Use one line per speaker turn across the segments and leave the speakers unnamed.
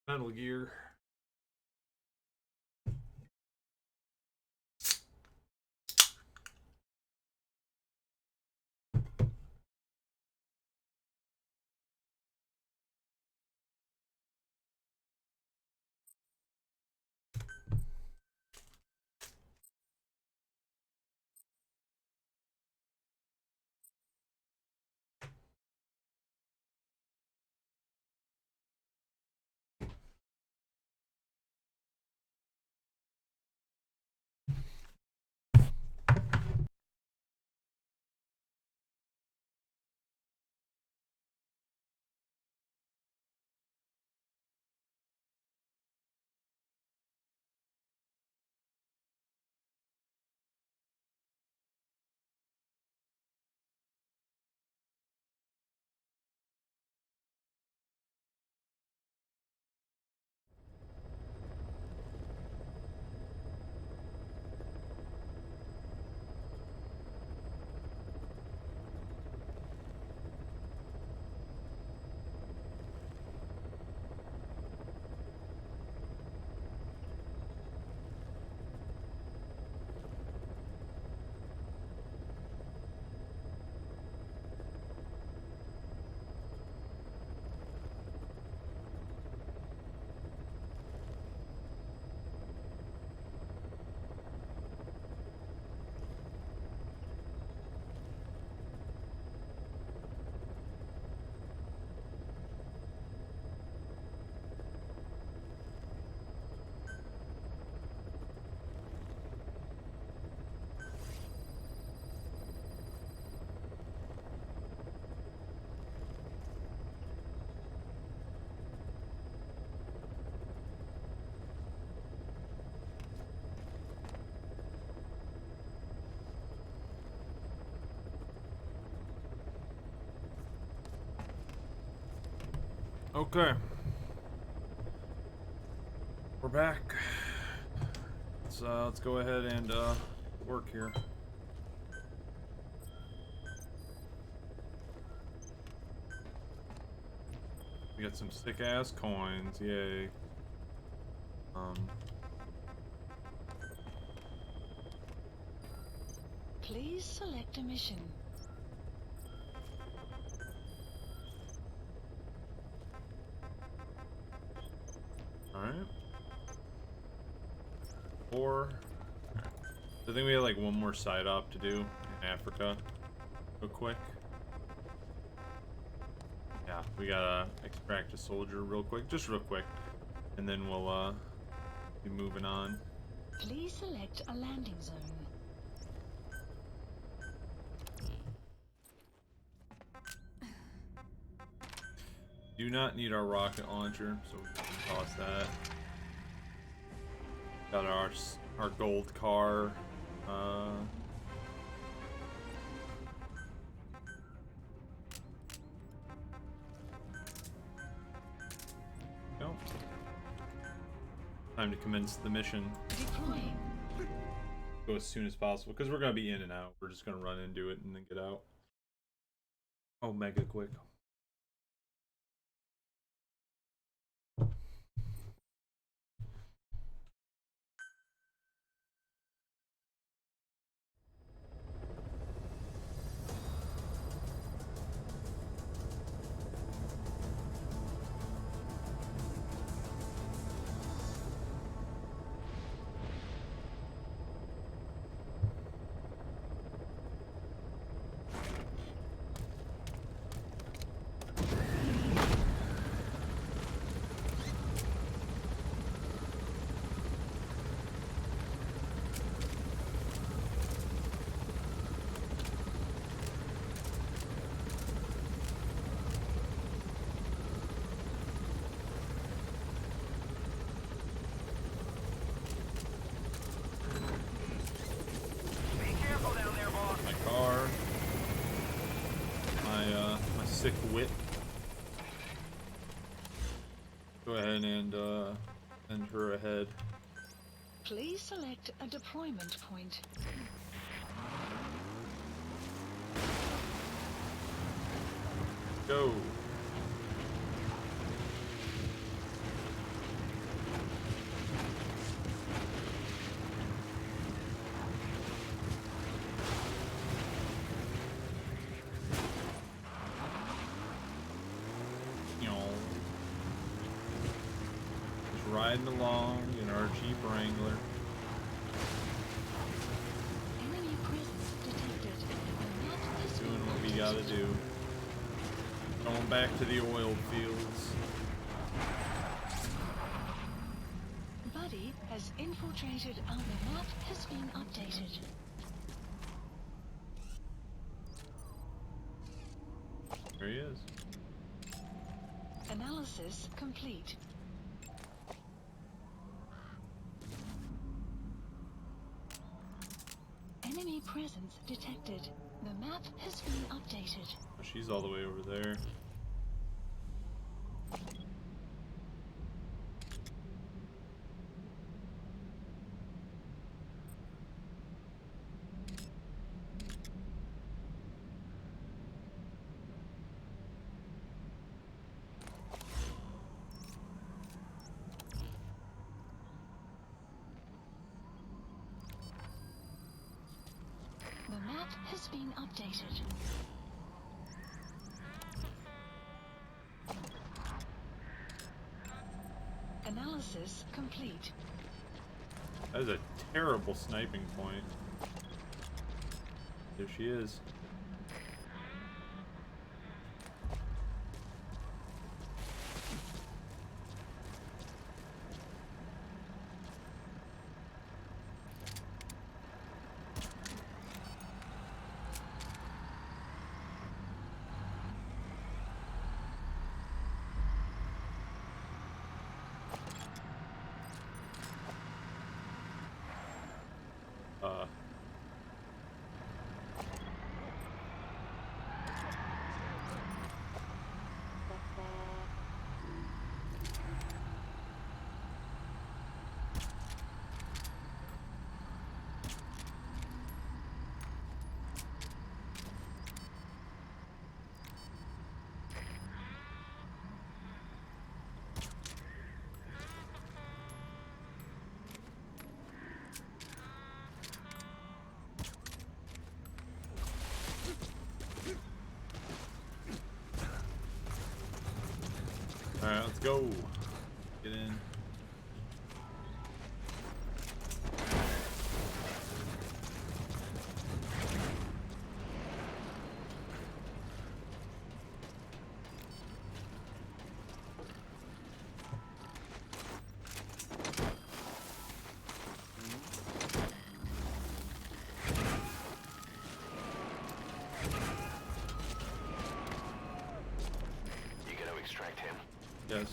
Metal Gear. Okay. We're back. Let's go ahead and work here. We got some sick ass coins, yay.
Please select a mission.
Alright. 4. I think we have like one more side op to do in Africa. Real quick. Yeah, we gotta extract a soldier real quick. Just real quick. And then we'll be moving on.
Please select a landing zone.
Do not need our rocket launcher, so we can toss that. Got our gold car. Nope. Time to commence the mission.
Deploying.
Go as soon as possible, because we're gonna be in and out. We're just gonna run and do it and then get out. Oh, mega quick. My sick whip. Go ahead and send her ahead.
Please select a deployment point.
Go. riding along in our Jeep Wrangler.
Enemy presence detected. The map has
Doing
been
what we
updated.
gotta do. Going back to the oil fields.
Buddy has infiltrated our map has been updated.
There he is.
Analysis complete. Enemy presence detected. The map has been updated.
Oh, she's all the way over there.
The map has been updated. Analysis complete.
That is a terrible sniping point. There she is. Alright, let's go. Get in.
You gonna extract him?
Yes.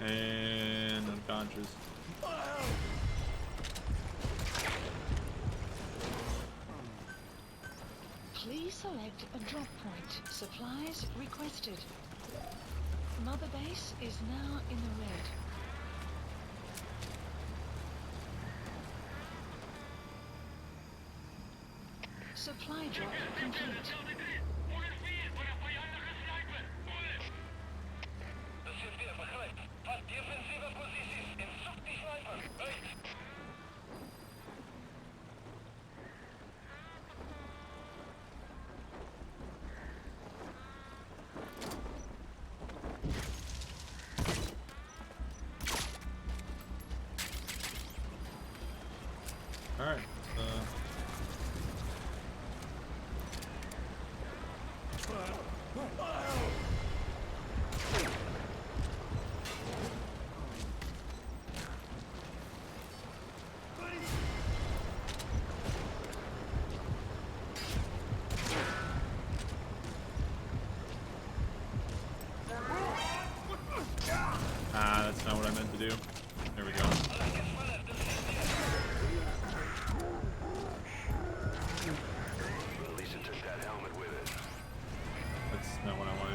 And unconscious.
Please select a drop point. Supplies requested. Mother base is now in the red. Supply drop complete.
Das ist wieder bereit. Fast defensive posities in Such die Sniper. Right.
Alright.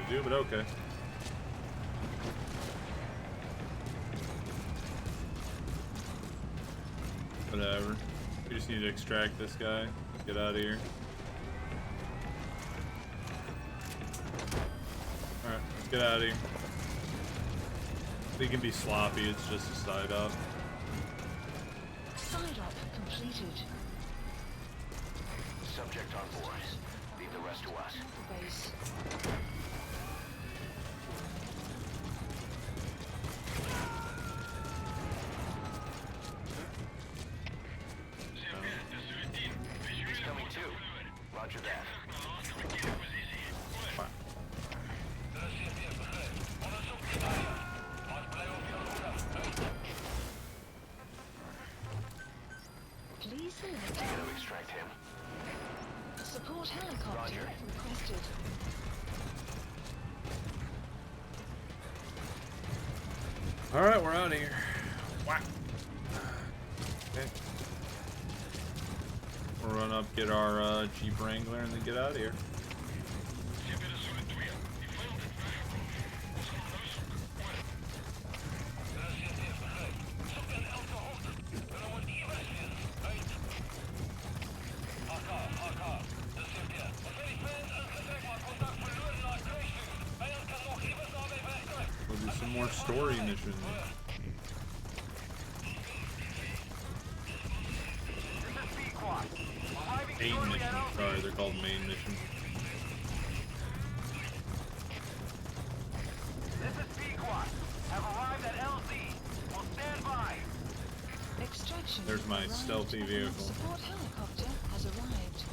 to do, but okay. Whatever. We just need to extract this guy. Get out of here. Alright, let's get out of here. We can be sloppy, it's just a side up.
Side up completed.
Subject on board. Leave the rest to us.
Mother base.
He's coming too. Roger that.
Wow.
Please select
Gotta extract him.
support helicopter
Roger.
requested.
Alright, we're out of here. Whack. Okay. We'll run up, get our Jeep Wrangler, and then get out of here. We'll do some more story missions. Main mission. Sorry, they're called main missions.
This is Pequot. Have arrived at LZ. Will stand by.
Extraction.
There's my
arrived
stealthy
and
vehicle.
Support helicopter has arrived.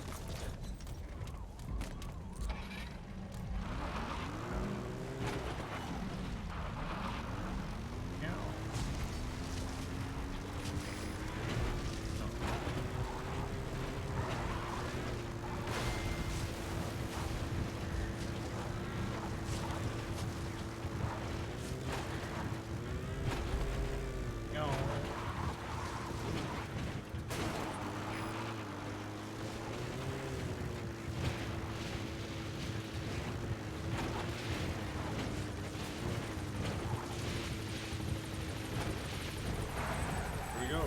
Here we go.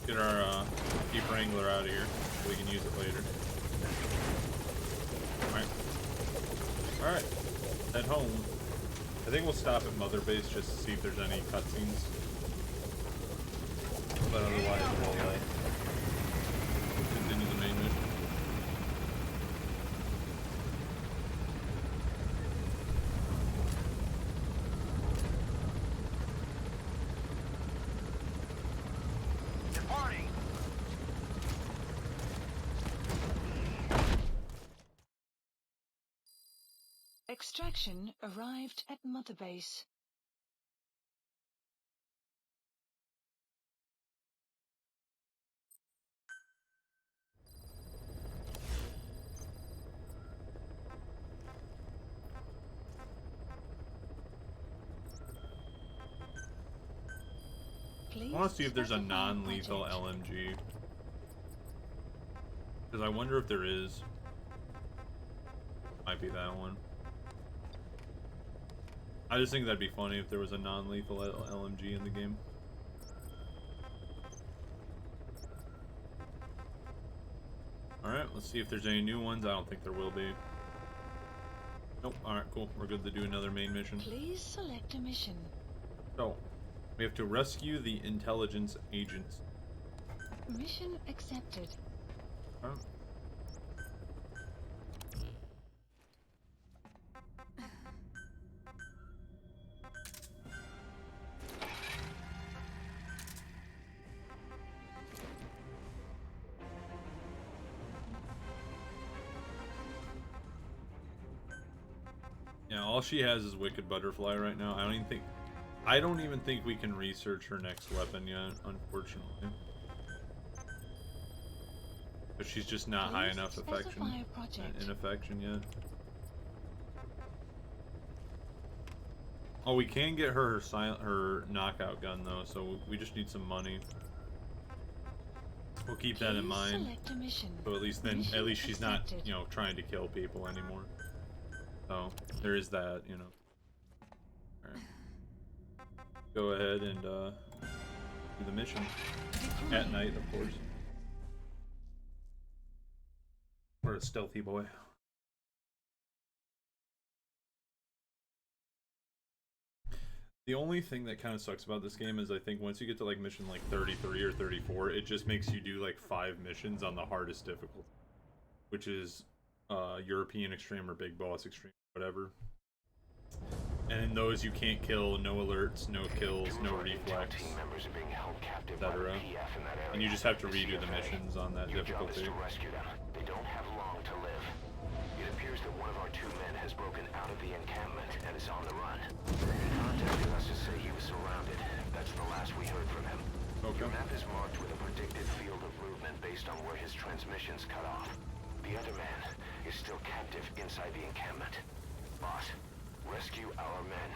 Get our Jeep Wrangler out of here so we can use it later. Alright. Alright. Head home. I think we'll stop at Mother Base just to see if there's any cutscenes. But otherwise we'll continue the main mission.
Departing.
Extraction arrived at Mother Base.
I want to see if there's a non-lethal LMG. Because I wonder if there is. Might be that one. I just think that'd be funny if there was a non-lethal LMG in the game. Alright, let's see if there's any new ones. I don't think there will be. Nope. Alright, cool. We're good to do another main mission.
Please select a mission.
So, we have to rescue the intelligence agents.
Mission accepted.
Huh? Yeah, all she has is Wicked Butterfly right now. I don't even think we can research her next weapon yet, unfortunately. But she's just not high
Please
enough
specify
affection
a project.
in affection yet. Oh, we can get her her knockout gun though, so we just need some money. We'll keep that in
Please
mind.
select a mission.
So at least then,
Mission
at least she's not,
accepted.
you know, trying to kill people anymore. So there is that, you know. All right. Go ahead and do the mission at night, of course. Or a stealthy boy. The only thing that kind of sucks about this game is I think once you get to like mission like 33 or 34, it just makes you do like 5 missions on the hardest difficulty, which is European Extreme or Big Boss Extreme, whatever. And in those you can't kill, no alerts, no kills, no reflex, etc. And you just have to redo the missions on that difficulty.
They don't have long to live. It appears that one of our 2 men has broken out of the encampment and is on the run. He contacted us to say he was surrounded. That's the last we heard from him.
Okay.
Your map is marked with a predicted field of movement based on where his transmissions cut off. The other man is still captive inside the encampment. Boss, rescue our men.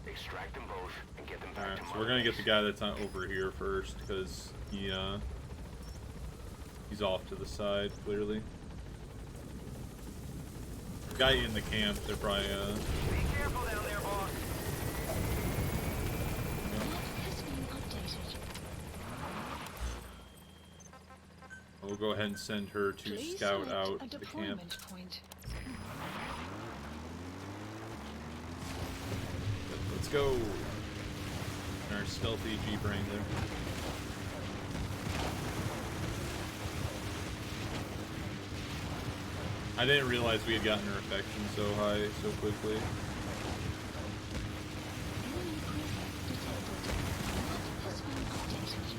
Extract them both and get them back
Alright,
to
so we're gonna get the guy that's not over here first, because he's off to the side, clearly. The guy in the camp, they're probably
Be careful down there, boss.
Has been updated.
we'll go ahead and send her to
Please
scout
select
out
a
the camp.
deployment point.
Let's go. Our stealthy Jeep Wrangler. I didn't realize we had gotten her affection so high so quickly.
Enemy presence detected. Map has been updated.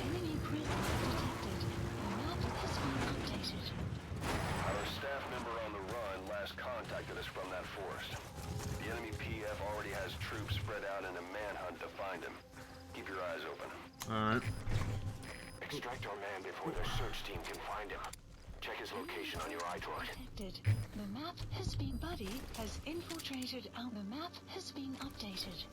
Enemy presence detected. Map has been updated.
Our staff member on the run last contacted us from that forest. The enemy PF already has troops spread out in a manhunt to find him. Keep your eyes open.
Alright.
Extract our man before their search team can find him. Check his location on your iTorch.
Detected. The map has been. Buddy has infiltrated our. The map has been updated.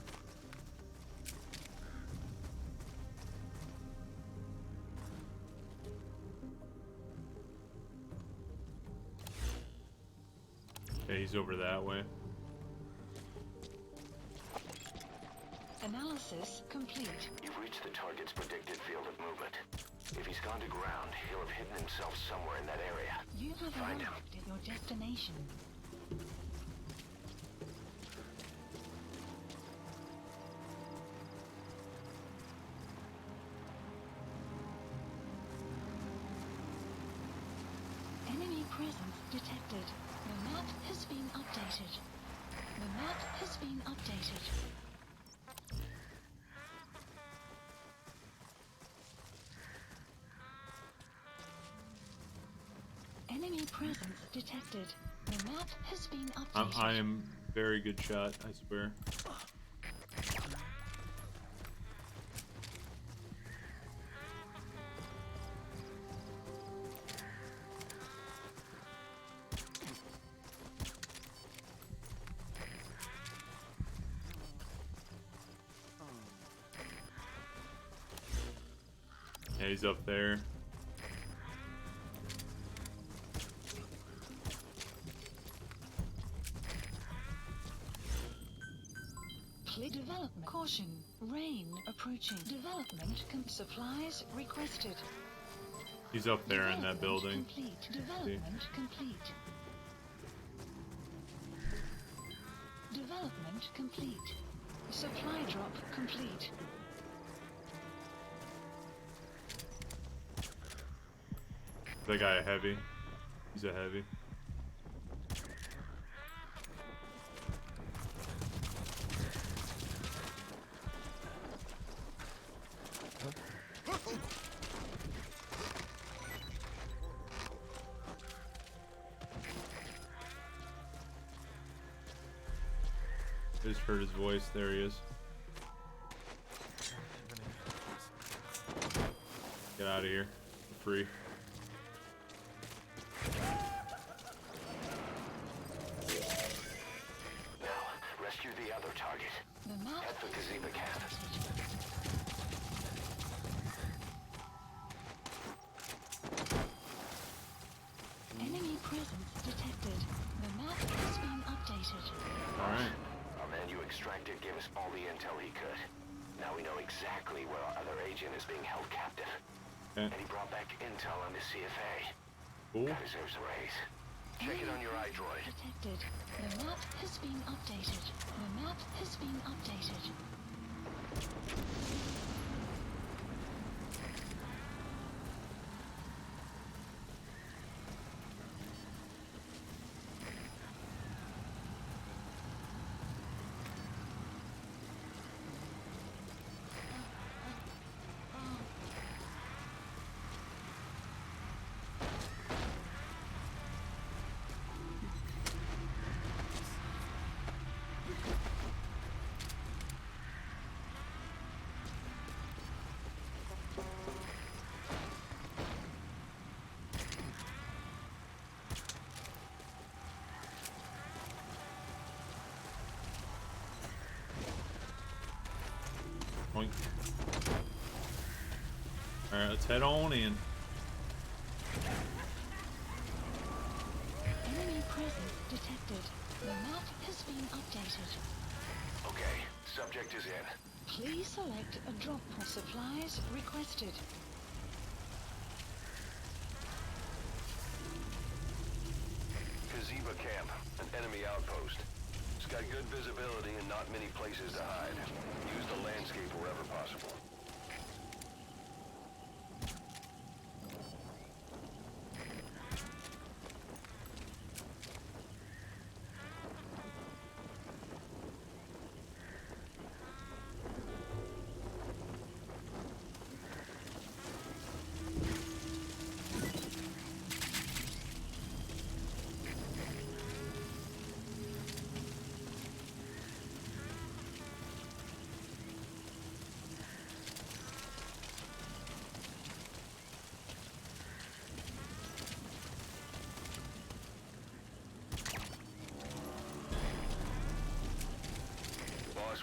Okay, he's over that way.
Analysis complete.
You've reached the target's predicted field of movement. If he's gone to ground, he'll have hidden himself somewhere in that area.
You have
Find him.
arrived at your destination. Enemy presence detected. The map has been updated. The map has been updated. Enemy presence detected. The map has been updated.
I am very good shot, I swear. Yeah, he's up there.
Development. Caution. Rain approaching. Development. Supplies requested.
He's up there in that building.
Complete. Development complete. Development complete. Supply drop complete.
That guy a heavy. He's a heavy. I just heard his voice. There he is. Get out of here. Free.
presence detected. The map has been updated.
Alright.
Our man you extracted gave us all the intel he could. Now we know exactly where our other agent is being held captive.
Okay.
And he brought back intel on the CFA.
Cool.
That deserves a raise. Check it on your iDroid.
Detected. The map has been updated. The map has been updated.
Alright, let's head on in.
Enemy presence detected. The map has been updated.
Okay, subject is in.
Please select a drop point. Supplies requested.
Kaziba camp, an enemy outpost. It's got good visibility and not many places to hide. Use the landscape wherever possible.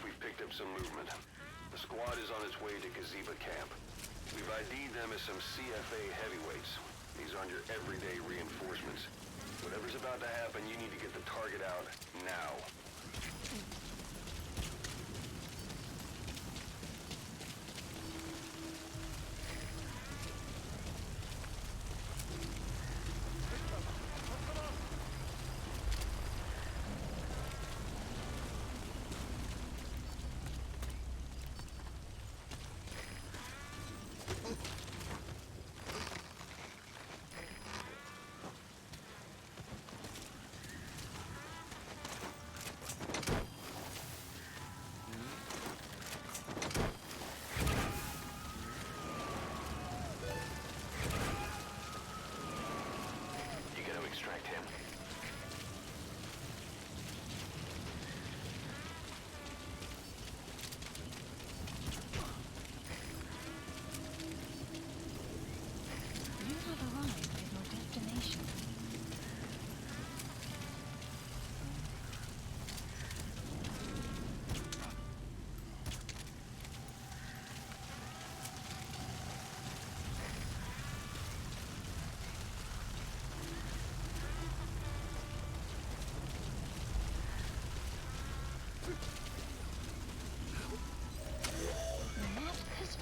We've picked up some movement. The squad is on its way to Kaziba camp. We've ID'd them as some CFA heavyweights. These aren't your everyday reinforcements. Whatever's about to happen, you need to get the target out now. Extract him.
You have arrived at your destination.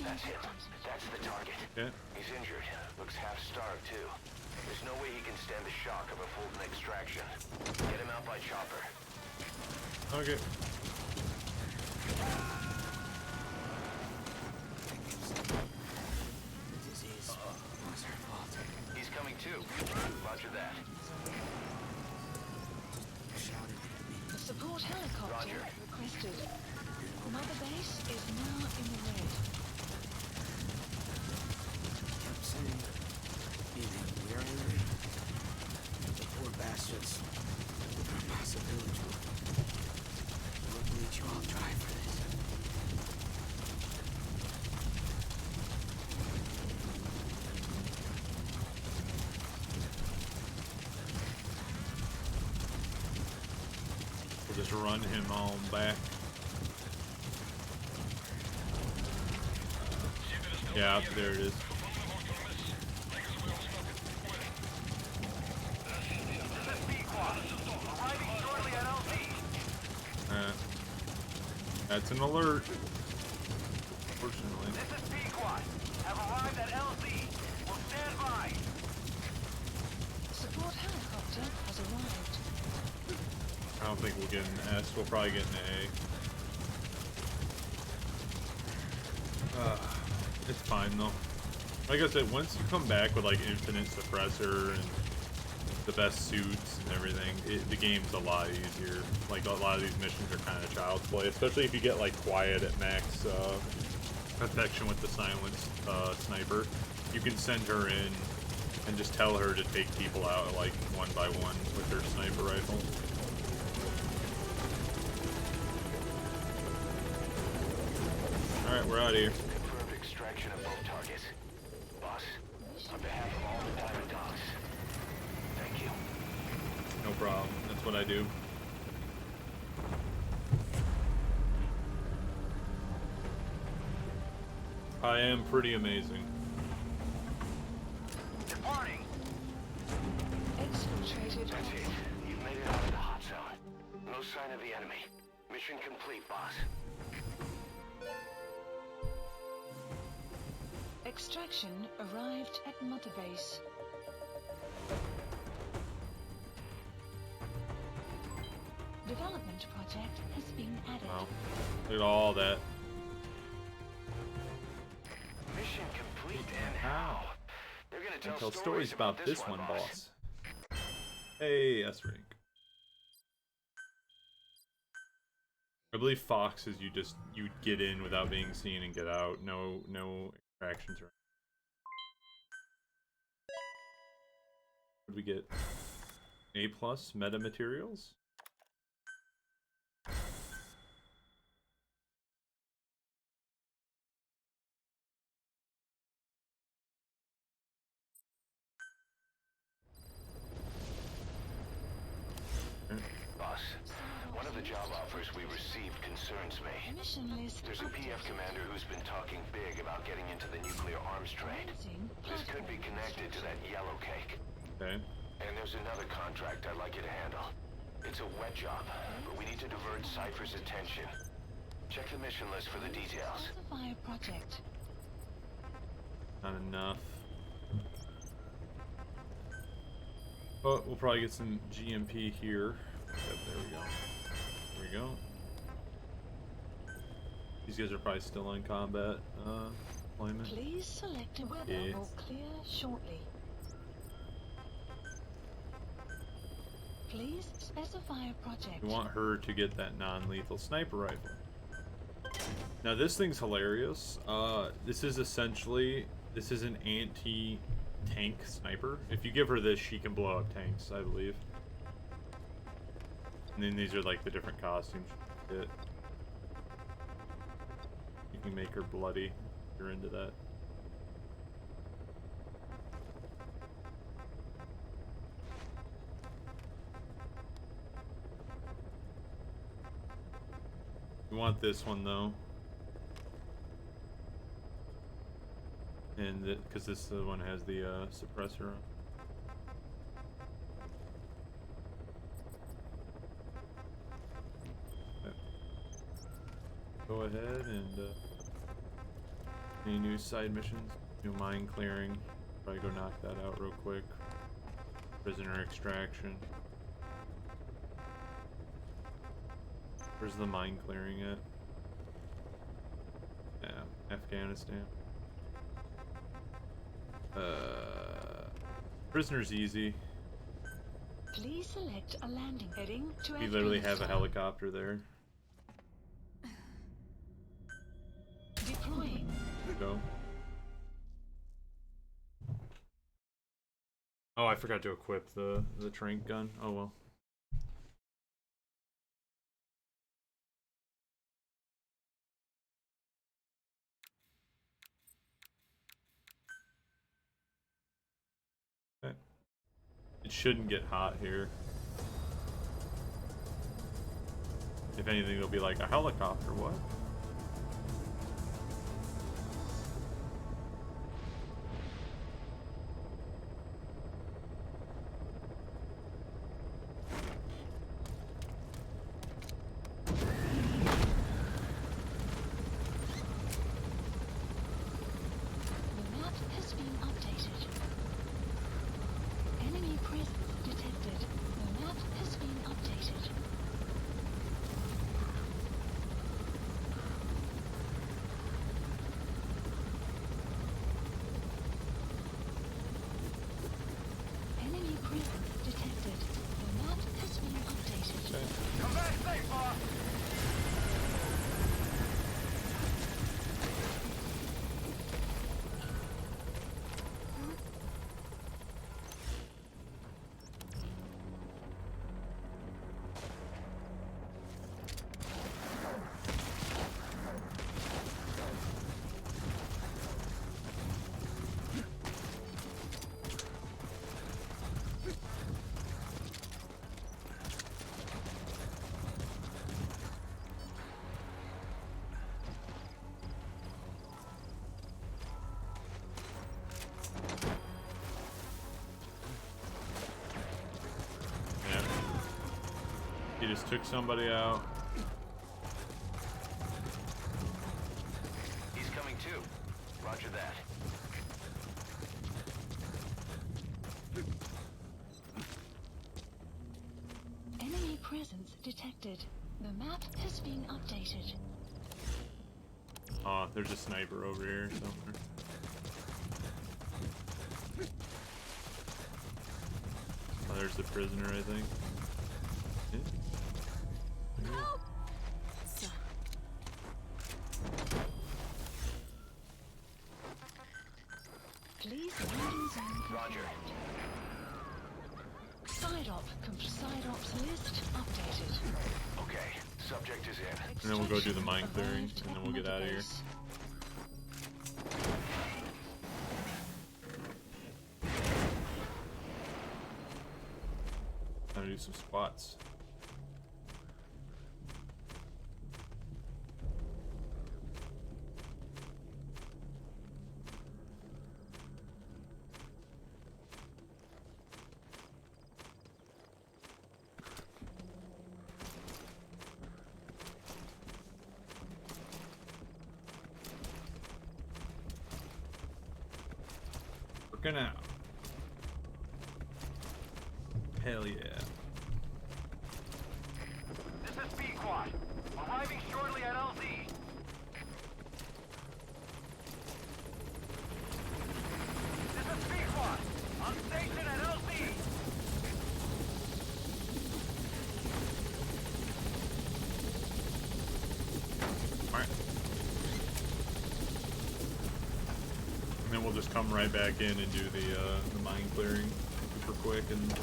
That's him. That's the target.
Okay.
He's injured. Looks half-starved, too. There's no way he can stand the shock of a Fulton extraction. Get him out by chopper.
Okay.
He's coming too. Roger that.
Support helicopter
Roger.
requested. Mother base is now in the red.
Kept saying, feeling weary. The poor bastards. Our possibility. We'll bleed you all dry for this.
We'll just run him on back. Yeah, there it is. That's an alert. Unfortunately.
This is P-Quad. Have arrived at LZ. Will stand by.
Support helicopter has arrived.
I don't think we'll get an S. We'll probably get an A. It's fine though. Like I said, once you come back with like infinite suppressor and the best suits and everything, the game's a lot easier. Like a lot of these missions are kind of child's play, especially if you get like Quiet at max affection with the silenced sniper. You can send her in and just tell her to take people out like one by one with her sniper rifle. Alright, we're out of here.
Confirmed extraction of both targets. Boss, on behalf of all the Diamond Dogs, thank you.
No problem. That's what I do. I am pretty amazing.
Departing.
Exfiltrated.
That's it. You've made it out of the hot zone. No sign of the enemy. Mission complete, boss.
Extraction arrived at Mother Base. Development project has been added.
Wow. Look at all that.
Mission complete and how? They're gonna
Tell stories about this one, boss. Hey, S rank. I believe Fox is you get in without being seen and get out. No extractions or. What did we get? A plus meta materials.
Boss, one of the job offers we received concerns me.
Mission list.
There's a PF commander who's been talking big about getting into the nuclear arms trade. This could be connected to that yellow cake.
Okay.
And there's another contract I'd like you to handle. It's a wet job, but we need to divert Cypher's attention. Check the mission list for the details.
Fire project.
Not enough. But we'll probably get some GMP here. Yep, there we go. There we go. These guys are probably still in combat deployment.
Please select a weather
Yeah.
will clear shortly. Please specify a project.
We want her to get that non-lethal sniper rifle. Now this thing's hilarious. This is an anti-tank sniper. If you give her this, she can blow up tanks, I believe. And then these are like the different costumes you get. You can make her bloody if you're into that. We want this one though. And because this one has the suppressor on. Okay. Go ahead and any new side missions, new mine clearing. Probably go knock that out real quick. Prisoner extraction. Where's the mine clearing at? Yeah, Afghanistan. Prisoner's easy.
Please select a landing heading to
We literally have a
Afghanistan.
helicopter there.
Deploying.
Go. Oh, I forgot to equip the trank gun. Oh well. Okay. It shouldn't get hot here. If anything, it'll be like a helicopter. What? He just took somebody out.
He's coming too. Roger that.
Enemy presence detected. The map has been updated.
Oh, there's a sniper over here somewhere. Oh, there's the prisoner, I think. Yeah.
Help! Please landing zone
Roger.
Side ops list updated.
Okay, subject is in.
And then we'll go do the mine clearing,
Arrived
and then
at
we'll get
Mother
out of here.
Base.
Time to do some squats. Working out. Hell yeah.
This is B Quad. Arriving shortly at LZ. This is B Quad. On station at LZ.
Alright. And then we'll just come right back in and do the mine clearing super quick, and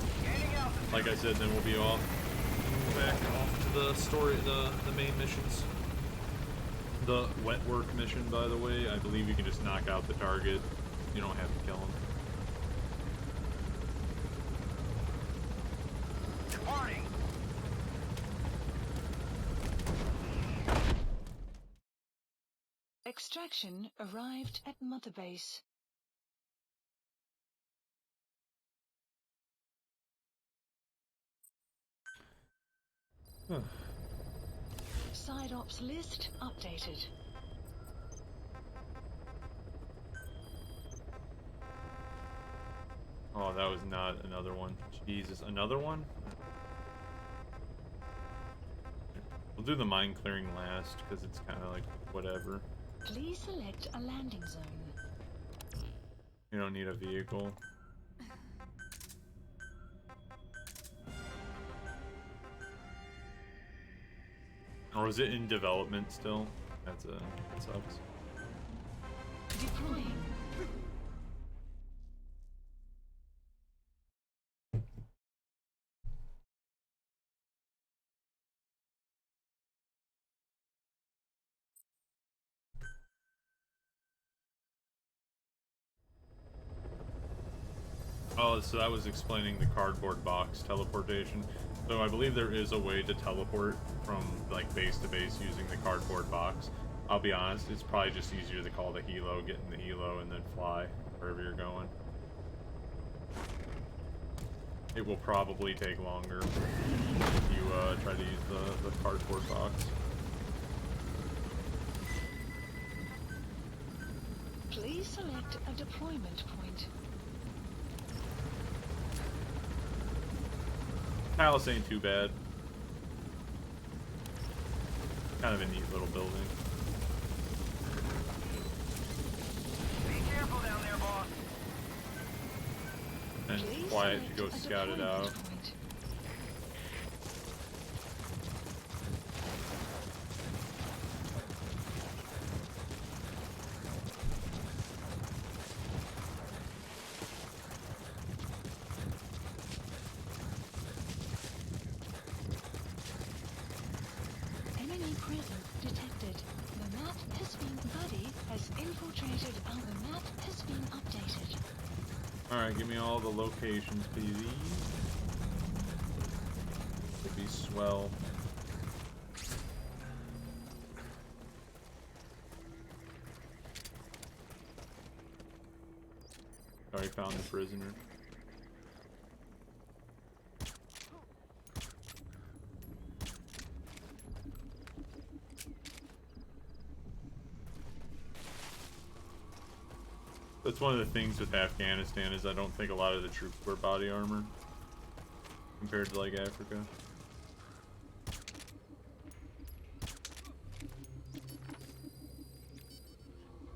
like I said, then we'll be off. Back off to the story, the main missions. The wet work mission, by the way, I believe you can just knock out the target. You don't have to kill him.
Departing.
Extraction arrived at Mother Base. Side ops list updated.
Oh, that was not another one. Jesus, another one? We'll do the mine clearing last, because it's kind of like whatever.
Please select a landing zone.
You don't need a vehicle. Or is it in development still? That sucks.
Deploying.
Oh, so that was explaining the cardboard box teleportation. So I believe there is a way to teleport from like base to base using the cardboard box. I'll be honest, it's probably just easier to call the helo, get in the helo, and then fly wherever you're going. It will probably take longer if you try to use the cardboard box.
Please select a deployment point.
Palace ain't too bad. Kind of a neat little building.
Be careful down there, boss.
And
Please
quiet to
select
go
a
scout it
deployment
out.
point. Enemy presence detected. The map has been buddy has infiltrated and the map has been updated.
Alright, give me all the locations, please. Would be swell. Already found the prisoner. That's one of the things with Afghanistan is I don't think a lot of the troops wear body armor compared to like Africa.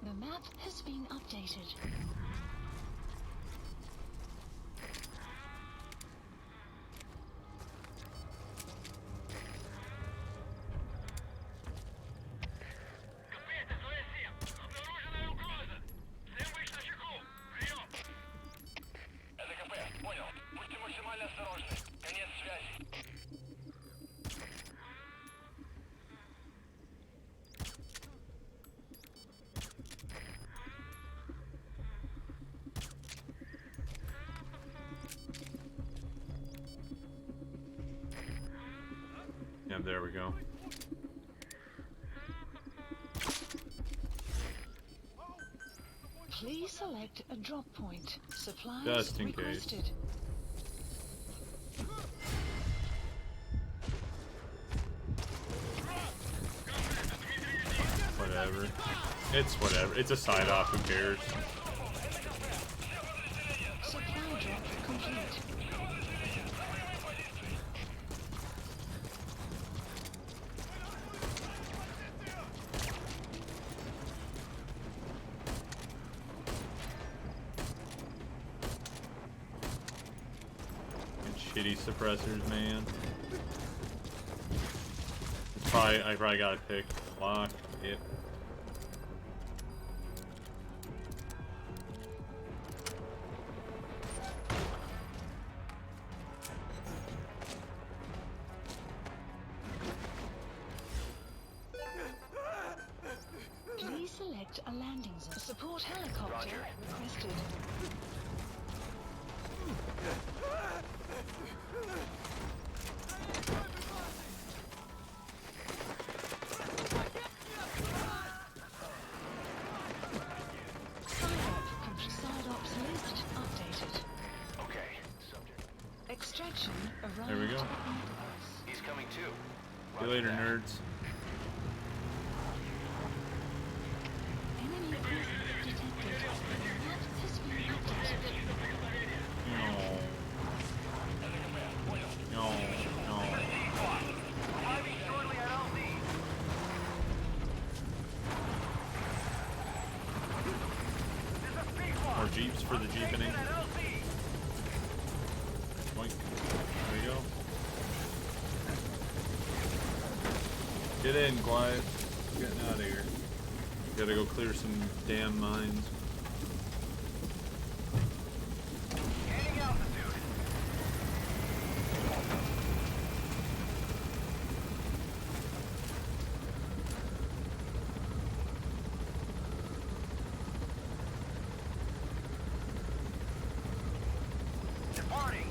The map has been updated.
Yeah, there we go.
Please select a drop point. Supplies
Just in case.
requested.
Whatever. It's whatever. It's a side off, who cares?
Supply drop complete.
Shitty suppressors, man. It's probably, I probably gotta pick lock it.
Please select a landing zone. Support helicopter requested. Side ops list updated.
Okay, subject.
Extraction arrived.
There we go.
at Embers.
He's coming too.
See you later, nerds.
Enemy presence detected. The map has been updated.
No. No. No. More jeeps for the jeepening. Boink. There you go. Get in, quiet. Getting out of here. Gotta go clear some damn mines.
Gaining altitude. Departing.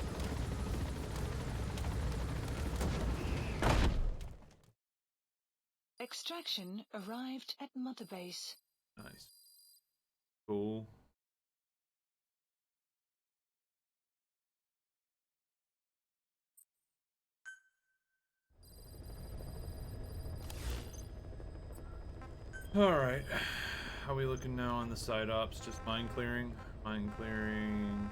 Extraction arrived at Mother Base.
Nice. Cool. Alright. How are we looking now on the side ops? Just mine clearing? Mine clearing.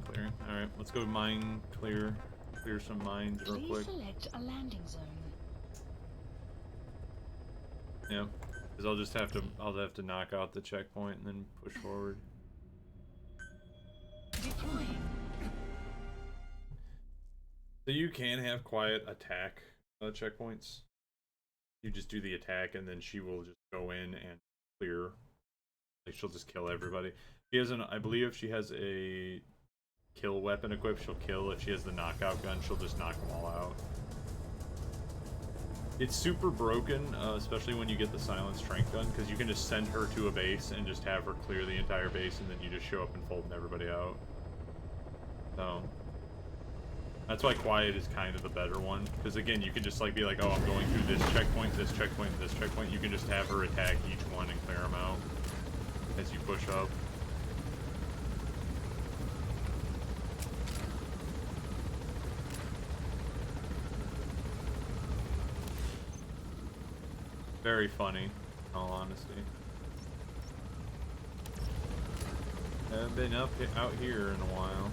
Clearing. Alright, let's go mine clear. Clear some mines real
Please
quick.
select a landing zone.
Yeah. Because I'll have to knock out the checkpoint and then push forward.
Deploying.
So you can have quiet attack checkpoints. You just do the attack and then she will just go in and clear. Like she'll just kill everybody. She has I believe if she has a kill weapon equipped, she'll kill. If she has the knockout gun, she'll just knock them all out. It's super broken, especially when you get the silent strength gun, because you can just send her to a base and just have her clear the entire base, and then you just show up and fold everybody out. So that's why quiet is kind of the better one, because again, you can just like be like, oh, I'm going through this checkpoint, this checkpoint, this checkpoint. You can just have her attack each one and clear them out as you push up. Very funny, in all honesty. Haven't been out here in a while.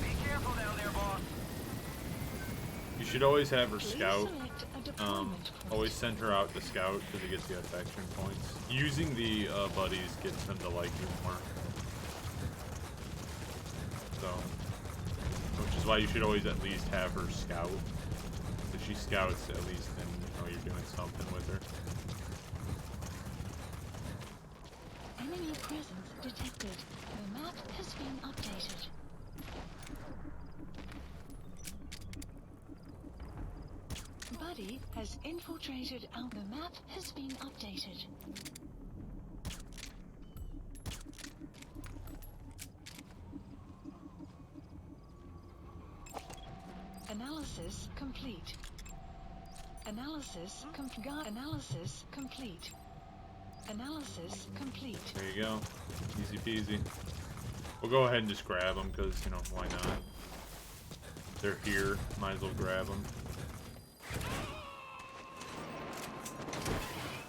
Be careful down there, boss.
You should always have her
Please
scout.
select a deployment point.
Always send her out to scout because it gets the affection points. Using the buddies gets them to like you more. So, which is why you should always at least have her scout. If she scouts, at least then you know you're doing something with her.
Enemy presence detected. The map has been updated. Buddy has infiltrated our... The map has been updated. Analysis complete. Analysis complete. Analysis complete. Analysis complete.
There you go. Easy peasy. We'll go ahead and just grab them because, you know, why not? They're here. Might as well grab them.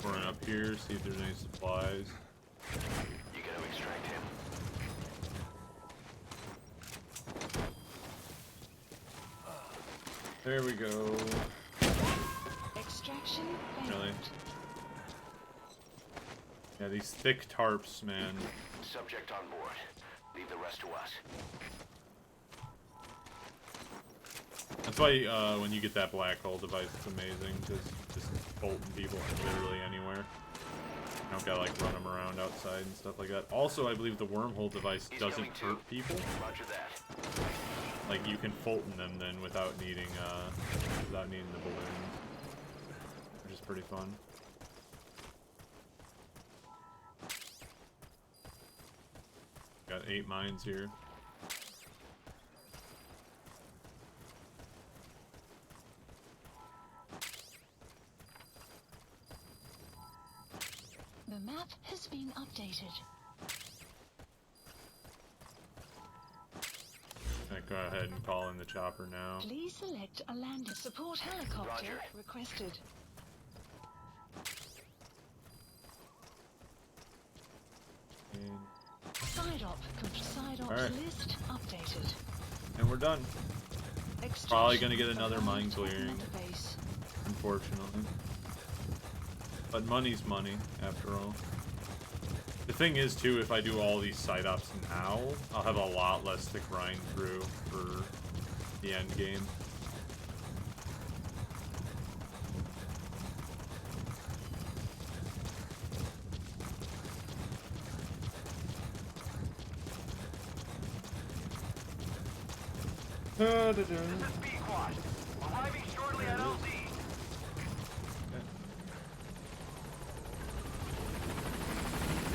Run up here, see if there's any supplies.
You gotta extract him.
There we go.
Extraction failed.
Really? Yeah, these thick tarps, man.
Subject on board. Leave the rest to us.
That's why when you get that black hole device, it's amazing, because just bolting people literally anywhere. You don't gotta like run them around outside and stuff like that. Also, I believe the wormhole device
He's
doesn't
coming too.
hurt people.
Roger that.
Like you can Fulton them then without needing the balloons, which is pretty fun. Got 8 mines here.
The map has been updated.
Go ahead and call in the chopper now.
Please select a landing. Support helicopter
Roger.
requested.
And,
Side op
Alright.
list updated.
and we're done.
Extraction
Probably gonna get another
of
mine
land
clearing.
mother base.
Unfortunately. But money's money, after all. The thing is, too, if I do all these side ops now, I'll have a lot less to grind through for the end game.
This is Speedquad. Arriving shortly at LZ. This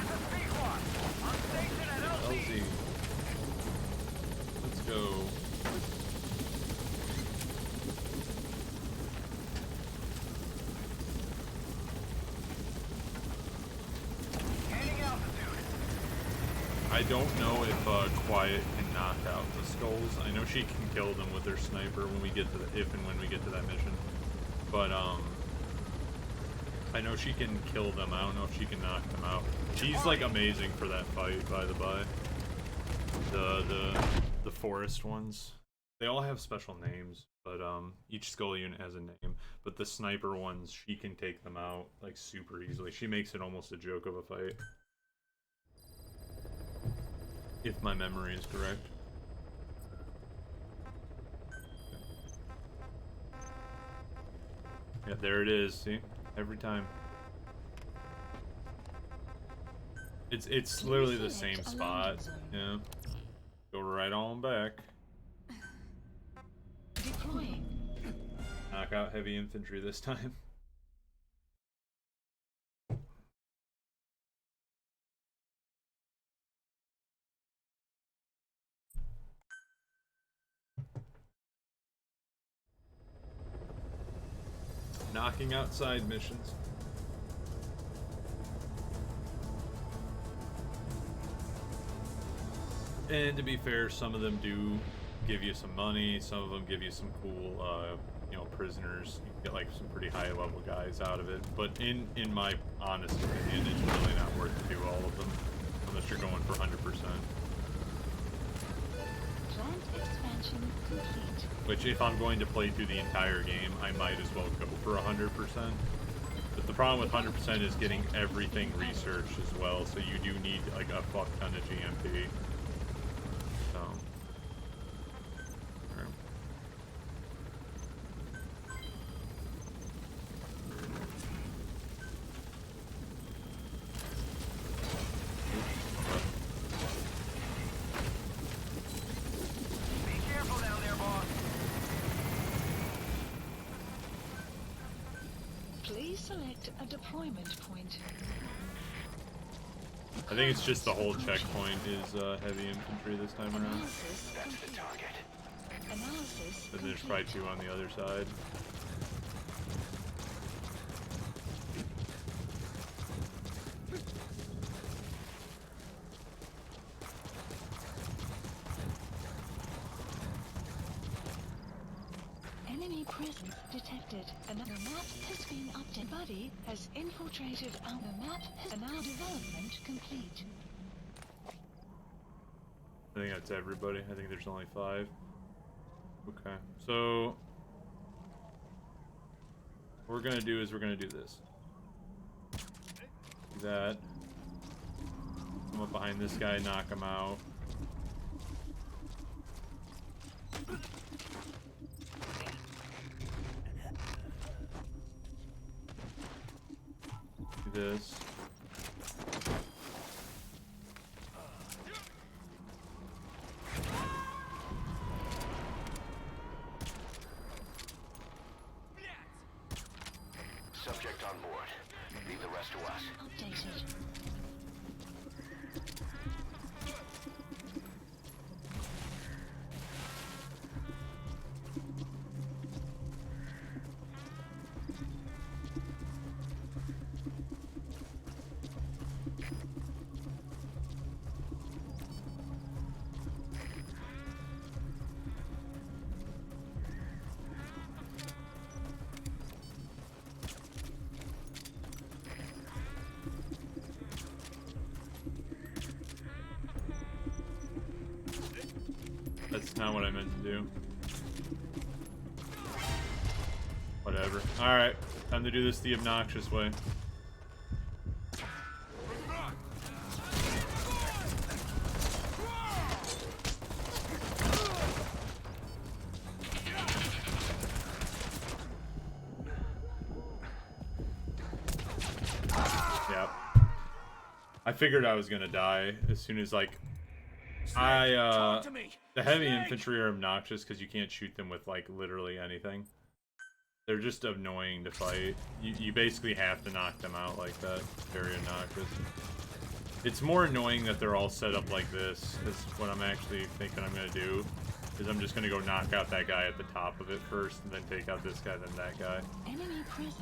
is Speedquad. On station at LZ.
LZ. Let's go.
Gaining altitude.
I don't know if Quiet can knock out the skulls. I know she can kill them with her sniper when we get to the, if and when we get to that mission. But I know she can kill them. I don't know if she can knock them out. She's like amazing for that fight, by the by. The forest ones. They all have special names, but each skull unit has a name. But the sniper ones, she can take them out like super easily. She makes it almost a joke of a fight. If my memory is correct. Yeah, there it is, see? Every time. It's literally the same spot. Yeah. Go right on back.
Deploying.
Knock out heavy infantry this time. Knocking out side missions. And to be fair, some of them do give you some money, some of them give you some cool you know, prisoners. You can get like some pretty high level guys out of it. But in my honest opinion, it's really not worth to do all of them unless you're going for 100%.
Plant expansion complete.
Which, if I'm going to play through the entire game, I might as well go for 100%. But the problem with 100% is getting everything researched as well, so you do need like a fuck ton of GMP. So, alright.
Be careful down there, boss.
Please select a deployment point.
I think it's just the whole checkpoint is heavy infantry this time around.
Analysis
That's the
complete.
target.
Analysis
And there's
complete.
probably 2 on the other side.
Enemy presence detected. Another map has been updated. Buddy has infiltrated our map. And now development complete.
I think that's everybody. I think there's only 5. Okay, so what we're gonna do is we're gonna do this. Do that. Come up behind this guy, knock him out. Do this.
Subject on board. Leave the rest to us.
Updated.
That's not what I meant to do. Whatever. Alright, time to do this the obnoxious way. Yep. I figured I was gonna die as soon as, like, the heavy infantry are obnoxious because you can't shoot them with, like, literally anything. They're just annoying to fight. You basically have to knock them out like that. Very obnoxious. It's more annoying that they're all set up like this, is what I'm actually thinking I'm gonna do. Is I'm just gonna go knock out that guy at the top of it first, and then take out this guy, then that guy.
Enemy presence.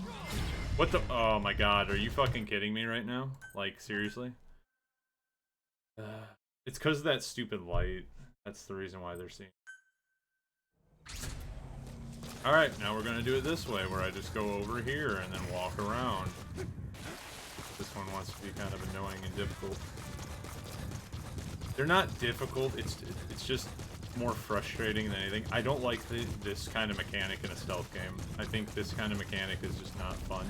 What the? Oh my god, are you fucking kidding me right now? Like, seriously? It's because of that stupid light. That's the reason why they're seeing. Alright, now we're gonna do it this way, where I just go over here and then walk around. This one wants to be kind of annoying and difficult. They're not difficult, it's just more frustrating than anything. I don't like this kind of mechanic in a stealth game. I think this kind of mechanic is just not fun.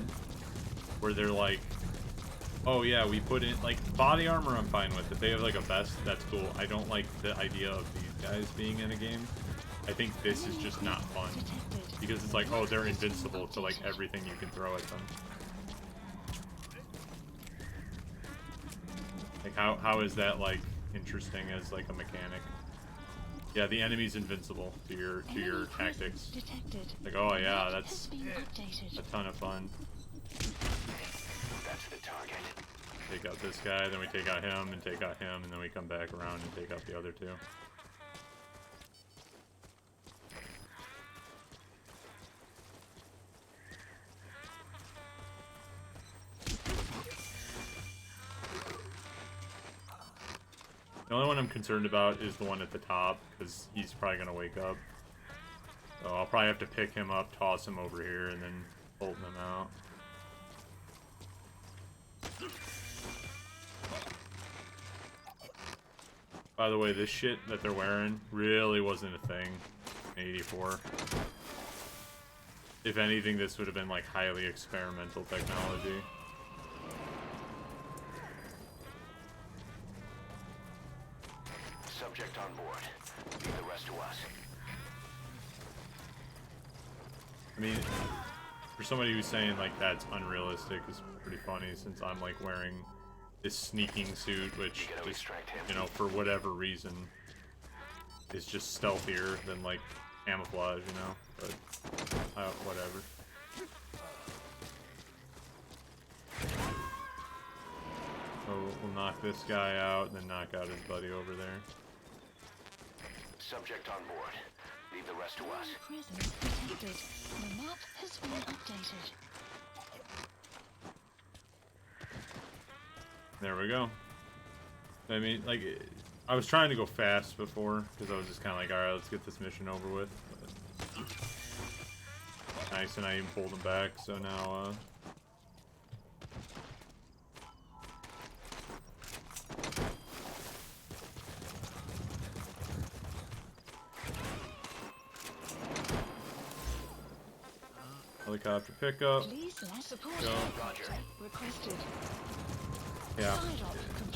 Where they're like, oh yeah, we put in, like, body armor I'm fine with. If they have like a vest, that's cool. I don't like the idea of these guys being in a game. I think this is just not fun. Because it's like, oh, they're invincible to like everything you can throw at them. Like, how is that like interesting as like a mechanic? Yeah, the enemy's invincible to your tactics. Like, oh yeah, that's a ton of fun.
That's the target.
Take out this guy, then we take out him, and take out him, and then we come back around and take out the other 2. The only one I'm concerned about is the one at the top, because he's probably going to wake up. So I'll probably have to pick him up, toss him over here, and then bolt him out. By the way, this shit that they're wearing really wasn't a thing in 84. If anything, this would have been like highly experimental technology.
Subject on board. Leave the rest to us.
I mean, for somebody who's saying like that's unrealistic is pretty funny, since I'm like wearing this sneaking suit, which just, you know, for whatever reason is just stealthier than like camouflage, you know, but whatever. So we'll knock this guy out and then knock out his buddy over there.
Subject on board. Leave the rest to us.
Presence detected. The map has been updated.
There we go. I mean, like, I was trying to go fast before, because I was just kind of like, alright, let's get this mission over with. But nice, and I even pulled him back, so now, helicopter pickup.
Please select support
Go.
helicopter requested.
Yeah.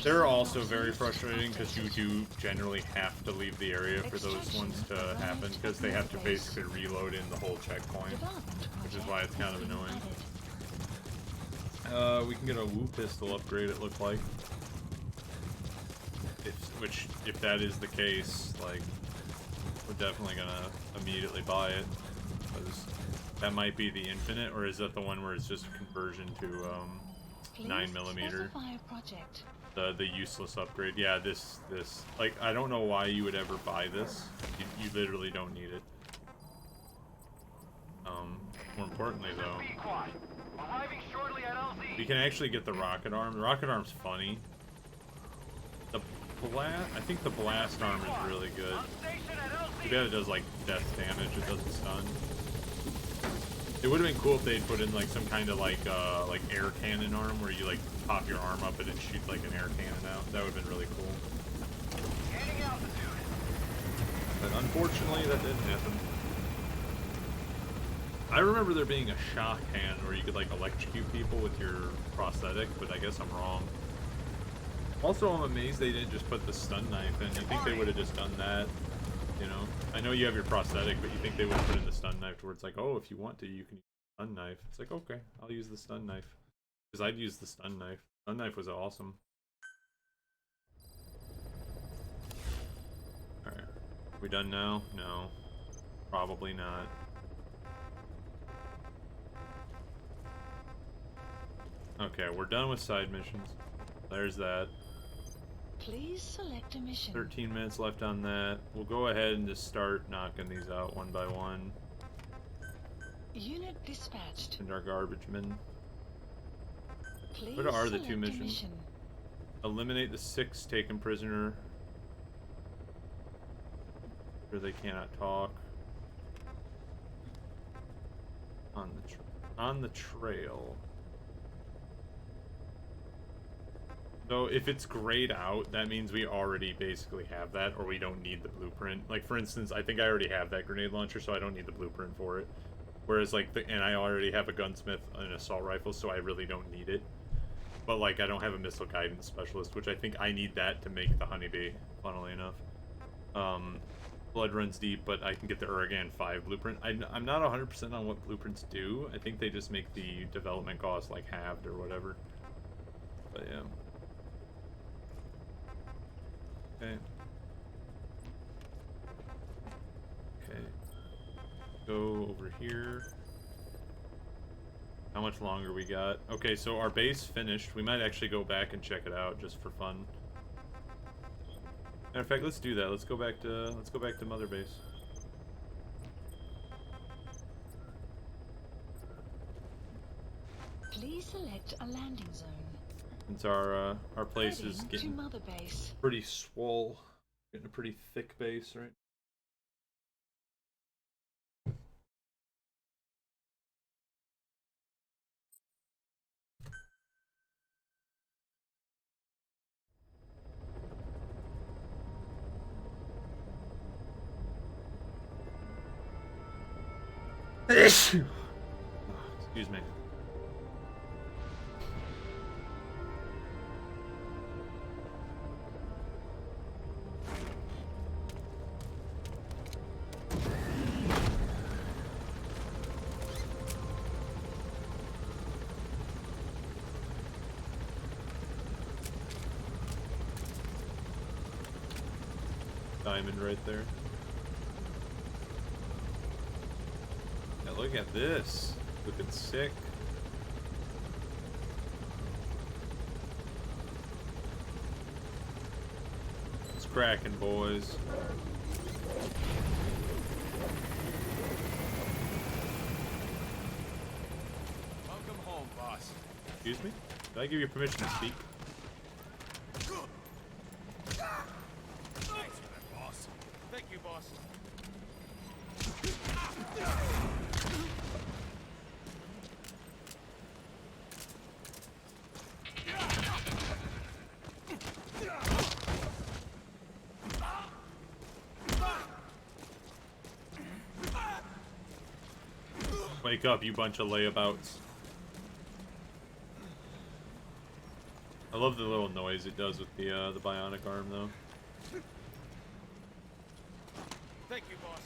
They're also very frustrating because you do generally have to leave the area for those ones to happen, because they have to basically reload in the whole checkpoint, which is why it's kind of annoying. We can get a Woo pistol upgrade, it looked like. If that is the case, like, we're definitely gonna immediately buy it, because that might be the infinite, or is that the one where it's just a conversion to 9mm? The useless upgrade. Yeah, this like, I don't know why you would ever buy this. You literally don't need it. More importantly though, we can actually get the rocket arm. The rocket arm's funny. The blast, I think the blast arm is really good. Too bad it does like death damage, it doesn't stun. It would have been cool if they'd put in like some kind of like air cannon arm where you like pop your arm up and it shoots like an air cannon out. That would have been really cool. But unfortunately that didn't happen. I remember there being a shock hand where you could like electrocute people with your prosthetic, but I guess I'm wrong. Also, I'm amazed they didn't just put the stun knife in. You think they would have just done that, you know? I know you have your prosthetic, but you think they would have put in the stun knife where it's like, oh, if you want to, you can use the stun knife. It's like, okay, I'll use the stun knife. Because I'd use the stun knife. Stun knife was awesome. Alright. We done now? No. Probably not. Okay, we're done with side missions. There's that.
Please select a mission.
13 minutes left on that. We'll go ahead and just start knocking these out one by one.
Unit dispatched.
And our garbage men.
Please
What are the
select
two
a
missions?
mission.
Eliminate the 6 taken prisoner. Sure they cannot talk. On the trail. So if it's grayed out, that means we already basically have that, or we don't need the blueprint. Like, for instance, I think I already have that grenade launcher, so I don't need the blueprint for it. Whereas, like, and I already have a gunsmith and an assault rifle, so I really don't need it. But, like, I don't have a missile guidance specialist, which I think I need that to make the honeybee, funnily enough. Blood runs deep, but I can get the Uragan 5 blueprint. I'm not 100% on what blueprints do. I think they just make the development cost, like, halved or whatever. But, yeah. Okay. Okay. Go over here. How much longer we got? Okay, so our base finished. We might actually go back and check it out just for fun. Matter of fact, let's do that. Let's go back to Mother Base.
Please select a landing zone.
Since our place is
Heading
getting
to Mother Base.
pretty swole, getting a pretty thick base, right? Excuse me. Diamond right there. Yeah, look at this. Looking sick. It's cracking, boys.
Welcome home, boss.
Excuse me? Did I give you permission to speak?
Thanks for that, boss. Thank you, boss.
Wake up, you bunch of layabouts. I love the little noise it does with the bionic arm, though.
Thank you, boss.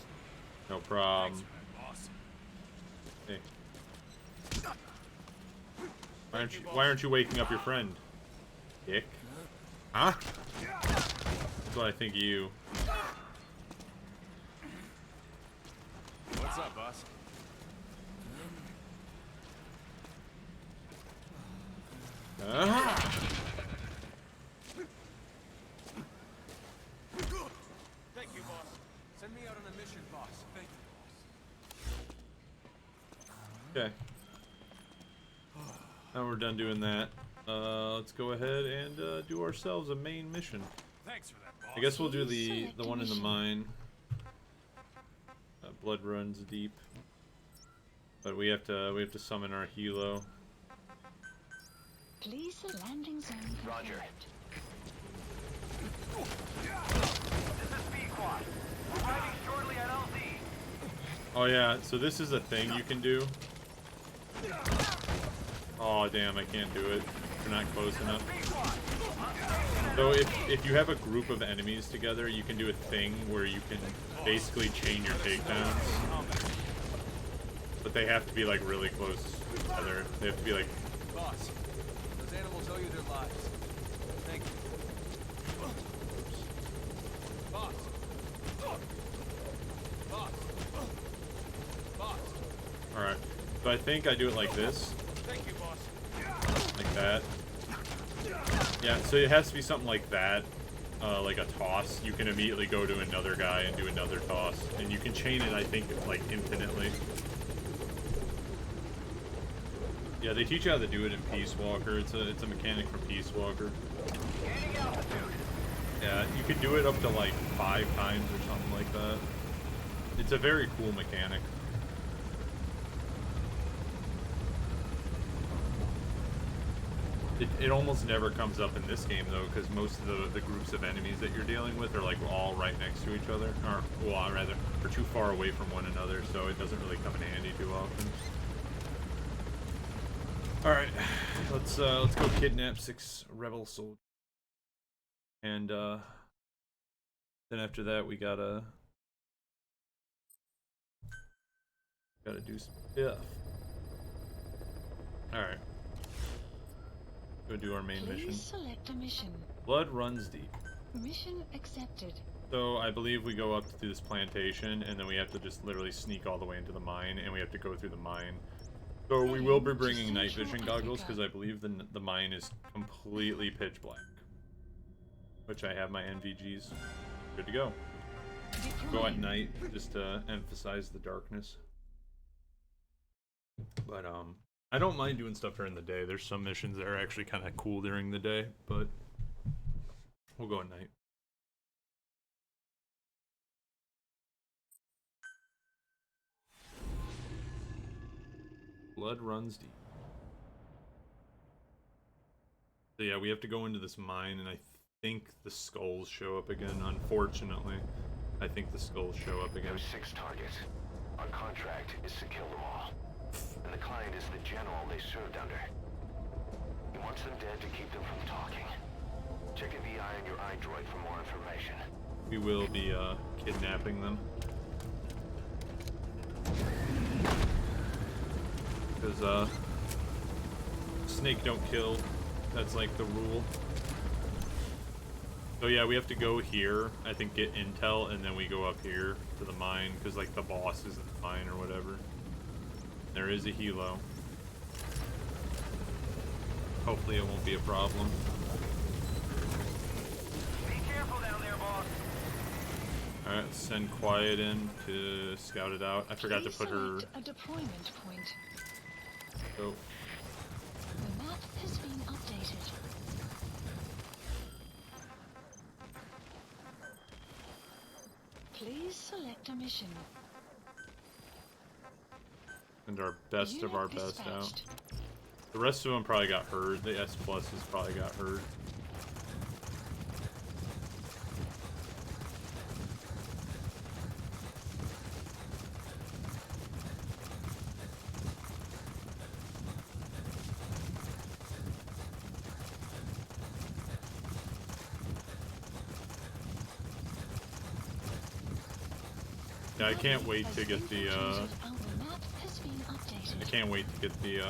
No problem.
Thanks for that, boss.
Hey. Why aren't you waking up your friend? Dick? Huh? That's what I think of you.
What's up, boss? Thank you, boss. Send me out on a mission, boss. Thank you, boss.
Okay. Now we're done doing that. Let's go ahead and do ourselves a main mission.
Thanks for that, boss.
I guess we'll do the one in the mine. Blood runs deep, but we have to summon our helo.
Please the landing zone.
Roger.
Oh yeah, so this is a thing you can do. Oh damn, I can't do it. We're not close enough. So if you have a group of enemies together, you can do a thing where you can basically chain your takedowns. But they have to be like really close together. They have to be like...
Boss, those animals owe you their lives. Thank you. Boss. Boss. Boss.
Alright. So I think I do it like this.
Thank you, boss.
Like that. Yeah, so it has to be something like that. Like a toss. You can immediately go to another guy and do another toss. And you can chain it, I think, like infinitely. Yeah, they teach you how to do it in Peace Walker. It's a mechanic from Peace Walker. Yeah, you can do it up to like 5 times or something like that. It's a very cool mechanic. It almost never comes up in this game though, because most of the groups of enemies that you're dealing with are like all right next to each other, or well, rather, are too far away from one another, so it doesn't really come in handy too often. All right, let's go kidnap 6 rebel soldiers, and then after that we gotta do some stuff. All right. Go do our main mission.
Please select a mission.
Blood runs deep.
Mission accepted.
So I believe we go up to this plantation, and then we have to just literally sneak all the way into the mine, and we have to go through the mine. So we will be bringing night vision goggles, because I believe the mine is completely pitch black. Which I have my NVGs. Good to go. Go at night, just to emphasize the darkness. But, I don't mind doing stuff during the day. There's some missions that are actually kind of cool during the day, but we'll go at night. Blood runs deep. So yeah, we have to go into this mine, and I think the skulls show up again. Unfortunately, I think the skulls show up again.
There's 6 targets. Our contract is to kill them all. And the client is the general they served under. He wants them dead to keep them from talking. Check a VI on your iDroid for more information.
We will be kidnapping them. Because snake don't kill. That's like the rule. So yeah, we have to go here, I think get intel, and then we go up here to the mine, because like the boss is in the mine or whatever. There is a helo. Hopefully it won't be a problem.
Be careful down there, boss.
Alright, let's send Quiet in to scout it out. I forgot to
Please
put her...
select a deployment point.
Oh.
The map has been updated. Please select a mission.
And our best of our
Unit
best out.
dispatched.
The rest of them probably got hurt. The S pluses probably got hurt. Yeah, I can't wait to get the I can't wait to get the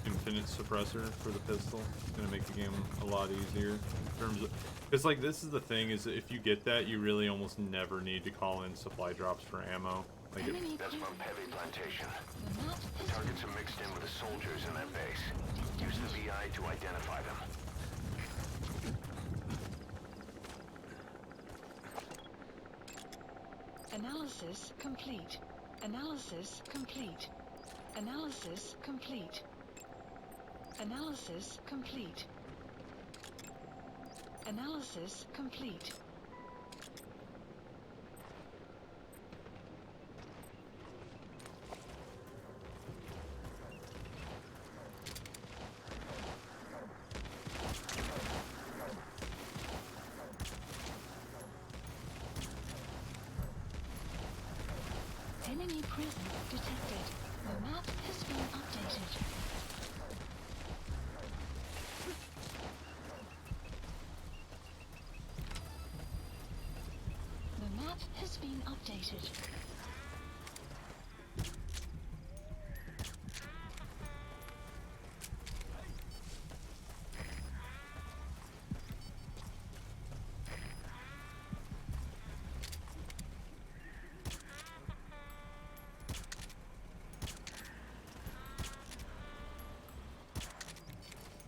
infinite suppressor for the pistol. It's gonna make the game a lot easier in terms of, because like this is the thing, is that if you get that, you really almost never need to call in supply drops for ammo. Like
That's from Heavy Plantation. Targets are mixed in with the soldiers in that base. Use the VI to identify them.
Analysis complete. Analysis complete. Analysis complete. Analysis complete. Analysis complete. Enemy presence detected. The map has been updated. The map has been updated.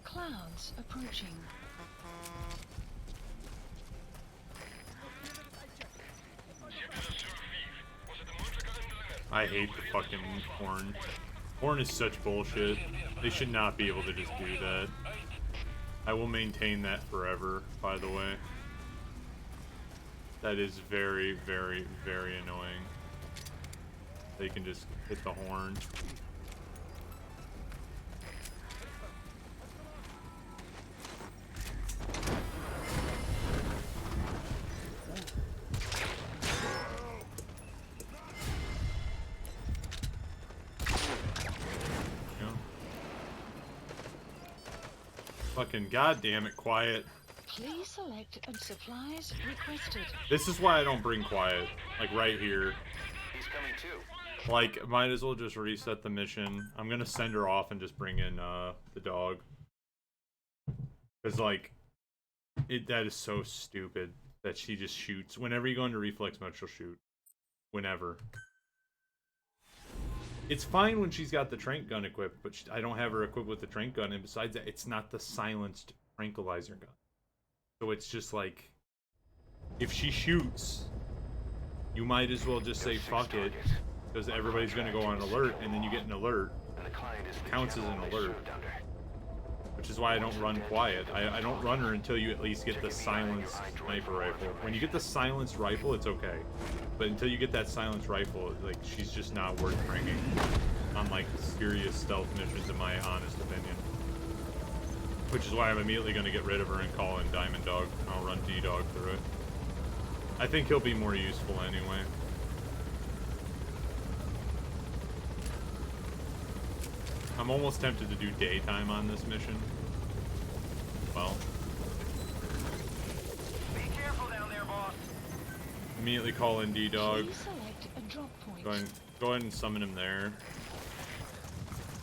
Clouds approaching.
I hate the fucking horn. Horn is such bullshit. They should not be able to just do that. I will maintain that forever, by the way. That is very, very, very annoying. They can just hit the horn. Fucking goddamn it, Quiet.
Please select supplies requested.
This is why I don't bring Quiet. Like right here.
He's coming too.
Like, might as well just reset the mission. I'm gonna send her off and just bring in the dog. Cause like, that is so stupid that she just shoots. Whenever you go into reflex mode, she'll shoot. Whenever. It's fine when she's got the trank gun equipped, but I don't have her equipped with the trank gun, and besides that, it's not the silenced tranquilizer gun. So it's just like, if she shoots, you might as well just say fuck it, because everybody's gonna go on alert, and then you get an alert. Counts as an alert. Which is why I don't run Quiet. I don't run her until you at least get the silenced sniper rifle. When you get the silenced rifle, it's okay. But until you get that silenced rifle, like, she's just not worth bringing on, like, serious stealth missions, in my honest opinion. Which is why I'm immediately going to get rid of her and call in Diamond Dog. I'll run D-Dog through it. I think he'll be more useful anyway. I'm almost tempted to do daytime on this mission. Well.
Be careful down there, boss.
Immediately call in D-Dog.
Please select a drop point.
Go ahead and summon him there.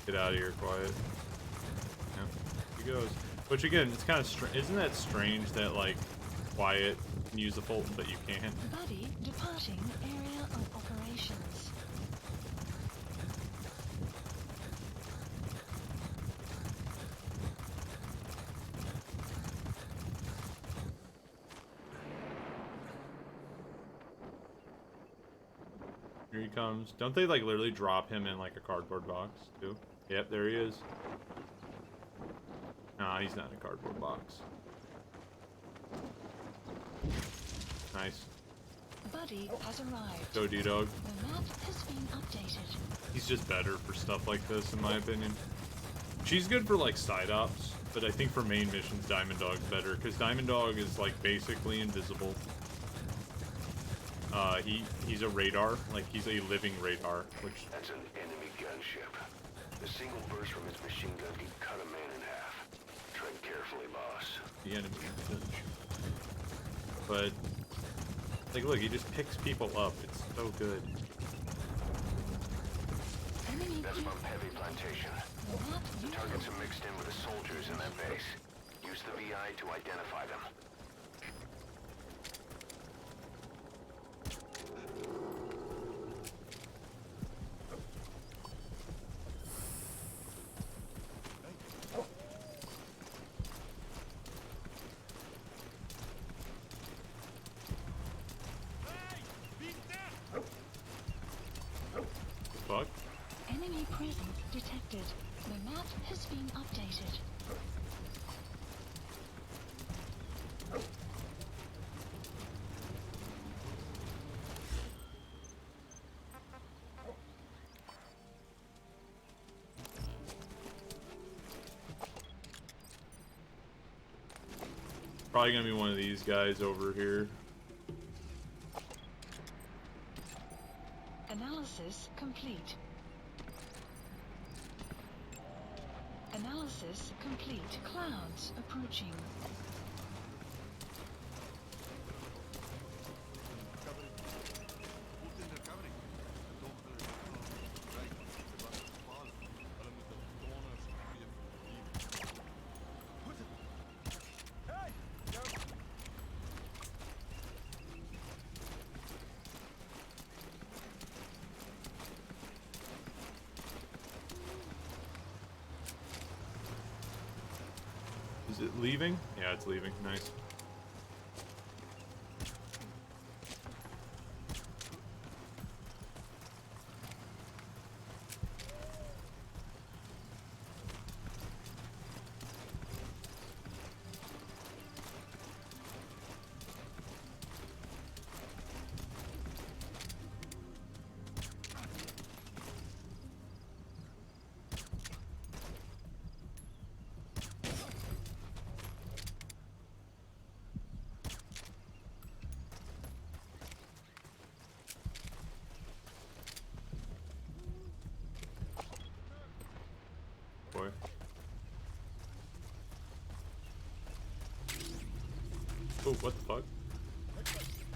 Get out of here, quiet. Yeah, he goes. Which again, it's kind of isn't that strange that like Quiet can use the Fulton, but you can't?
Buddy departing area of operations.
Here he comes. Don't they like literally drop him in like a cardboard box too? Yep, there he is. Nah, he's not in a cardboard box. Nice.
Buddy has arrived.
Go D-Dog.
The map has been updated.
He's just better for stuff like this, in my opinion. She's good for like side ops, but I think for main missions, Diamond Dog's better because Diamond Dog is like basically invisible. He's a radar, like he's a living radar, which
That's an enemy gunship. A single burst from his machine gun can cut a man in half. Tread carefully, boss.
the enemy doesn't shoot. But like, look, he just picks people up. It's so good.
Enemy
That's from heavy plantation.
map
The targets are mixed in with the soldiers in that base. Use the VI to identify them.
Fuck.
Enemy presence detected. The map has been updated.
Probably gonna be one of these guys over here.
Analysis complete. Analysis complete. Clouds approaching.
Is it leaving? Yeah, it's leaving. Nice. Boy. Oh, what the fuck?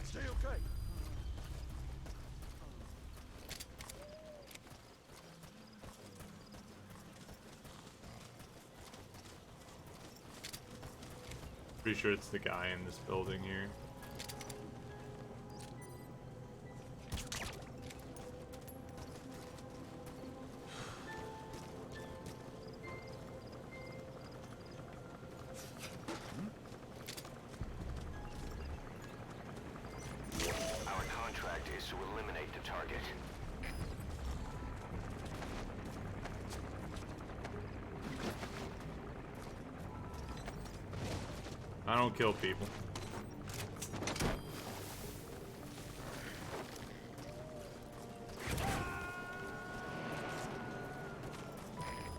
Stay okay.
Pretty sure it's the guy in this building here.
Our contract is to eliminate the target.
I don't kill people.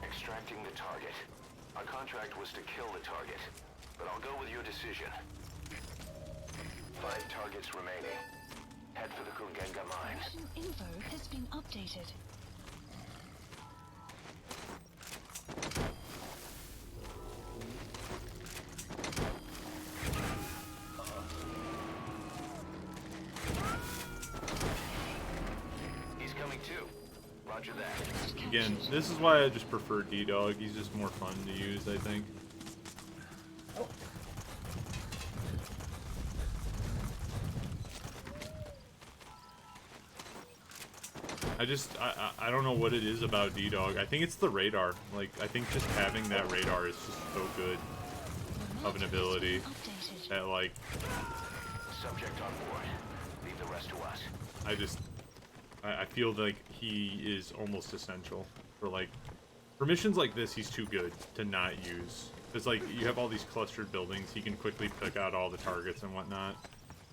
Extracting the target. Our contract was to kill the target, but I'll go with your decision. 5 targets remaining. Head for the Kurgenga mine.
Mission info has been updated.
Roger that.
Again, this is why I just prefer D-Dog. He's just more fun to use, I think. I don't know what it is about D-Dog. I think it's the radar. Like, I think just having that radar is just so good of an ability that, like...
Subject on board. Leave the rest to us.
I feel like he is almost essential for, like... For missions like this, he's too good to not use. Because, like, you have all these clustered buildings. He can quickly pick out all the targets and whatnot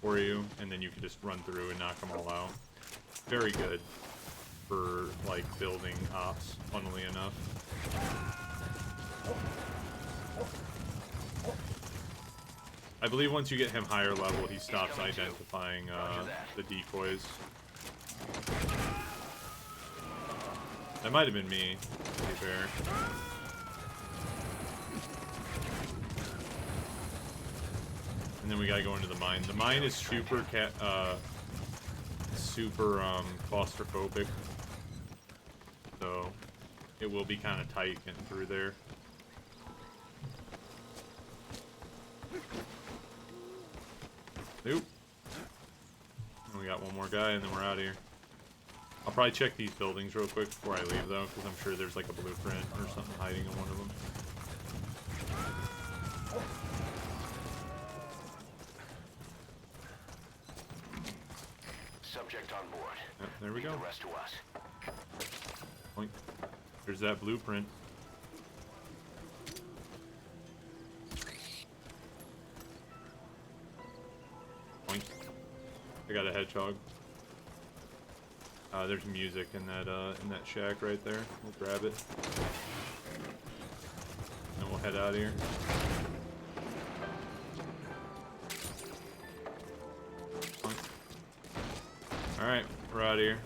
for you. And then you can just run through and knock them all out. Very good for, like, building ops, funnily enough. I believe once you get him higher level, he stops identifying the decoys. That might have been me, to be fair. And then we gotta go into the mine. The mine is super claustrophobic. So it will be kind of tight getting through there. Nope. And we got one more guy and then we're out of here. I'll probably check these buildings real quick before I leave though, because I'm sure there's like a blueprint or something hiding in one of them.
Subject on board.
Yep, there we go.
The rest to us.
Point. There's that blueprint. Point. I got a hedgehog. There's music in that shack right there. We'll grab it. And we'll head out of here. Alright, we're out of here.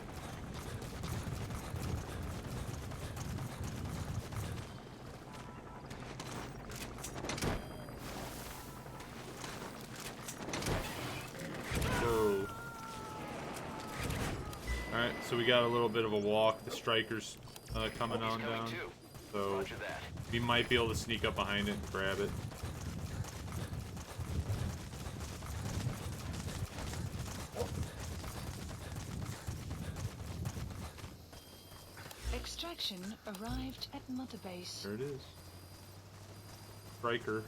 Whoa. Alright, so we got a little bit of a walk. The striker's coming on down. So we might be able to sneak up behind it and grab it.
Extraction arrived at Mother Base.
There it is. Striker.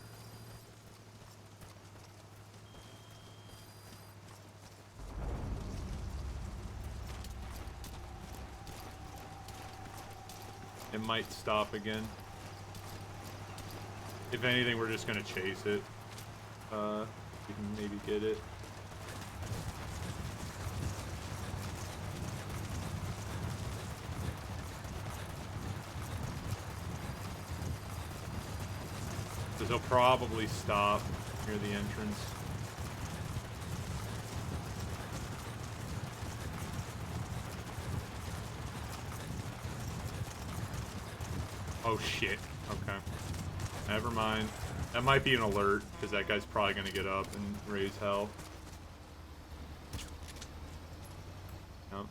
It might stop again. If anything, we're just gonna chase it. We can maybe get it. Because he'll probably stop near the entrance. Oh shit. Okay. Never mind. That might be an alert, because that guy's probably going to get up and raise hell. Nope.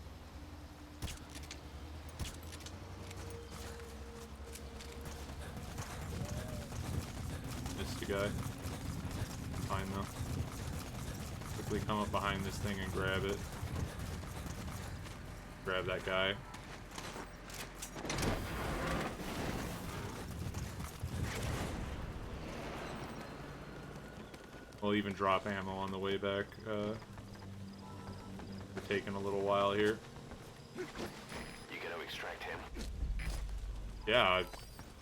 Missed the guy. Fine though. Quickly come up behind this thing and grab it. Grab that guy. We'll even drop ammo on the way back. We're taking a little while here.
You gonna extract him?
Yeah,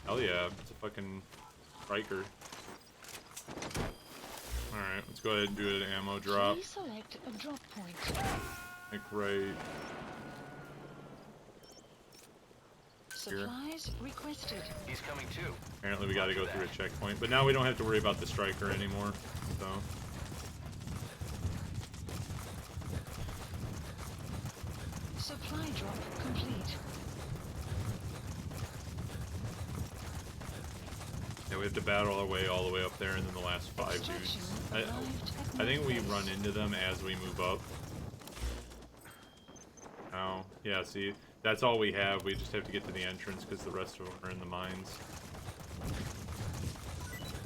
hell yeah. It's a fucking striker. Alright, let's go ahead and do an ammo drop.
Please select a drop point.
Like right
Supplies requested.
He's coming too.
Apparently we gotta go through a checkpoint, but now we don't have to worry about the striker anymore, so.
Supply drop complete.
Yeah, we have to battle our way all the way up there and then the last 5 dudes. I think we run into them as we move up. Oh, yeah, see, That's all we have. We just have to get to the entrance because the rest of them are in the mines.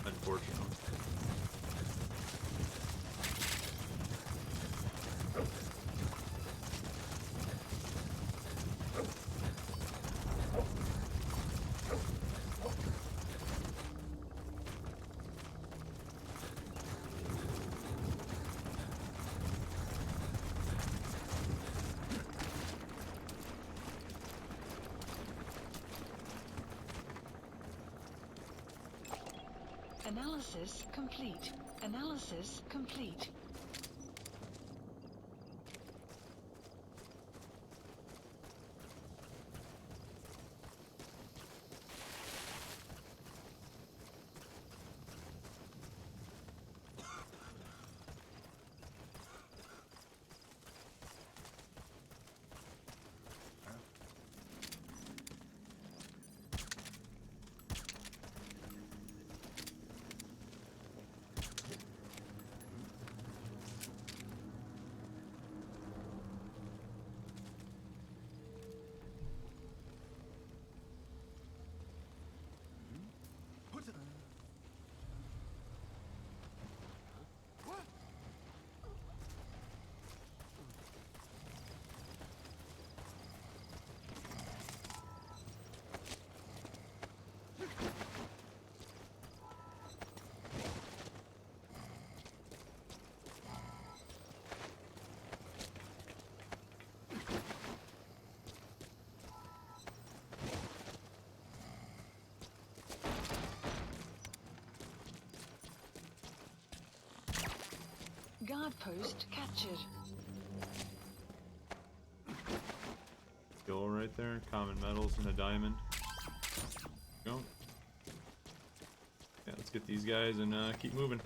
Unfortunately.
Analysis complete. Analysis complete. Guard post captured.
Skill right there. Common metals and a diamond. Go. Yeah, let's get these guys and keep moving.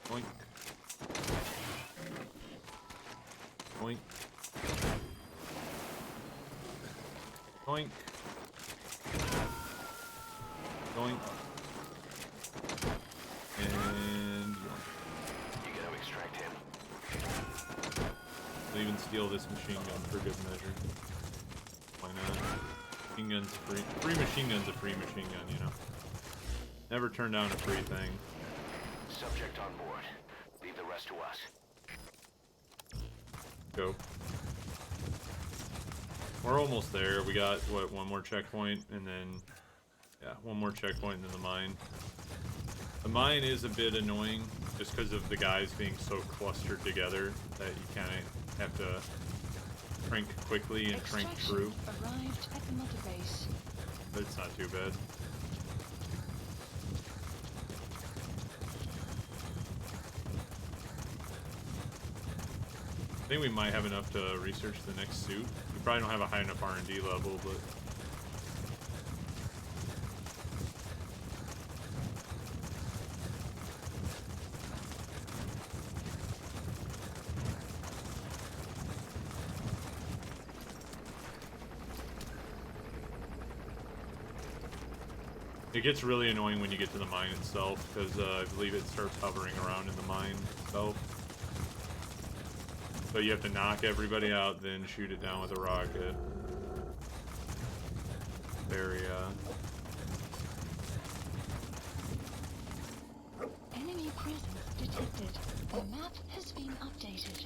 Boink. Boink. Boink. Boink. And
You gonna extract him?
I'll even steal this machine gun for good measure. Why not? Machine gun's free. Free machine gun's a free machine gun, you know. Never turn down a free thing.
Subject on board. Leave the rest to us.
Go. We're almost there. We got, what, one more checkpoint, and then... Yeah, one more checkpoint and then the mine. The mine is a bit annoying, just because of the guys being so clustered together that you kind of have to crank quickly and crank through.
Arrived at the mother base.
But it's not too bad. I think we might have enough to research the next suit. We probably don't have a high enough R&D level, but... It gets really annoying when you get to the mine itself, because I believe it starts hovering around in the mine itself. So you have to knock everybody out, then shoot it down with a rocket. Very,
Enemy presence detected. The map has been updated.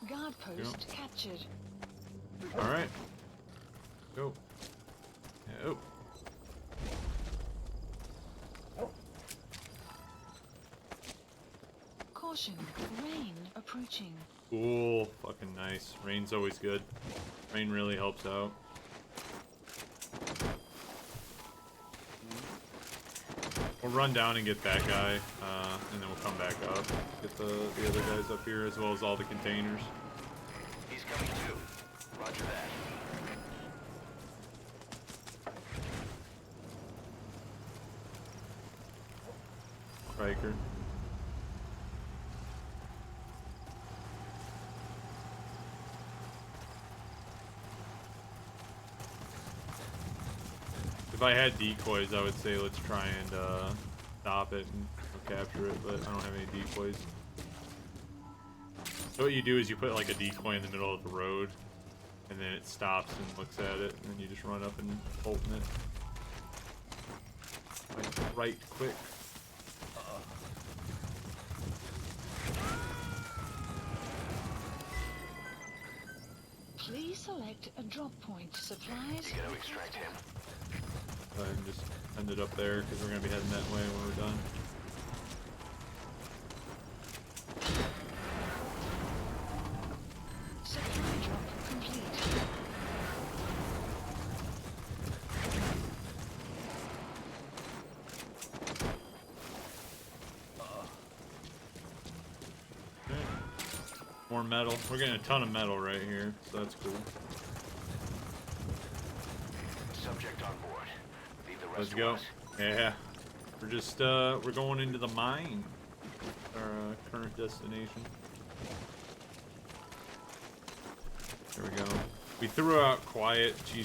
Guard post captured.
alright. Go. Yeah, oh.
Caution, rain approaching.
Cool. Fucking nice. Rain's always good. Rain really helps out. We'll run down and get that guy, and then we'll come back up. Get the other guys up here, as well as all the containers.
He's coming too. Roger that.
Riker. If I had decoys, I would say let's try and stop it and capture it, but I don't have any decoys. So what you do is you put like a decoy in the middle of the road, and then it stops and looks at it, and then you just run up and open it. Like right quick.
Please select a drop point. Supplies.
You gotta extract him.
Go ahead and just end it up there, because we're going to be heading that way when we're done.
Supply drop complete.
Okay. More metal. We're getting a ton of metal right here, so that's cool.
Subject on board. Leave the rest
Let's
to
go.
us.
Yeah. We're just, we're going into the mine. Our current destination. There we go. We threw her out quiet. She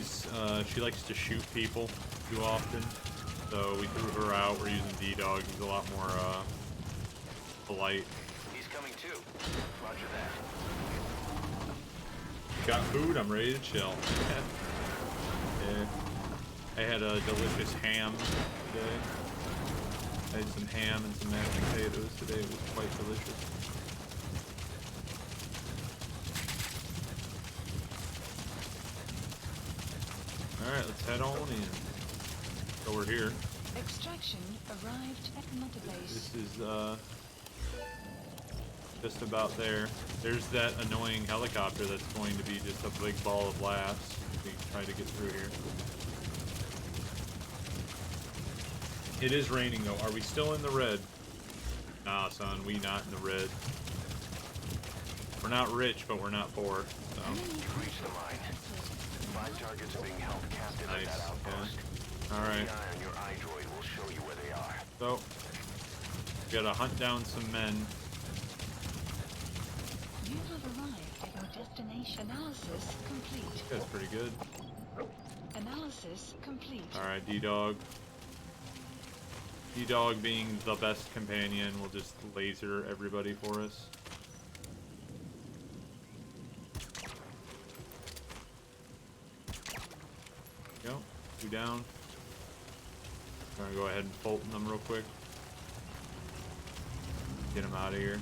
likes to shoot people too often. So we threw her out. We're using D-Dog. He's a lot more, polite.
He's coming too. Roger that.
Got food. I'm ready to chill. Yeah. I had a delicious ham today. I had some ham and some mashed potatoes today. It was quite delicious. Alright, let's head on in. So we're here.
Extraction arrived at Mother Base.
This is, just about there. There's that annoying helicopter that's going to be just a big ball of laughs if we try to get through here. It is raining though. Are we still in the red? Nah, son, we not in the red. We're not rich, but we're not poor. So.
You've reached the mine. 5 targets are being held captive
Nice.
at that outpost.
Yeah. Alright.
The eye on your iDroid will show you where they are.
So, we gotta hunt down some men.
You have arrived at your destination. Analysis complete.
That's pretty good.
Analysis complete.
Alright, D-Dog. D-Dog being the best companion will just laser everybody for us. Go. 2 down. I'm gonna go ahead and Fulton them real quick. Get them out of here.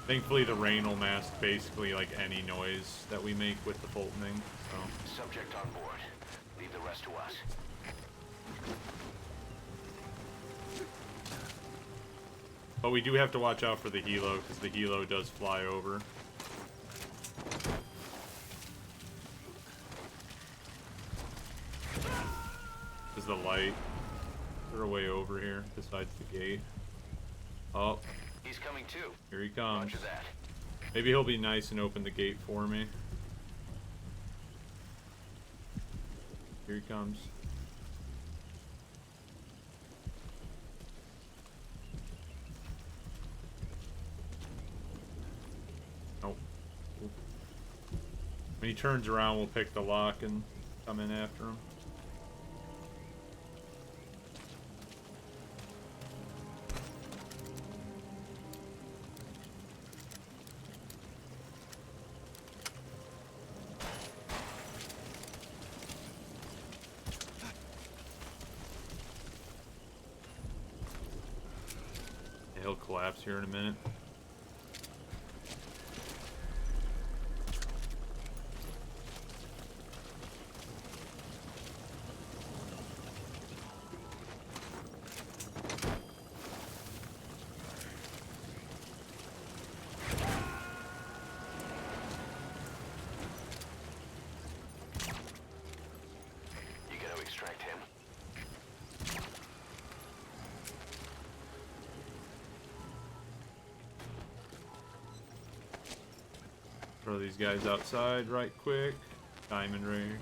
Thankfully the rain will mask basically like any noise that we make with the Fultoning, so.
Subject on board. Leave the rest to us.
But we do have to watch out for the helo, because the helo does fly over. This is the light. They're way over here, besides the gate. Oh,
He's coming too.
here he comes.
Roger that.
Maybe he'll be nice and open the gate for me. Here he comes. Nope. When he turns around, we'll pick the lock and come in after him. He'll collapse here in a minute. Throw these guys outside right quick. Diamond ring.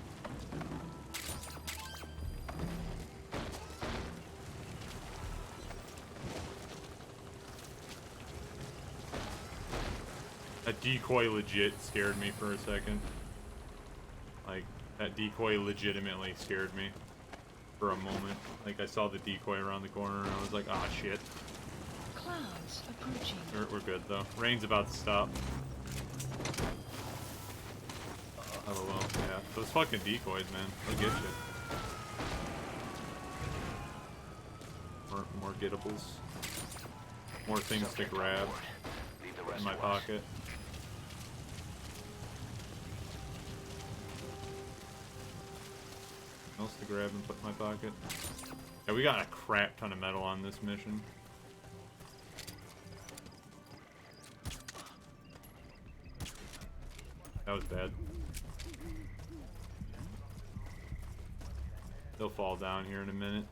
That decoy legit scared me for a second. Like, that decoy legitimately scared me for a moment. Like, I saw the decoy around the corner and I was like, ah, shit.
Clouds approaching.
We're good, though. Rain's about to stop. Oh, well, yeah. Those fucking decoys, man. They'll get you. More gettables. More things to grab in my pocket. Else to grab and put in my pocket. Yeah, we got a crap ton of metal on this mission. That was bad. They'll fall down here in a minute.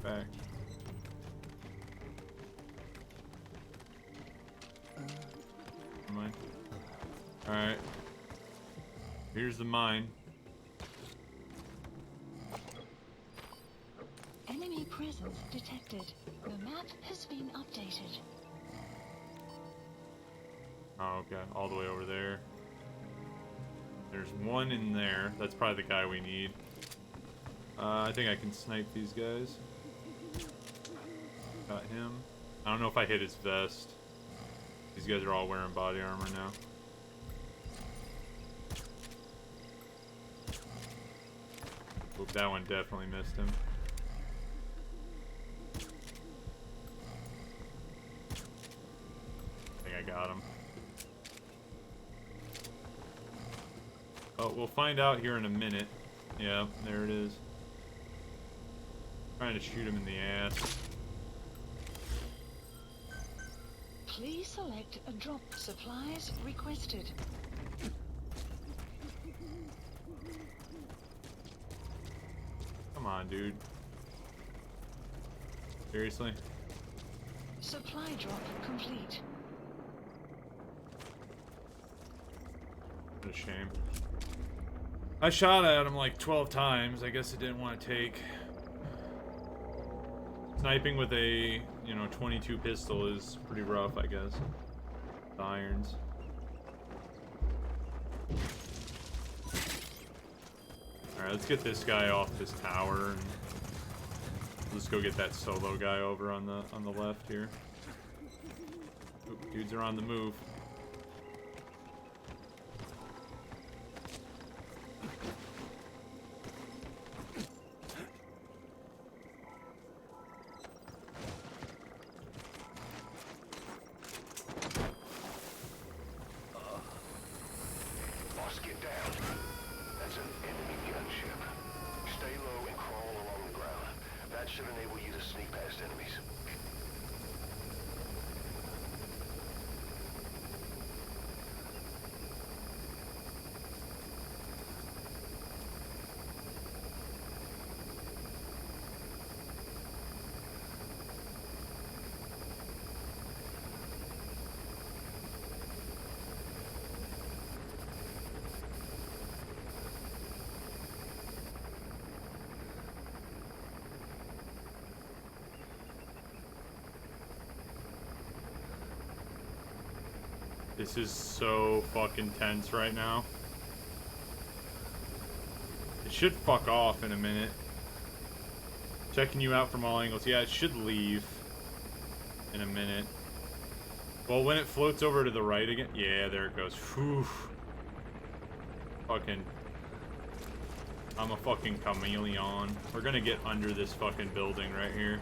Back. Never mind. Alright. Here's the mine.
Enemy presence detected. The map has been updated.
Oh, okay. All the way over there. There's one in there. That's probably the guy we need. I think I can snipe these guys. Got him. I don't know if I hit his vest. These guys are all wearing body armor now. Oop, that one definitely missed him. I think I got him. Oh, we'll find out here in a minute. Yeah, there it is. Trying to shoot him in the ass.
Please select a drop. Supplies requested.
Come on, dude. Seriously?
Supply drop complete.
What a shame. I shot at him like 12 times. I guess it didn't want to take. Sniping with a, 22 pistol is pretty rough, I guess. The irons. Alright, let's get this guy off this tower and let's go get that solo guy over on the left here. Oop, dudes are on the move. This is so fucking tense right now. It should fuck off in a minute. Checking you out from all angles. Yeah, it should leave in a minute. Well, when it floats over to the right again. Yeah, there it goes. Whew. Fucking. I'm a fucking chameleon. We're gonna get under this fucking building right here.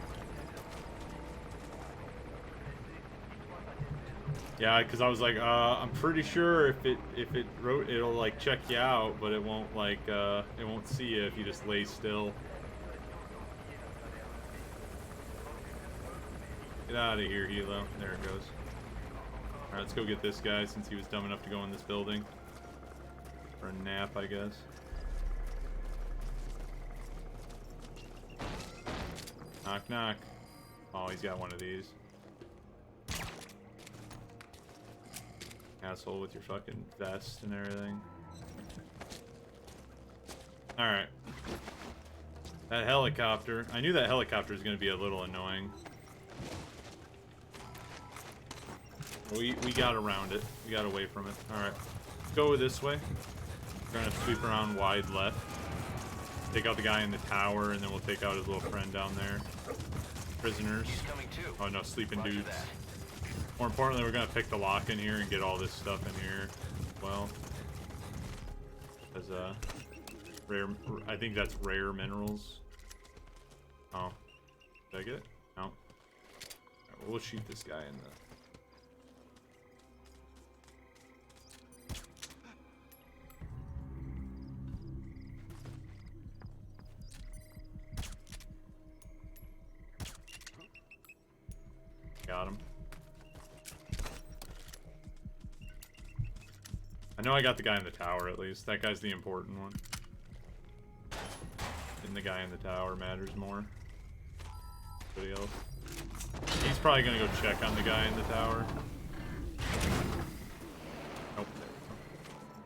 Yeah, because I was like, I'm pretty sure if it wrote, it'll like check you out, but it won't like it won't see you if you just lay still. Get out of here, Hilo. There it goes. All right, let's go get this guy since he was dumb enough to go in this building for a nap, I guess. Knock knock. Oh, he's got one of these. Asshole with your fucking vest and everything. Alright. That helicopter. I knew that helicopter was going to be a little annoying. We got around it. We got away from it. Alright. Let's go this way. We're going to sweep around wide left. Take out the guy in the tower, and then we'll take out his little friend down there. Prisoners. Oh no, sleeping dudes. More importantly, we're going to pick the lock in here and get all this stuff in here as well. As rare, I think that's rare minerals. Oh. Did I get it? No. Right, well, we'll shoot this guy in the... Got him. I know I got the guy in the tower at least. That guy's the important one. And the guy in the tower matters more. Anybody else? He's probably gonna go check on the guy in the tower. Nope.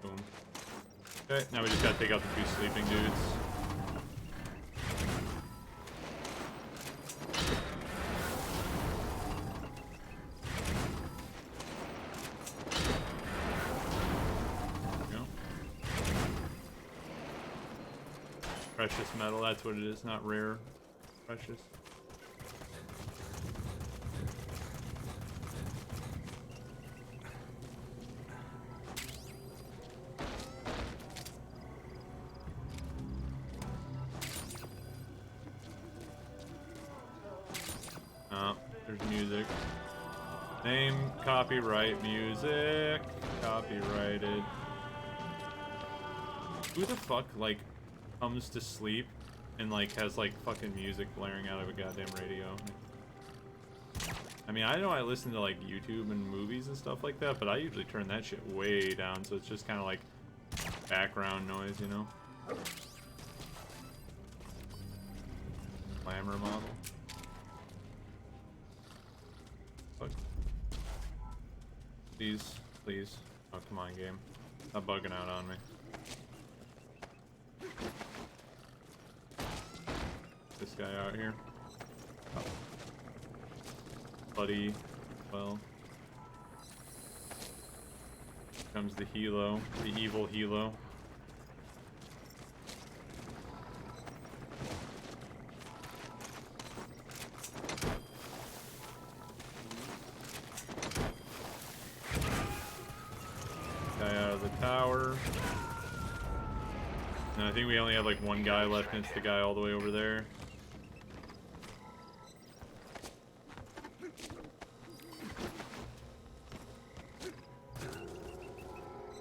Boom. Okay, now we just gotta take out the 2 sleeping dudes. Precious metal, that's what it is, not rare. Precious. There's music. Name, copyright, music. Copyrighted. Who the fuck, like, comes to sleep and like has like fucking music blaring out of a goddamn radio? I mean, I know I listen to like YouTube and movies and stuff like that, but I usually turn that shit way down, so it's just kind of like background noise, you know? Glamour model. Fuck. Please, please. Oh, come on, game. Stop bugging out on me. This guy out here. Oh. Buddy. Well. Comes the helo. The evil helo. Guy out of the tower. And I think we only have like one guy left, and it's the guy all the way over there.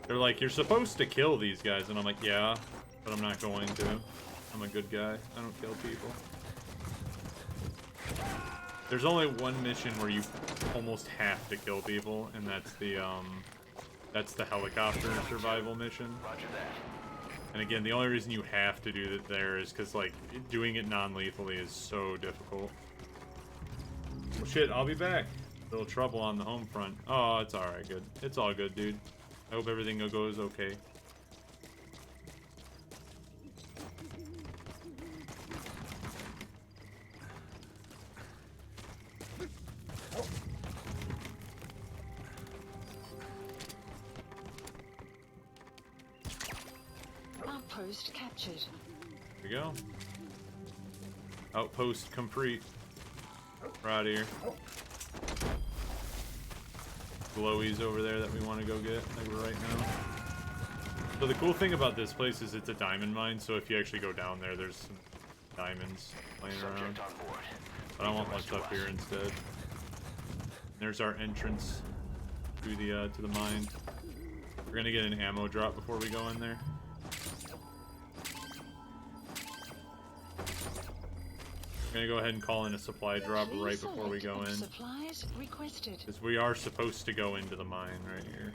They're like, you're supposed to kill these guys, and I'm like, yeah, but I'm not going to. I'm a good guy. I don't kill people. There's only one mission where you almost have to kill people, and that's the helicopter survival mission.
Roger that.
And again, the only reason you have to do that there is because, like, doing it non-lethally is so difficult. Well, shit, I'll be back. A little trouble on the home front. Oh, it's alright, good. It's all good, dude. I hope everything goes okay.
Outpost captured.
Here we go. Outpost complete. We're out of here. Glowies over there that we want to go get, like right now. So the cool thing about this place is it's a diamond mine, so if you actually go down there, there's some diamonds laying around. But I want my stuff here instead. There's our entrance to the mine. We're gonna get an ammo drop before we go in there. We're gonna go ahead and call in a supply drop right before we go in.
Supplies requested.
Because we are supposed to go into the mine right here.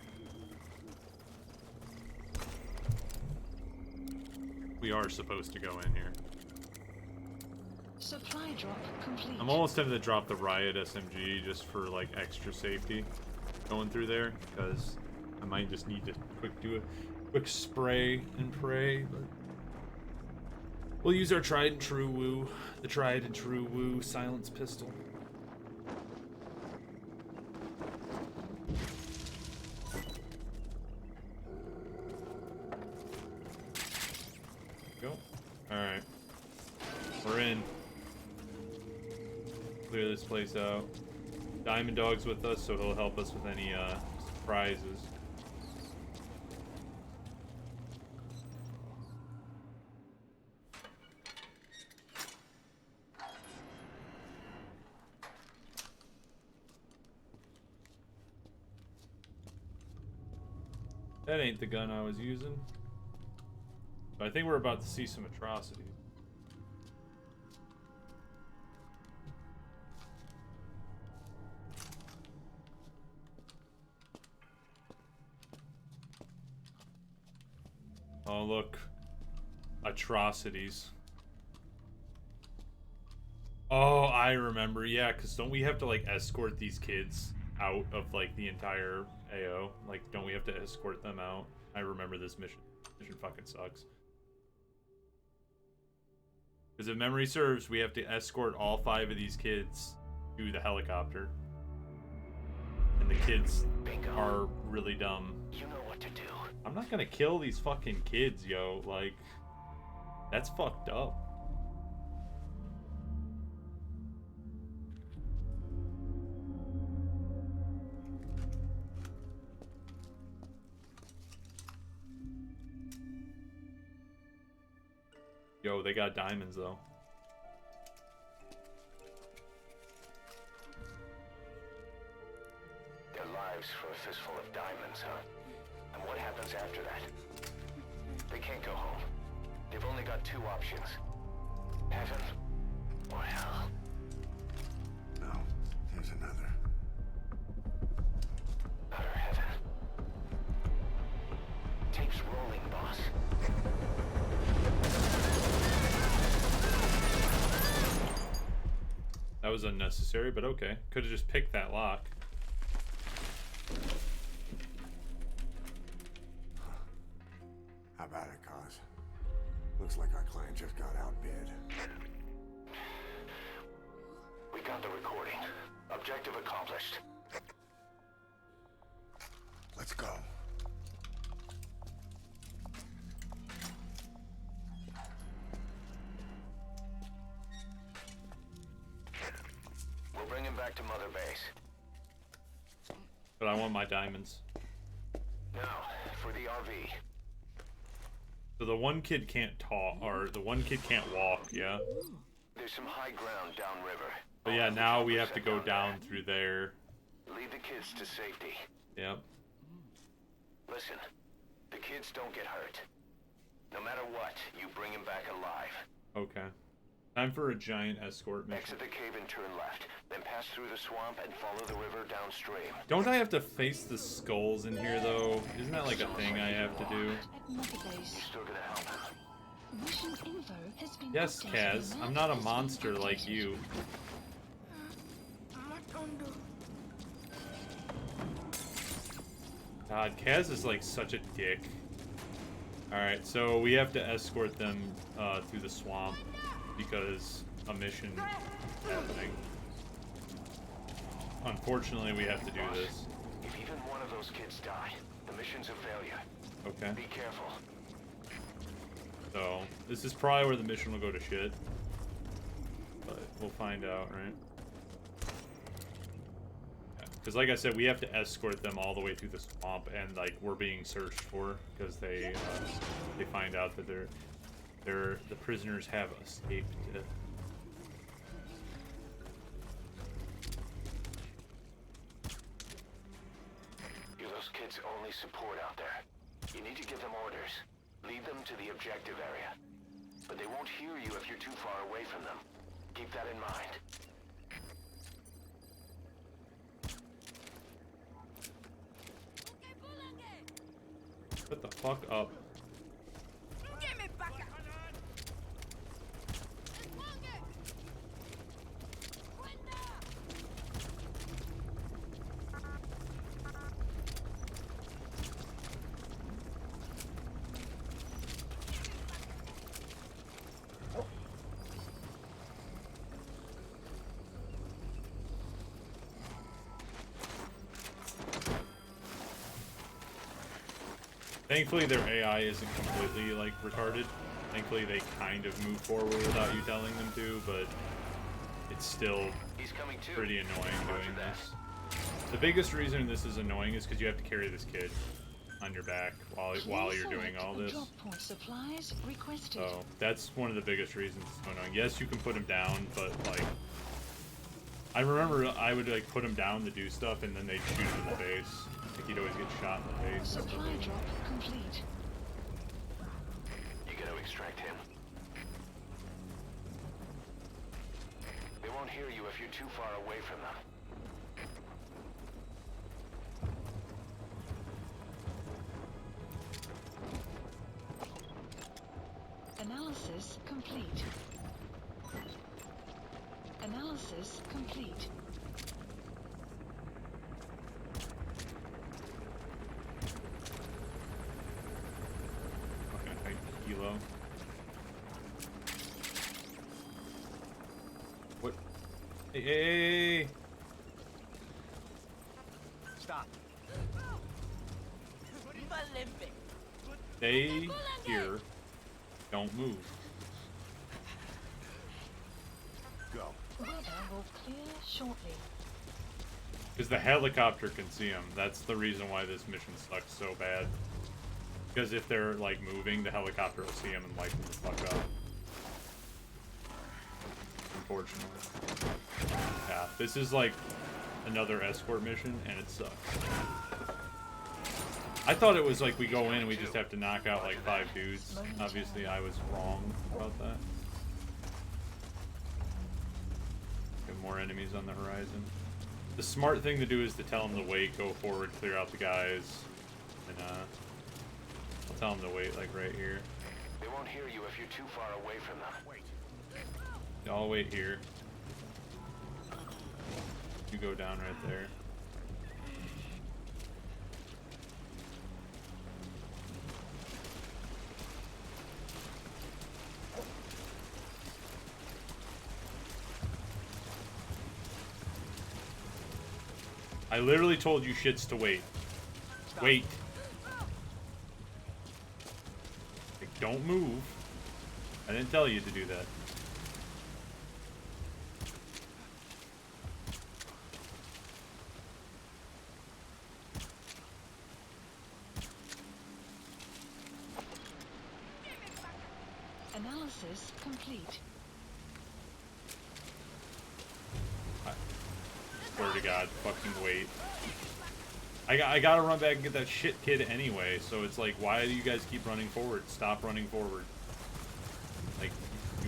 We are supposed to go in here.
Supply drop complete.
I'm almost tempted to drop the riot SMG just for like extra safety going through there, because I might just need to do a quick spray and pray, but we'll use our tried and true woo, the tried and true woo silence pistol. Go. All right, we're in. Clear this place out. Diamond Dog's with us, so he'll help us with any surprises. That ain't the gun I was using. But I think we're about to see some atrocities. Oh, look. Atrocities. Oh, I remember. Yeah, because don't we have to, like, escort these kids out of, like, the entire AO? Like, don't we have to escort them out? I remember this mission. Mission fucking sucks. Because if memory serves, we have to escort all 5 of these kids to the helicopter. And the kids are really dumb.
You know what to do.
I'm not gonna kill these fucking kids, yo. Like, that's fucked up. Yo, they got diamonds, though.
Their lives for a fistful of diamonds, huh? And what happens after that? They can't go home. They've only got 2 options. Heaven or hell.
No, here's another.
Utter heaven. Tape's rolling, boss.
That was unnecessary, but okay. Could have just picked that lock.
How about it, Cos? Looks like our client just got outbid.
We got the recording. Objective accomplished.
Let's go.
We'll bring him back to Mother Base.
But I want my diamonds.
Now, for the RV.
So the one kid can't talk, or the one kid can't walk, yeah?
There's some high ground downriver.
But yeah, now we have to go down through there.
Lead the kids to safety.
Yep.
Listen, the kids don't get hurt. No matter what, you bring him back alive.
Okay. Time for a giant escort mission.
Exit the cave and turn left, then pass through the swamp and follow the river downstream.
Don't I have to face the skulls in here, though? Isn't that like a thing I have to do?
At Mother Base.
You're still gonna help him.
Mission info has been
Yes,
updated.
Kaz.
The
I'm
map
not a
has been
monster like
updated.
you. God, Kaz is like such a dick. Alright, so we have to escort them through the swamp because a mission is happening. Unfortunately, we have to do this.
If even one of those kids die, the mission's a failure.
Okay.
Be careful.
So, this is probably where the mission will go to shit. But we'll find out, right? Because like I said, we have to escort them all the way through the swamp, and like we're being searched for because they find out that the prisoners have escaped.
You're those kids' only support out there. You need to give them orders. Lead them to the objective area. But they won't hear you if you're too far away from them. Keep that in mind.
Shut the fuck up. Thankfully, their AI isn't completely, like, retarded. Thankfully, they kind of move forward without you telling them to, but it's still pretty annoying doing this. The biggest reason this is annoying is because you have to carry this kid on your back while you're doing all this.
Supplies requested.
So that's one of the biggest reasons it's so annoying. Yes, you can put him down, but like, I remember I would like put him down to do stuff, and then they'd shoot him in the face. Like he'd always get shot in the face.
Supply drop complete.
You gotta extract him. They won't hear you if you're too far away from them.
Analysis complete. Analysis complete.
Okay, kilo. What? Hey!
Stop.
Stay here. Don't move.
Go.
Weather will clear shortly.
Because the helicopter can see him. That's the reason why this mission sucks so bad. Because if they're, like, moving, the helicopter will see him and light them the fuck up. Unfortunately. Yeah, this is, like, another escort mission, and it sucks. I thought it was like we go in and we just have to knock out like 5 dudes. Obviously, I was wrong about that. Got more enemies on the horizon. The smart thing to do is to tell them to wait, go forward, clear out the guys, and I'll tell them to wait like right here.
They won't hear you if you're too far away from them. Wait.
I'll wait here. You go down right there. I literally told you shits to wait.
Stop.
Wait. Like, don't move. I didn't tell you to do that.
Analysis complete.
Swear to God, fucking wait. I gotta run back and get that shit kid anyway, so it's like, why do you guys keep running forward? Stop running forward. Like,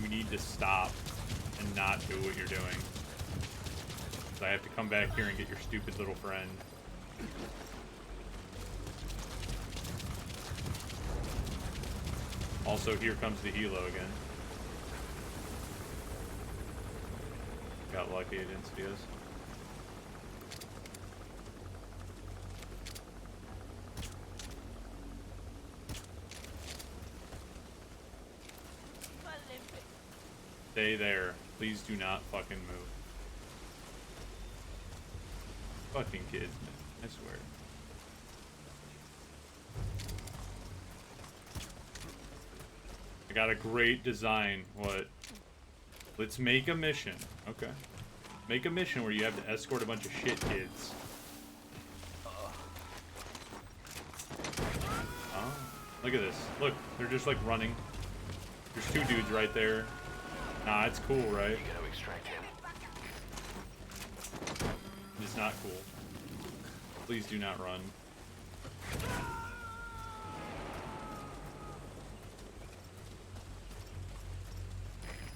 you need to stop and not do what you're doing. So I have to come back here and get your stupid little friend. Also, here comes the helo again. Got lucky, I didn't see us. Stay there. Please do not fucking move. Fucking kids, man. I swear. I got a great design. What? Let's make a mission. Okay. Make a mission where you have to escort a bunch of shit kids. Oh. Look at this. Look, they're just like running. There's 2 dudes right there. Nah, it's cool, right?
You gotta extract him.
It's not cool. Please do not run.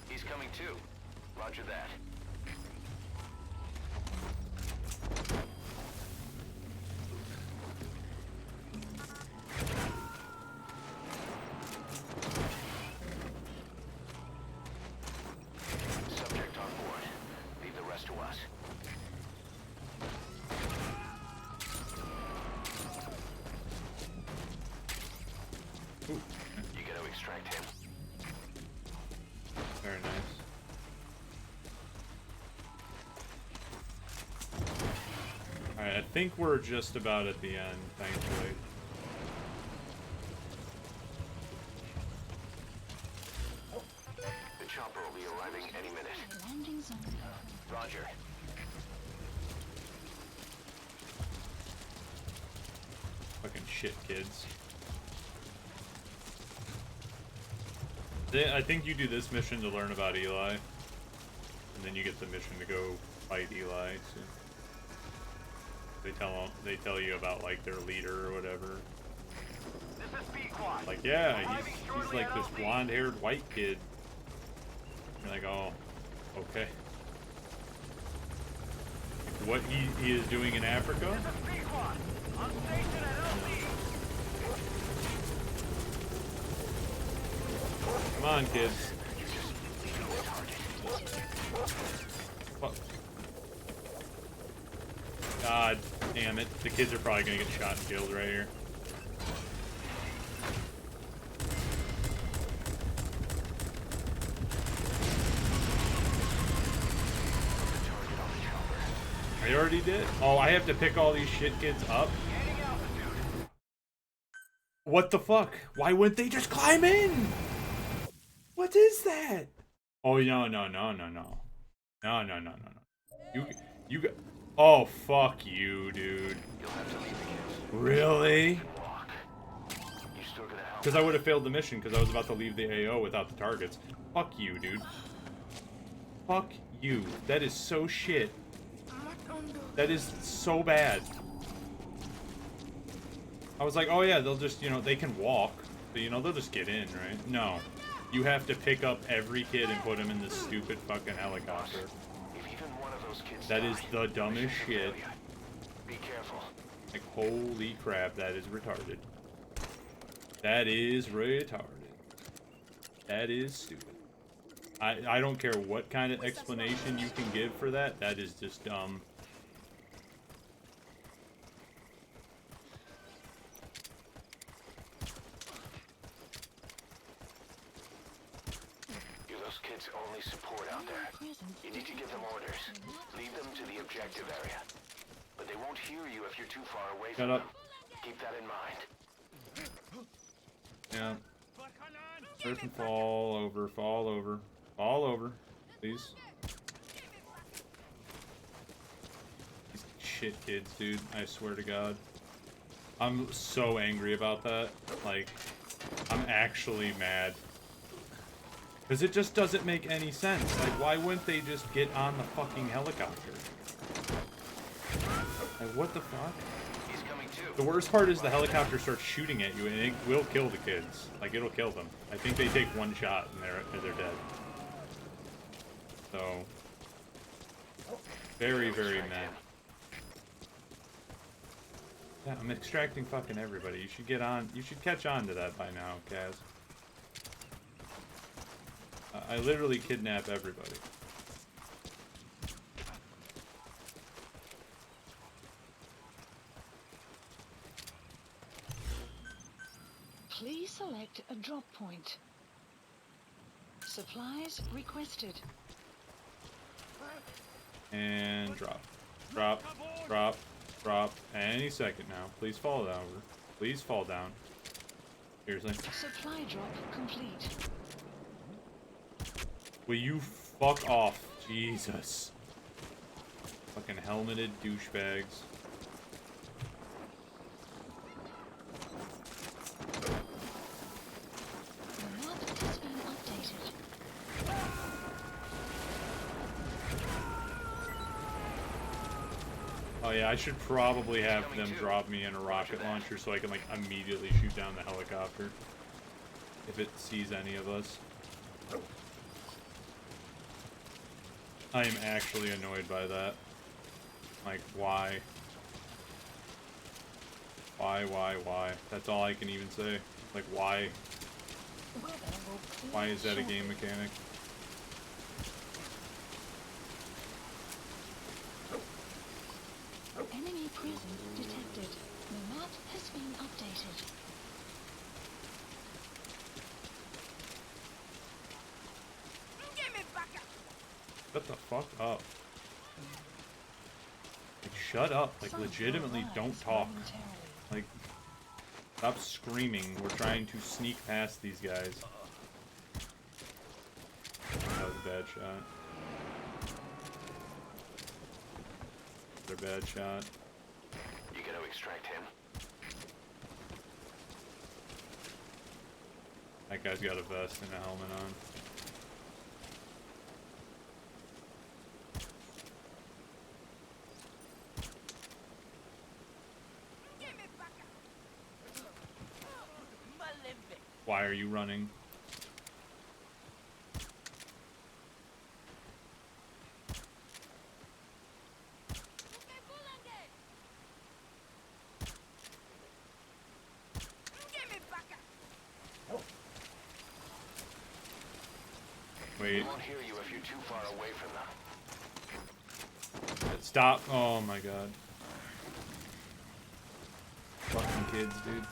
He's coming too. Roger that. Subject on board. Leave the rest to us.
Ooh,
You gotta extract him.
very nice. Alright, I think we're just about at the end, thankfully.
arriving any minute.
Landing zone.
Roger.
Fucking shit kids. I think you do this mission to learn about Eli. And then you get the mission to go fight Eli. So they tell you about like their leader or whatever.
This is B-Quad.
Like, yeah, he's like this blonde-haired white kid. You're like, oh, okay. What he is doing in Africa?
This is B-Quad. On station at LZ.
Come on, kids. Fuck. God damn it. The kids are probably gonna get shot and killed right here. I already did? Oh, I have to pick all these shit kids up? What the fuck? Why wouldn't they just climb in? What is that? Oh, no. You got... Oh, fuck you, dude. Really? Because I would have failed the mission because I was about to leave the AO without the targets. Fuck you, dude. Fuck you. That is so shit. That is so bad. I was like, oh yeah, they'll just, you know, they can walk. But, you know, they'll just get in, right? No. You have to pick up every kid and put him in this stupid fucking helicopter. That is the dumbest shit.
Be careful.
Like, holy crap, that is retarded. That is retarded. That is stupid. I don't care what kind of explanation you can give for that. That is just dumb.
You're those kids' only support out there. You need to give them orders. Lead them to the objective area. But they won't hear you if you're too far away from them. Keep that in mind.
Yeah. Person fall over, fall over. Fall over, please. These shit kids, dude. I swear to God. I'm so angry about that. Like, I'm actually mad. Because it just doesn't make any sense. Like, why wouldn't they just get on the fucking helicopter? Like, what the fuck?
He's coming too.
The worst part is the helicopter starts shooting at you and it will kill the kids. Like, it'll kill them. I think they take one shot and they're dead. So, very, very mad. Yeah, I'm extracting fucking everybody. You should get on. You should catch on to that by now, Kaz. I literally kidnap everybody.
Please select a drop point. Supplies requested.
And drop. Drop. Drop. Drop. Any second now. Please fall down. Please fall down. Seriously.
Supply drop complete.
Will you fuck off? Jesus. Fucking helmeted douchebags.
The map has been updated.
Oh yeah, I should probably have them drop me in a rocket launcher so I can like immediately shoot down the helicopter. If it sees any of us. I am actually annoyed by that. Like, why? Why? That's all I can even say. Like, why? Why is that a game mechanic?
Enemy presence detected. The map has been updated.
Shut the fuck up. Like, shut up. Like, legitimately don't talk. Like, stop screaming. We're trying to sneak past these guys. a bad shot. Another bad shot.
You gonna extract him?
That guy's got a vest and a helmet on. Why are you running? Wait.
They won't hear you if you're too far away from them.
Stop. Oh my god. Fucking kids, dude.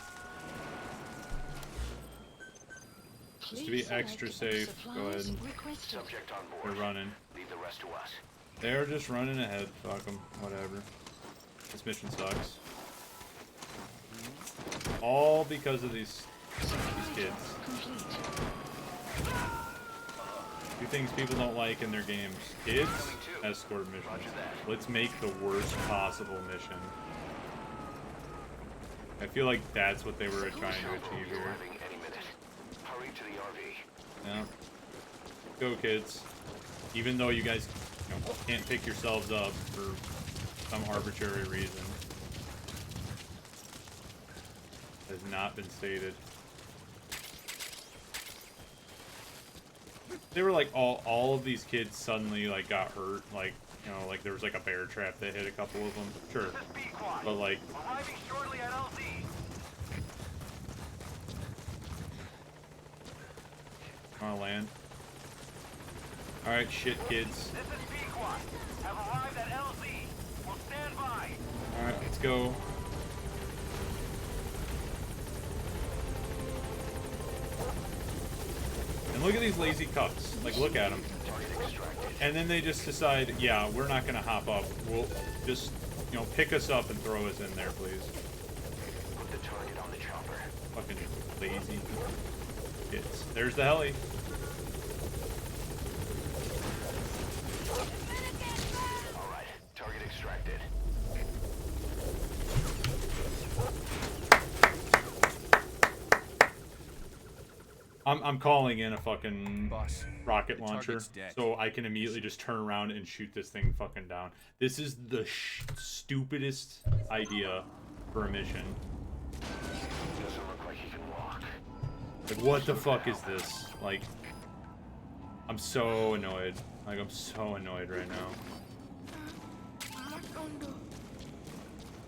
Just to be extra safe, go ahead and...
Subject on board.
They're running.
Leave the rest to us.
They're just running ahead. Fuck them. Whatever. This mission sucks. All because of these kids. Two things people don't like in their games. Kids, escort missions. Let's make the worst possible mission. I feel like that's what they were trying to achieve here.
Hurry to the RV.
Yeah. Go, kids. Even though you guys, you know, can't pick yourselves up for some arbitrary reason. Has not been stated. They were like all of these kids suddenly like got hurt, like, you know, like there was like a bear trap that hit a couple of them. Sure. But like
Arriving shortly at LZ.
on land. Alright, shit kids.
This is Pequot. Have arrived at LZ. We'll stand by.
Alright, let's go. And look at these lazy cucks. Like, look at them. And then they just decide, yeah, we're not gonna hop up. We'll just, you know, pick us up and throw us in there, please.
Put the target on the chopper.
Fucking lazy kids. There's the heli.
Alright, target extracted.
I'm calling in a fucking
Boss,
rocket
the
launcher
target's dead.
so I can immediately just turn around and shoot this thing fucking down. This is the stupidest idea for a mission.
Doesn't look like he can walk.
Like, what the fuck is this? Like, I'm so annoyed. Like, I'm so annoyed right now.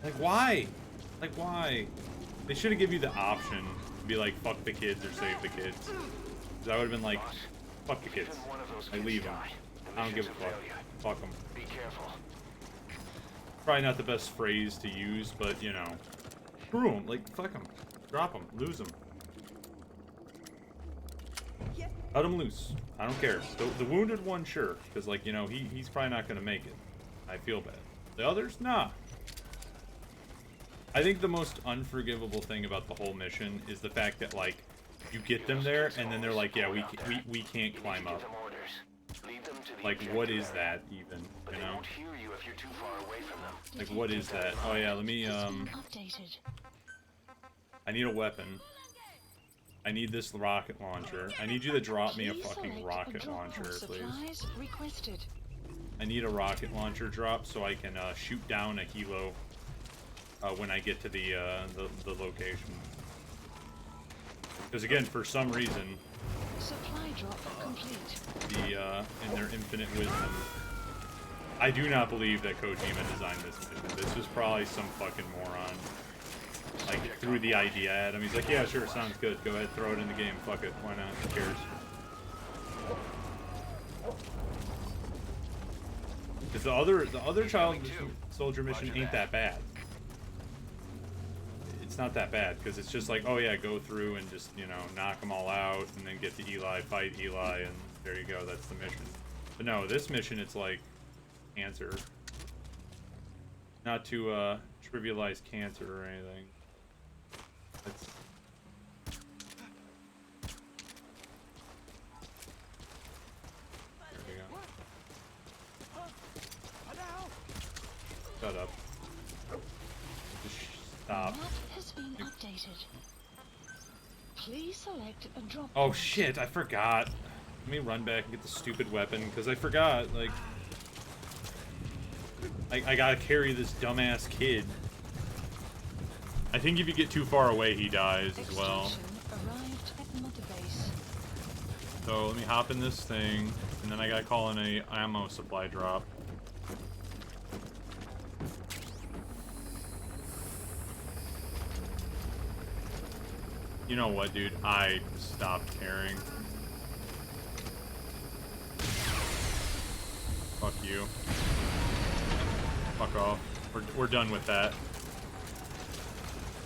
Like, why? Like, why? They should have given you the option to be like, fuck the kids or save the kids. 'Cause I would have been like, fuck the kids. Like, leave them. I don't give a fuck. Fuck them.
Be careful.
Probably not the best phrase to use, but, you know. Screw them. Like, fuck them. Drop them. Lose them. Cut him loose. I don't care. The wounded one, sure. Because, like, you know, he's probably not going to make it. I feel bad. The others, nah. I think the most unforgivable thing about the whole mission is the fact that, like, you get them there, and then they're like, yeah, we can't climb up. Like, what is that, even, you know? Like, what is that? Oh, yeah, let me, I need a weapon. I need this rocket launcher. I need you to drop me a fucking rocket launcher, please. I need a rocket launcher drop so I can shoot down a helo when I get to the location. Because again, for some reason,
Supply drop complete.
In their infinite wisdom, I do not believe that Kojima designed this mission. This was probably some fucking moron. Like, threw the idea at him. He's like, yeah, sure, sounds good. Go ahead, throw it in the game. Fuck it. Why not? Who cares? Because the other child soldier mission ain't that bad. It's not that bad, because it's just like, oh yeah, go through and just, you know, knock them all out, and then get to Eli, fight Eli, and there you go, that's the mission. But no, this mission, it's like, cancer. Not to, trivialize cancer or anything. It's... stop.
The map has been updated. Please select a drop.
Oh shit, I forgot. Let me run back and get the stupid weapon, because I forgot, like... I gotta carry this dumbass kid. I think if you get too far away, he dies as well.
Extraction arrived at the mother base.
So let me hop in this thing, and then I gotta call in a ammo supply drop. You know what, dude? I stopped caring. Fuck you. Fuck off. We're done with that.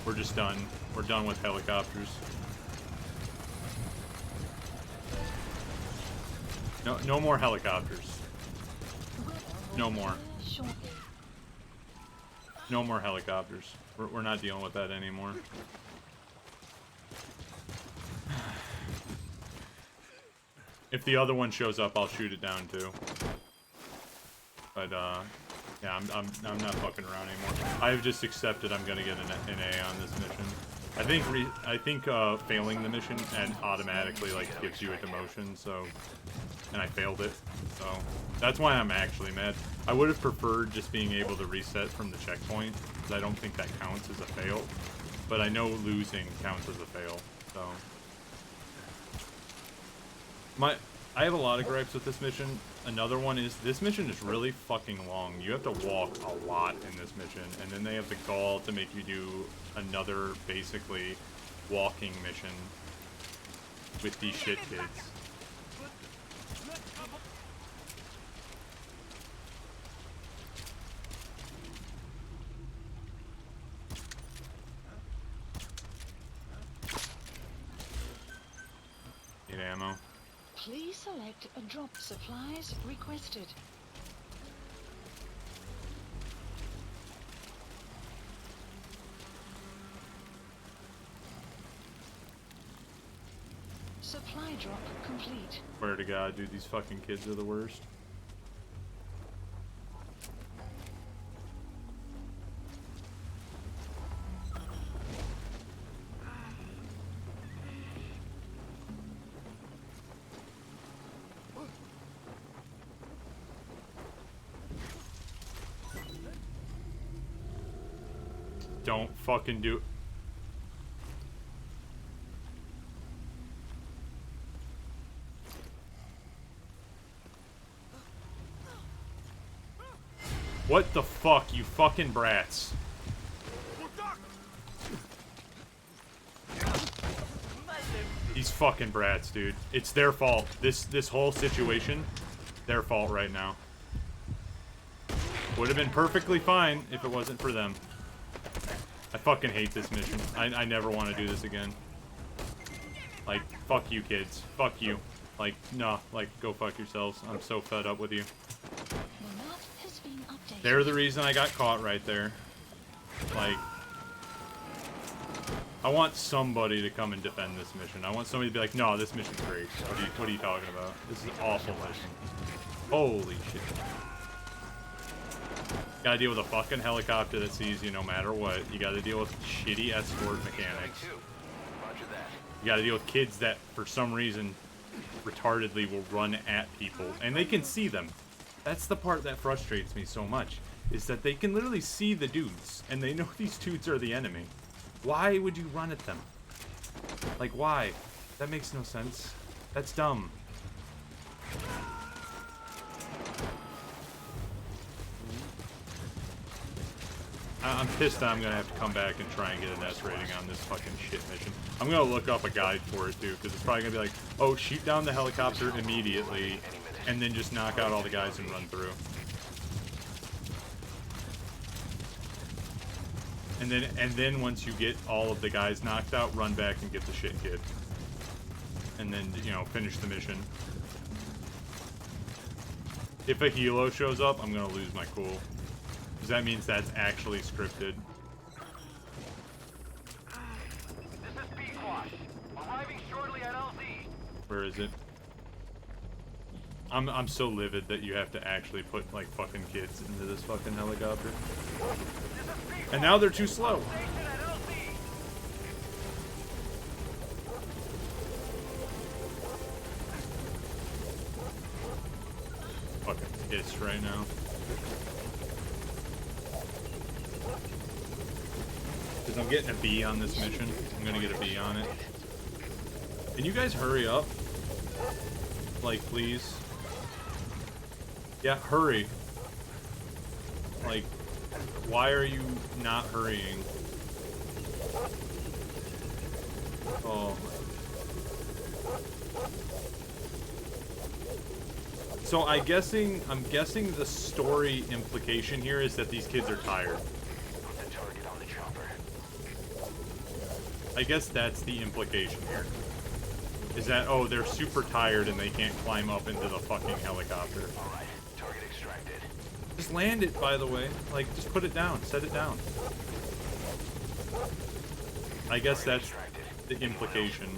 We're just done. We're done with helicopters. No more helicopters. No more. No more helicopters. We're not dealing with that anymore. If the other one shows up, I'll shoot it down too. But yeah, I'm not fucking around anymore. I've just accepted I'm gonna get an A on this mission. I think failing the mission and automatically like gives you a demotion. So, and I failed it. So that's why I'm actually mad. I would have preferred just being able to reset from the checkpoint, because I don't think that counts as a fail. But I know losing counts as a fail. So. I have a lot of gripes with this mission. Another one is, this mission is really fucking long. You have to walk a lot in this mission, and then they have the gall to make you do another, basically, walking mission with these shit kids. Need ammo.
Please select a drop. Supplies requested. Supply drop complete.
Swear to God, dude, these fucking kids are the worst. Don't fucking do... What the fuck, you fucking brats? These fucking brats, dude. It's their fault. This whole situation, their fault right now. Would have been perfectly fine if it wasn't for them. I fucking hate this mission. I never want to do this again. Like, fuck you kids. Fuck you. Like, nah, like, go fuck yourselves. I'm so fed up with you. They're the reason I got caught right there. Like, I want somebody to come and defend this mission. I want somebody to be like, no, this mission's great. What are you talking about? This is an awful mission. Holy shit. Gotta deal with a fucking helicopter that sees you no matter what. You gotta deal with shitty escort mechanics. You gotta deal with kids that, for some reason, retardedly will run at people. And they can see them. That's the part that frustrates me so much. Is that they can literally see the dudes. And they know these dudes are the enemy. Why would you run at them? Like, why? That makes no sense. That's dumb. I'm pissed that I'm gonna have to come back and try and get an S rating on this fucking shit mission. I'm gonna look up a guide for it too, because it's probably gonna be like, oh, shoot down the helicopter immediately, and then just knock out all the guys and run through. And then once you get all of the guys knocked out, run back and get the shit kid. And then, you know, finish the mission. If a helo shows up, I'm gonna lose my cool. Because that means that's actually scripted.
This is B-Squad. Arriving shortly at LZ.
Where is it? I'm so livid that you have to actually put, like, fucking kids into this fucking helicopter. And now they're too slow.
Station at LZ.
pissed right now. Because I'm getting a B on this mission. I'm gonna get a B on it. Can you guys hurry up? Like, please? Yeah, hurry. Like, why are you not hurrying? Oh. So I'm guessing the story implication here is that these kids are tired.
Put the target on the chopper.
I guess that's the implication here. Is that, oh, they're super tired and they can't climb up into the fucking helicopter.
Alright, target extracted.
Just land it, by the way. Like, just put it down. Set it down. I guess that's the implication.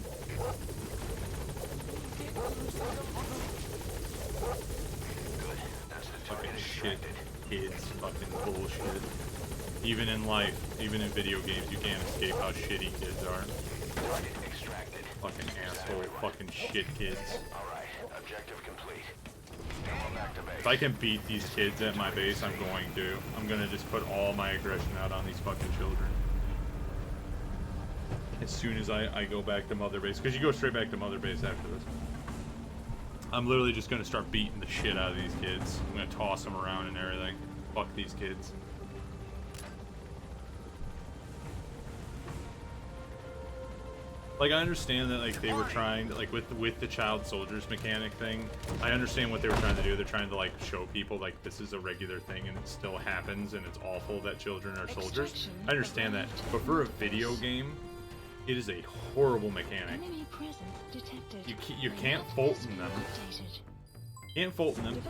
Good. That's the target
Fucking shit.
extracted.
Kids. Fucking bullshit. Even in life, even in video games, you can't escape how shitty kids are.
Target extracted.
Fucking asshole. Fucking shit kids.
Alright, objective complete. Come back to base.
If I can beat these kids at my base, I'm going to. I'm gonna just put all my aggression out on these fucking children. As soon as I go back to Mother Base. Because you go straight back to Mother Base after this. I'm literally just gonna start beating the shit out of these kids. I'm gonna toss them around and everything. Fuck these kids. Like, I understand that, like, they were trying to, like, with the child soldiers mechanic thing, I understand what they were trying to do. They're trying to, like, show people, like, this is a regular thing and it still happens and it's awful that children are soldiers. I understand that. But for a video game, it is a horrible mechanic.
Enemy presence detected.
You can't Fulton them. Can't Fulton them.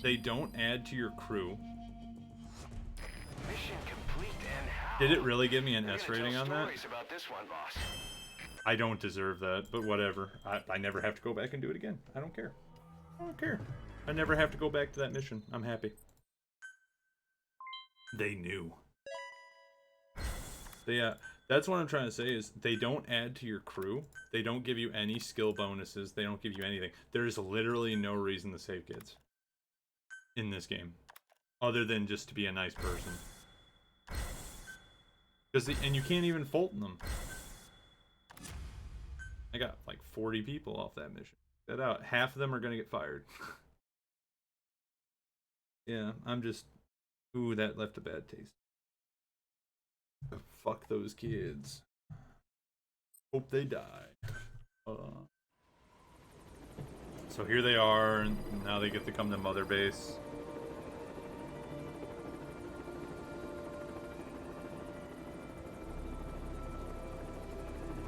They don't add to your crew.
Mission complete and how?
Did it really give me an
You're
S
gonna
rating
tell
on that?
stories about this one, boss.
I don't deserve that, but whatever. I never have to go back and do it again. I don't care. I don't care. I never have to go back to that mission. I'm happy. They knew. So yeah, that's what I'm trying to say is they don't add to your crew. They don't give you any skill bonuses. They don't give you anything. There is literally no reason to save kids in this game. Other than just to be a nice person. And you can't even Fulton them. I got like 40 people off that mission. That out. Half of them are gonna get fired. Yeah, I'm just... Ooh, that left a bad taste. Fuck those kids. Hope they die. So here they are, and now they get to come to Mother Base.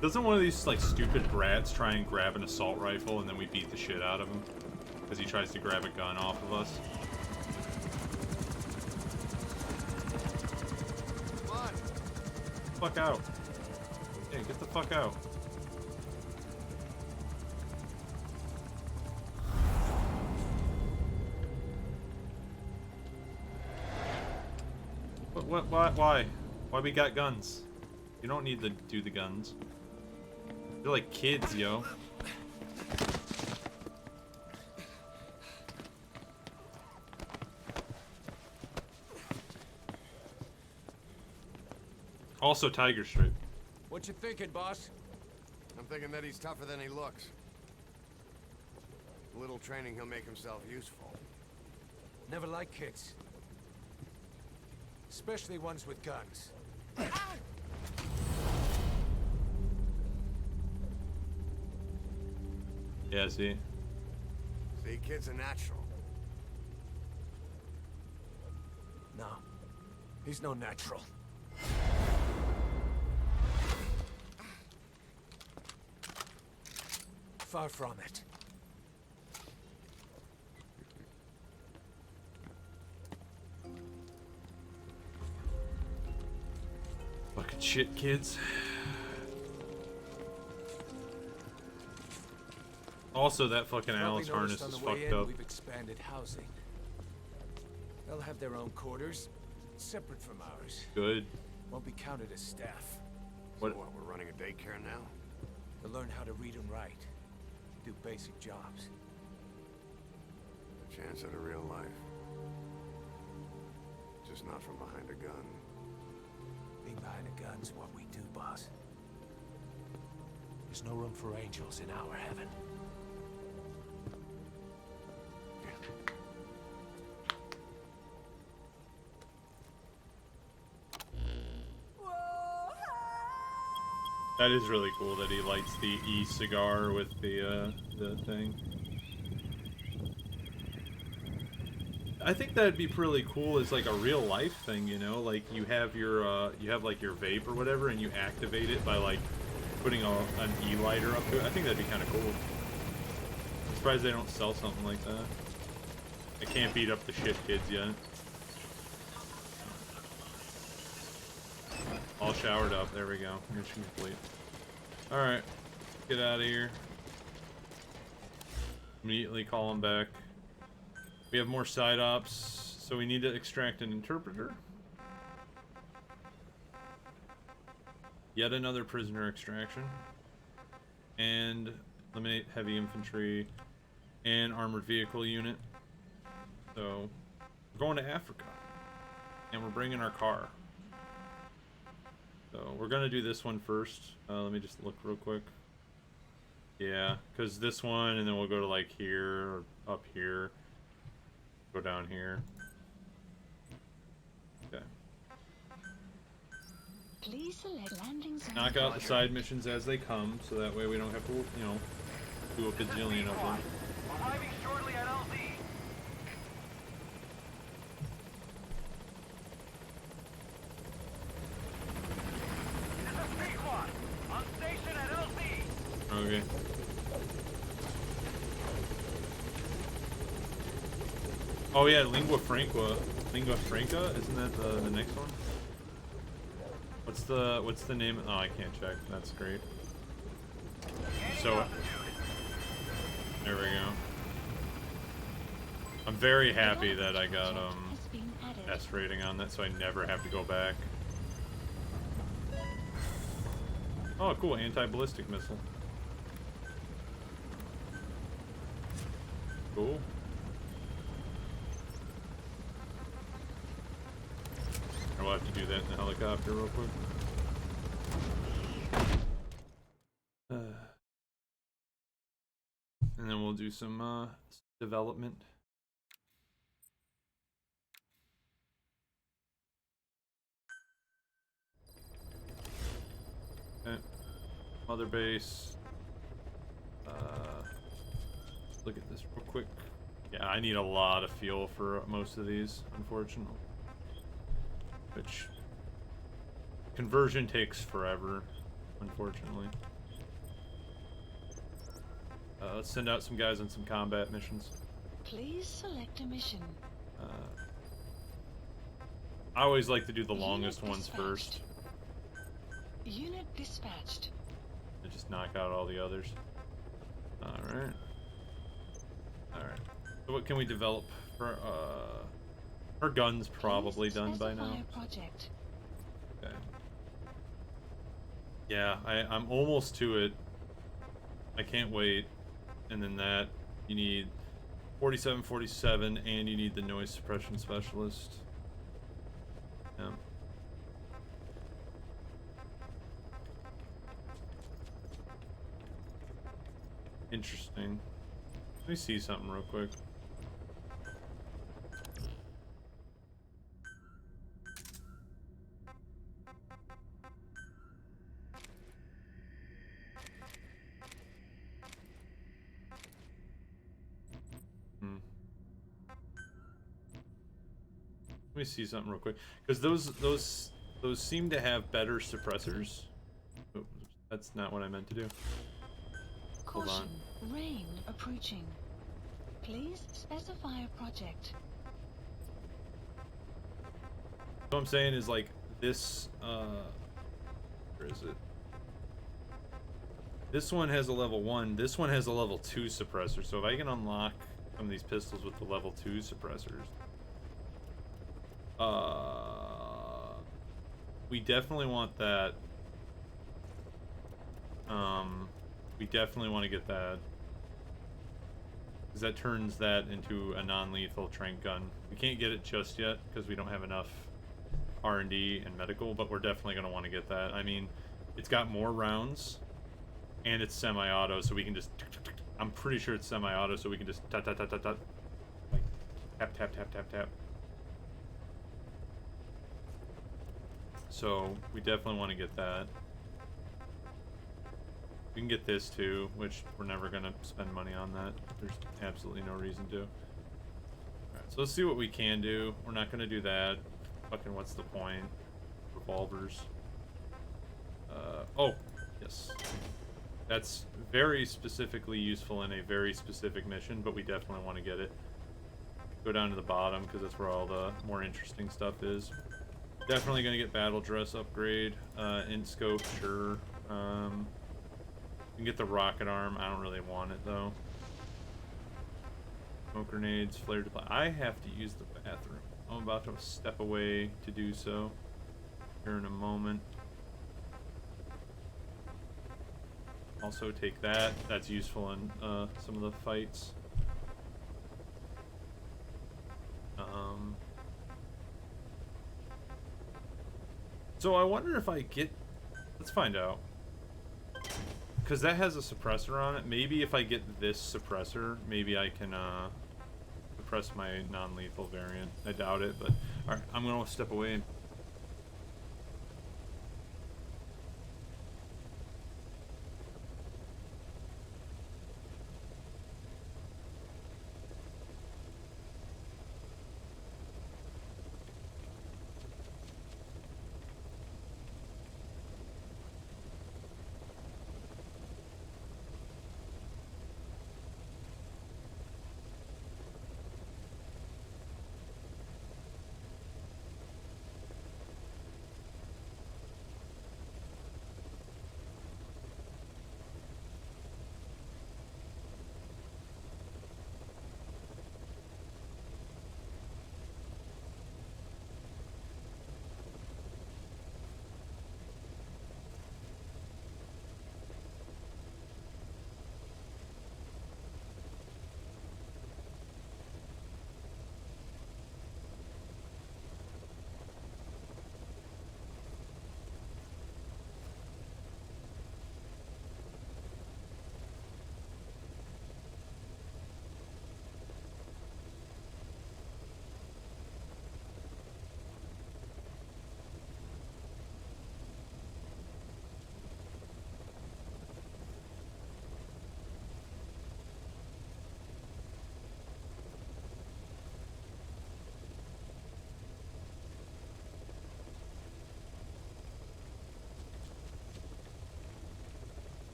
Doesn't one of these like stupid brats try and grab an assault rifle and then we beat the shit out of him? Because he tries to grab a gun off of us.
Come on.
Fuck out. Hey, get the fuck out. Why? Why we got guns? You don't need to do the guns. They're like kids, yo. Also Tiger Stripe.
What you thinking, boss?
I'm thinking that he's tougher than he looks. A little training, he'll make himself useful.
Never like kids. Especially ones with guns.
Yeah, see?
See, kid's a natural.
No. He's no natural. Far from it.
Fucking shit, kids. Also, that fucking Alice harness is fucked up.
We've expanded housing. They'll have their own quarters, separate from ours.
Good.
Won't be counted as staff.
What?
So what, we're running a daycare now?
They'll learn how to read and write. Do basic jobs.
chance at a real life. Just not from behind a gun.
Being behind a gun's what we do, boss. There's no room for angels in our heaven.
That is really cool that he lights the e-cigar with the thing. I think that'd be pretty cool as like a real life thing, you know, like you have your you have like your vape or whatever, and you activate it by like putting an e-lighter up to it. I think that'd be kind of cool. I'm surprised they don't sell something like that. I can't beat up the shit kids yet. All showered up. There we go. Mission complete. Alright. Get out of here. Immediately call him back. We have more side ops, so we need to extract an interpreter. Yet another prisoner extraction. And eliminate heavy infantry and armored vehicle unit. So, we're going to Africa. And we're bringing our car. So, we're going to do this one first. Let me just look real quick. Yeah, because this one, and then we'll go to like here, or up here. Go down here. Okay.
Please select landing zone.
Knock out the side missions as they come, so that way we don't have to, you know, do a bajillion of them.
Arriving shortly at LZ. This is Pequod. On station at LZ.
Okay. Oh yeah, Lingua Franca. Lingua Franca, isn't that the next one? What's the name? Oh, I can't check. That's great. So there we go. I'm very happy that I got S rating on that, so I never have to go back. Oh, cool, anti-ballistic missile. Cool. We'll have to do that in the helicopter real quick. And then we'll do some development. Okay. Mother base. Look at this real quick. Yeah, I need a lot of fuel for most of these, unfortunately. Which conversion takes forever, unfortunately. Let's send out some guys on some combat missions.
Please select a mission.
I always like to do the longest ones first.
Unit dispatched.
And just knock out all the others. Alright. Alright. So what can we develop for her gun's probably done by now.
Project.
Okay. Yeah, I'm almost to it. I can't wait. And then that, you need 4747, and you need the noise suppression specialist. Yeah. Interesting. Let me see something real quick. Let me see something real quick, because those seem to have better suppressors. Oops, that's not what I meant to do. Hold
Caution,
on.
rain approaching. Please specify a project.
What I'm saying is, like, this, where is it? This one has a level 1, this one has a level 2 suppressor, so if I can unlock some of these pistols with the level 2 suppressors, we definitely want that. We definitely want to get that. because that turns that into a non-lethal trank gun. We can't get it just yet because we don't have enough R&D and medical, but we're definitely going to want to get that. I mean, it's got more rounds, and it's semi-auto, so we can just... I'm pretty sure it's semi-auto, so we can just tap, tap, tap, tap, tap. Like, tap, tap, tap, tap, tap. So, we definitely want to get that. We can get this too, which we're never going to spend money on that. There's absolutely no reason to. Alright, so let's see what we can do. We're not going to do that. Fucking what's the point? Revolvers. Oh, yes. That's very specifically useful in a very specific mission, but we definitely want to get it. Go down to the bottom, because that's where all the more interesting stuff is. Definitely going to get battle dress upgrade. Int scope, sure. You can get the rocket arm. I don't really want it, though. Smoke grenades, flare deploy. I have to use the bathroom. I'm about to step away to do so here in a moment. Also take that. That's useful in some of the fights. So I wonder if I get... Let's find out. Because that has a suppressor on it. Maybe if I get this suppressor, maybe I can suppress my non-lethal variant. I doubt it, but... Alright, I'm going to step away.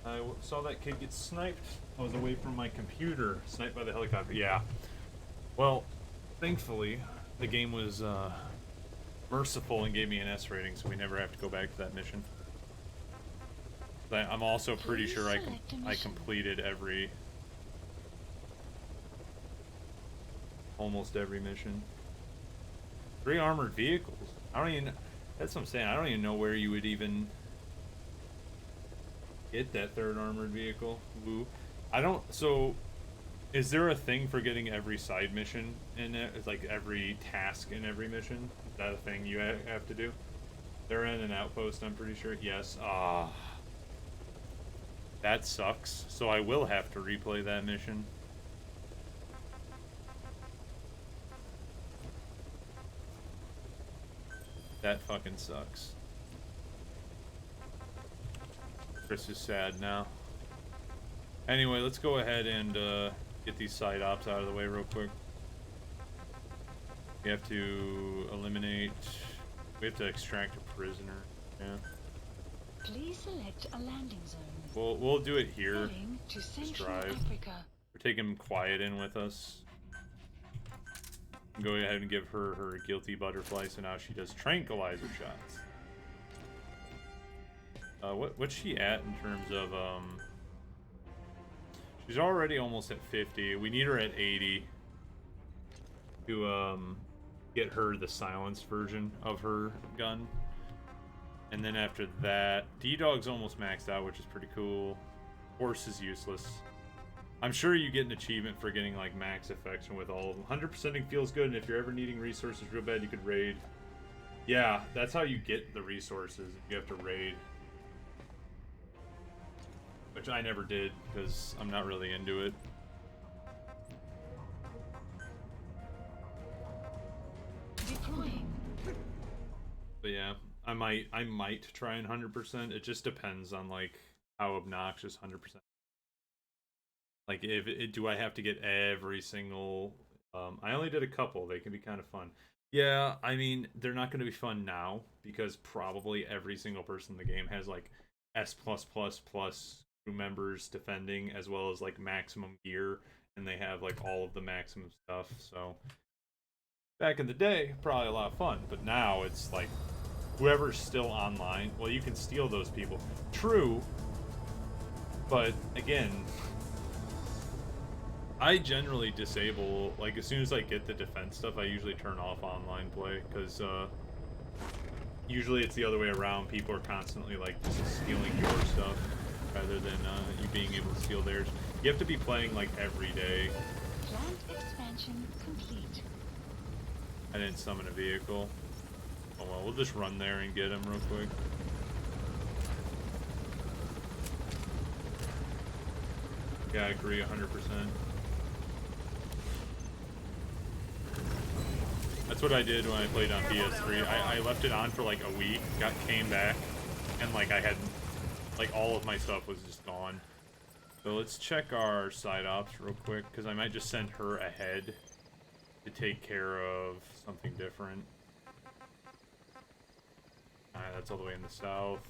I saw that kid get sniped. I was away from my computer. Sniped by the helicopter. Yeah. Well, thankfully, the game was merciful and gave me an S rating, so we never have to go back to that mission. But I'm also pretty sure I completed almost every mission. 3 armored vehicles. I don't even... That's what I'm saying. I don't even know where you would even... get that 3rd armored vehicle. Woo. I don't... So, is there a thing for getting every side mission in it? It's like every task in every mission? Is that a thing you have to do? They're in an outpost, I'm pretty sure. Yes. That sucks. So I will have to replay that mission. That fucking sucks. Chris is sad now. Anyway, let's go ahead and get these side ops out of the way real quick. We have to eliminate... We have to extract a prisoner. Yeah.
Please select a landing zone.
We'll do it here.
Heading to
Just
Central
drive.
Africa.
We're taking Quiet in with us. Go ahead and give her her guilty butterfly, so now she does tranquilizer shots. What's she at in terms of, she's already almost at 50. We need her at 80 to, get her the silenced version of her gun. And then after that, D-Dog's almost maxed out, which is pretty cool. Horse is useless. I'm sure you get an achievement for getting like max affection with all of them. 100%ing feels good, and if you're ever needing resources real bad, you could raid. Yeah, that's how you get the resources. You have to raid. Which I never did, because I'm not really into it.
Deploying.
But yeah, I might try and 100%. It just depends on like how obnoxious 100%. Like do I have to get every single I only did a couple. They can be kind of fun. Yeah, I mean, they're not going to be fun now because probably every single person in the game has like S+++ crew members defending as well as like maximum gear, and they have like all of the maximum stuff. So back in the day, probably a lot of fun, but now it's like whoever's still online, well, you can steal those people. True, but again, I generally disable, like, as soon as I get the defense stuff, I usually turn off online play, because, usually it's the other way around. People are constantly, like, just stealing your stuff, rather than, you being able to steal theirs. You have to be playing, like, every day.
Plant expansion complete.
I didn't summon a vehicle. Oh well, we'll just run there and get him real quick. Yeah, I agree 100%. That's what I did when I played on PS3. I left it on for like a week, came back, and like I had, like all of my stuff was just gone. So let's check our side ops real quick, because I might just send her ahead to take care of something different. Alright, that's all the way in the south.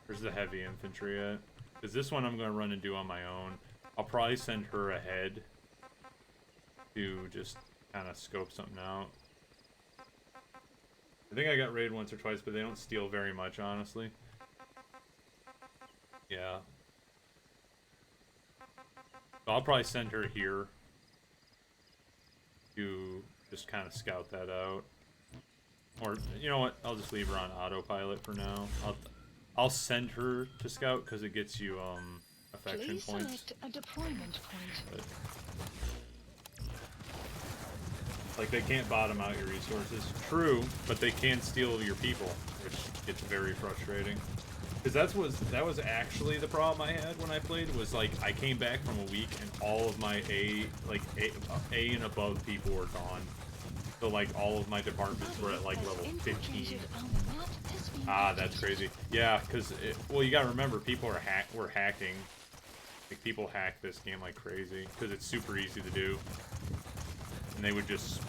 Where's the heavy infantry at? Because this one I'm going to run and do on my own. I'll probably send her ahead to just kind of scope something out. I think I got raided once or twice, but they don't steal very much, honestly. Yeah. So I'll probably send her here to just kind of scout that out. Or, you know what? I'll just leave her on autopilot for now. I'll send her to scout because it gets you affection
Please
points.
select a deployment point.
But, like, they can't bottom out your resources. True, but they can steal your people, which gets very frustrating. Because that was actually the problem I had when I played, was like I came back from a week and all of my A and above people were gone. So like all of my departments were at like level 15. Ah, that's crazy. Yeah, because well, you gotta remember, people are were hacking. Like people hack this game like crazy because it's super easy to do. And they would just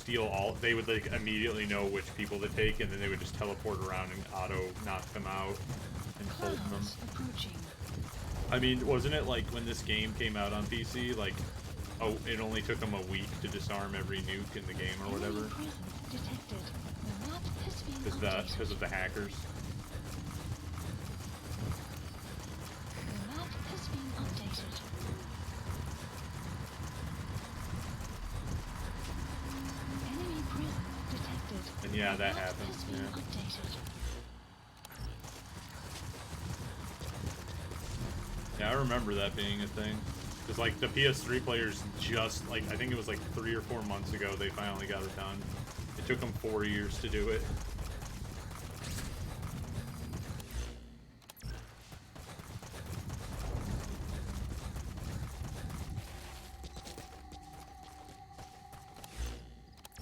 steal all. They would like immediately know which people to take, and then they would just teleport around and auto knock them out and hold them. I mean, wasn't it like when this game came out on PC, like, oh, it only took them a week to disarm every nuke in the game or whatever? Because of the hackers.
The map has been updated. Enemy prison detected.
And yeah, that
The map
happens,
has been
yeah.
updated.
Yeah, I remember that being a thing. Because, like, the PS3 players just, like, I think it was like 3 or 4 months ago they finally got it done. It took them 4 years to do it.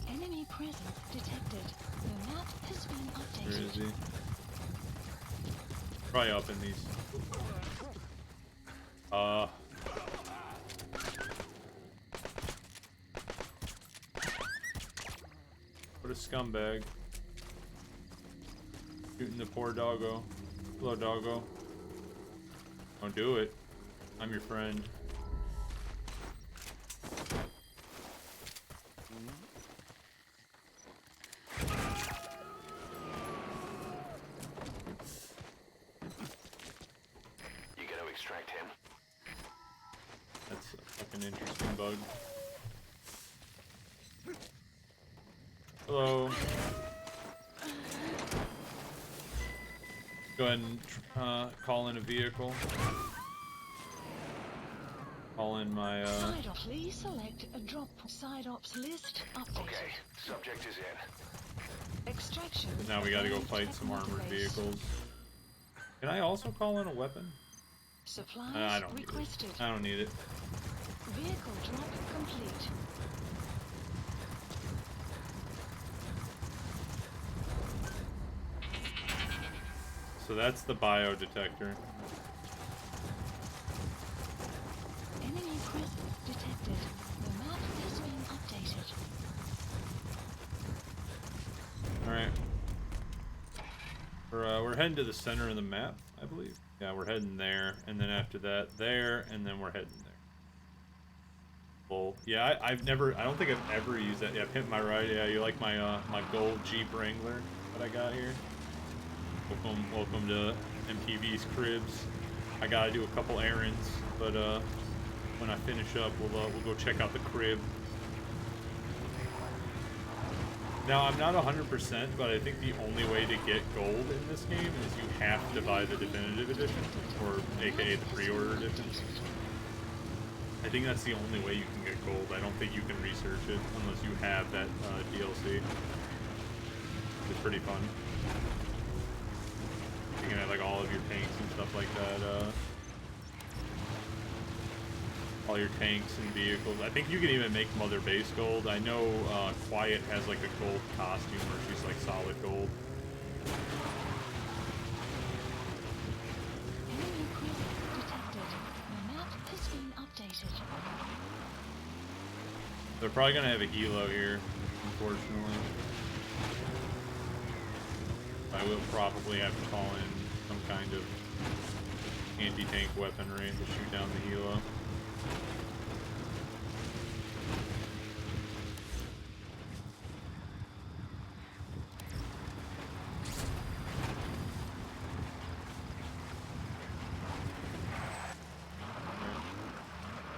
Enemy presence detected. The map has been updated.
Where is he? Probably up in these. What a scumbag. Shooting the poor doggo. Hello, doggo. Don't do it. I'm your friend.
You gonna extract him?
That's a fucking interesting bug. Hello. Go ahead and call in a vehicle. Call in my
Side ops. Please select a drop. Side ops list updated.
Okay, subject is in.
Extraction.
now we gotta go
arrived
fight
at
some armored
database.
vehicles. Can I also call in a weapon?
Supplies
I don't need
requested.
it. I don't need it.
Vehicle drop complete.
So that's the bio detector.
Enemy presence detected. The map has been updated.
Alright. We're heading to the center of the map, I believe. Yeah, we're heading there, and then after that, there, and then we're heading there. Well, yeah, I don't think I've ever used that. Yeah, Pimp My Ride. Yeah, you like my my gold Jeep Wrangler that I got here? Welcome to MTV's cribs. I gotta do a couple errands, but when I finish up, we'll go check out the crib. Now, I'm not 100%, but I think the only way to get gold in this game is you have to buy the definitive edition, or aka the pre-order edition. I think that's the only way you can get gold. I don't think you can research it unless you have that DLC. It's pretty fun. You can have like all of your tanks and stuff like that. All your tanks and vehicles. I think you can even make Mother Base gold. I know Quiet has like a gold costume where she's like solid gold.
Enemy presence detected. The map has been updated.
They're probably gonna have a helo here, unfortunately. I will probably have to call in some kind of anti-tank weaponry to shoot down the helo.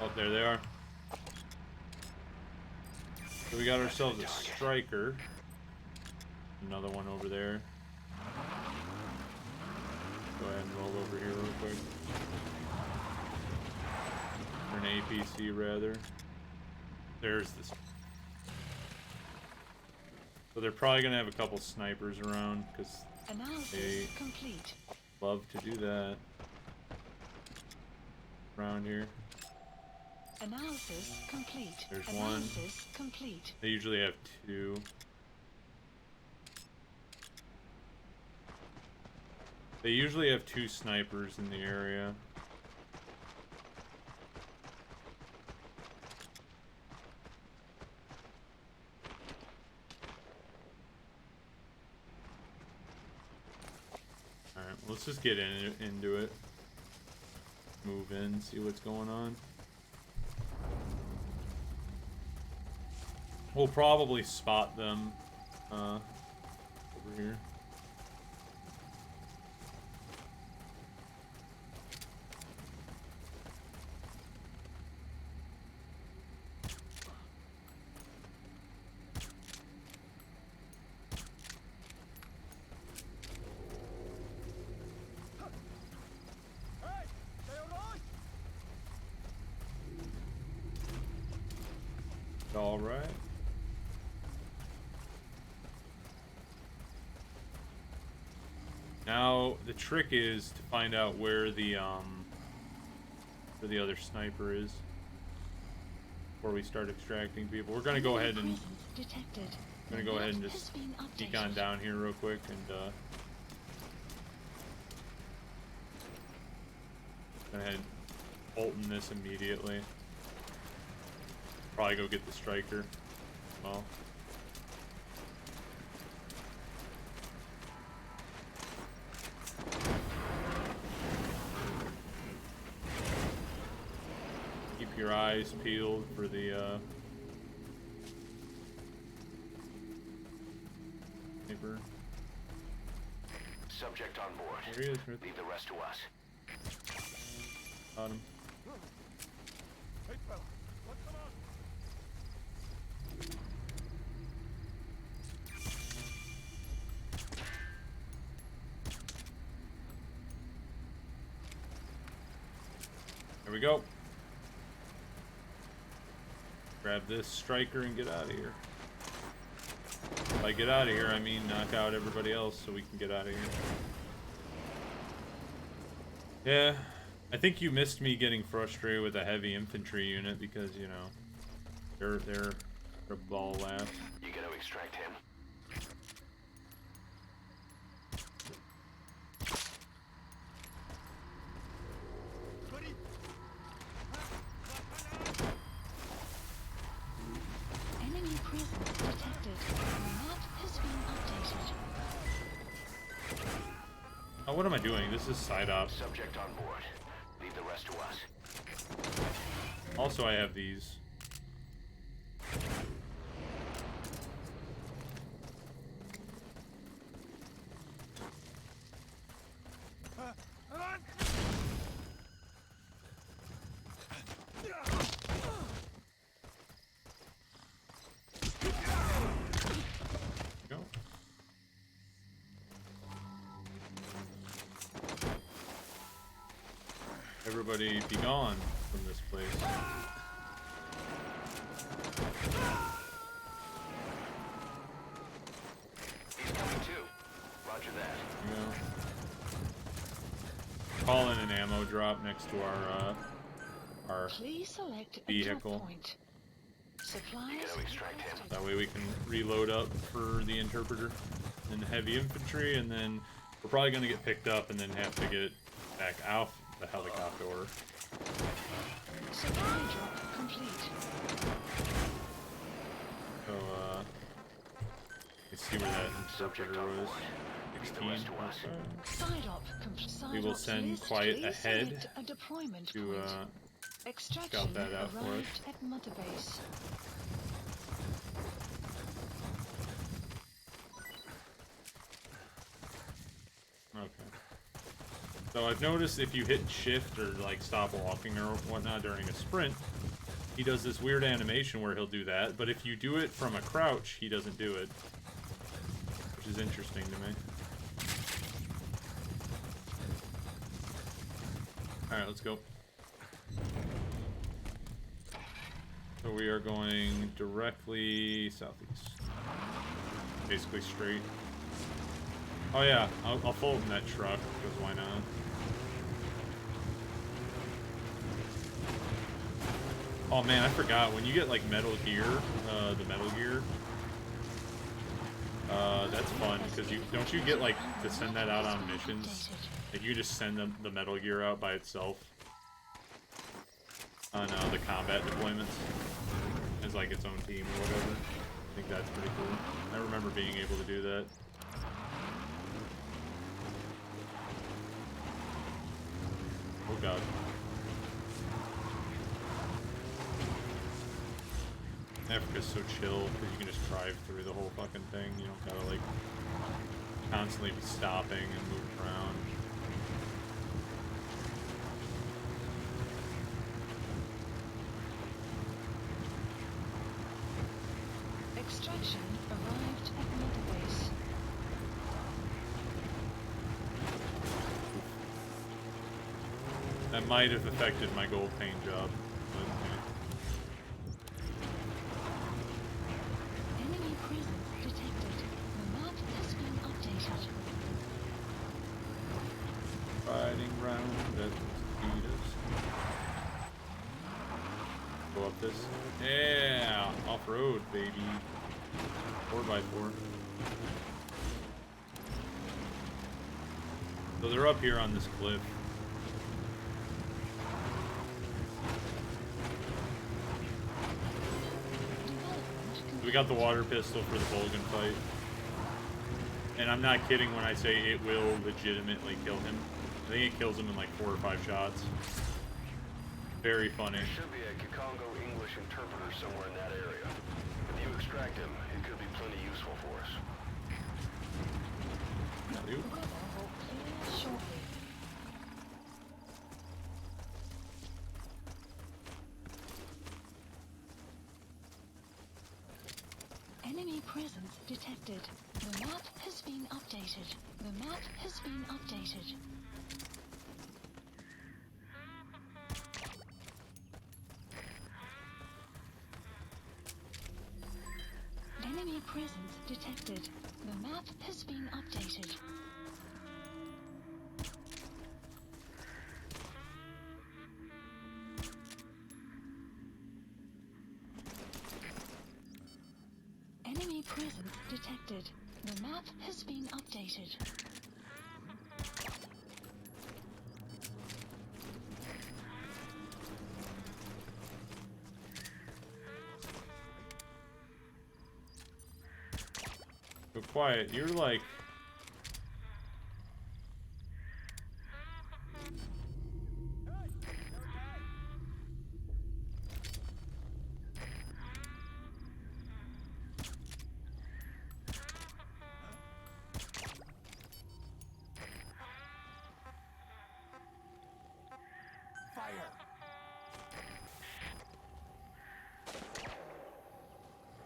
Oh, there they are. So we got ourselves a striker. Another one over there. Go ahead and roll over here real quick. Or an APC rather. There's this. So they're probably gonna have a couple snipers around because
Analysis
they
complete.
love to do that around here.
Analysis complete.
There's one.
Analysis complete.
They usually have two. They usually have two snipers in the area. Alright, let's just get into it. Move in, see what's going on. We'll probably spot them over here. All right. Now the trick is to find out where the other sniper is before we start extracting people. We're gonna go ahead and
Detected.
I'm gonna go ahead and just sneak on down here real quick and go ahead and Bolton this immediately. Probably go get the striker. Well. Keep your eyes peeled for the sniper.
Subject on board.
There he is, right
Leave the rest to us.
on him. we go. Grab this striker and get out of here. By get out of here, I mean knock out everybody else so we can get out of here. Yeah, I think you missed me getting frustrated with a heavy infantry unit because, you know, they're a ball laugh.
You gotta extract him.
Enemy presence detected. The map has been updated.
Oh, what am I doing? This is side op.
Subject on board. Leave the rest to us.
Also, I have these. Go. Everybody be gone from this place.
He's coming too. Roger that.
You know. Call in an ammo drop next to our
Please select a
vehicle.
drop point. Supplies.
You gotta extract him.
That way we can reload up for the interpreter and heavy infantry, and then we're probably going to get picked up and then have to get back out the helicopter.
Supply drop complete.
So, let's see where that
Subject
interpreter
on
was.
board. Leave the
16.
rest to us.
Side op complete. Side
We will
ops
send
list.
Quiet
Please
ahead
select a deployment
to
point. Extraction
scout that out for us.
arrived at Mother Base.
Okay. So I've noticed if you hit shift or like stop walking or whatnot during a sprint, he does this weird animation where he'll do that, but if you do it from a crouch, he doesn't do it. Which is interesting to me. Alright, let's go. So we are going directly southeast. Basically straight. Oh yeah, I'll fold in that truck, because why not? Oh man, I forgot, when you get like Metal Gear, the Metal Gear, that's fun, because don't you get like to send that out on missions? Like you just send the Metal Gear out by itself on the combat deployments as like its own team or whatever. I think that's pretty cool. I remember being able to do that. Oh god. Africa's so chill because you can just drive through the whole fucking thing. You don't gotta like constantly be stopping and moving around.
Extraction arrived at Mother Base.
That might have affected my gold paint job, but
Enemy presence detected. The map has been updated.
riding round at speedos. Go up this. Yeah, off-road, baby. 4x4. So they're up here on this cliff. We got the water pistol for the Volgan fight. And I'm not kidding when I say it will legitimately kill him. I think it kills him in like 4 or 5 shots. Very funny.
There should be a Kikongo English interpreter somewhere in that area. If you extract him, it could be plenty useful for us.
Dude.
Weather will clear shortly. Enemy presence detected. The map has been updated. The map has been updated. presence detected. The map has been updated. Enemy presence detected. The map has been updated.
Go quiet. You're like...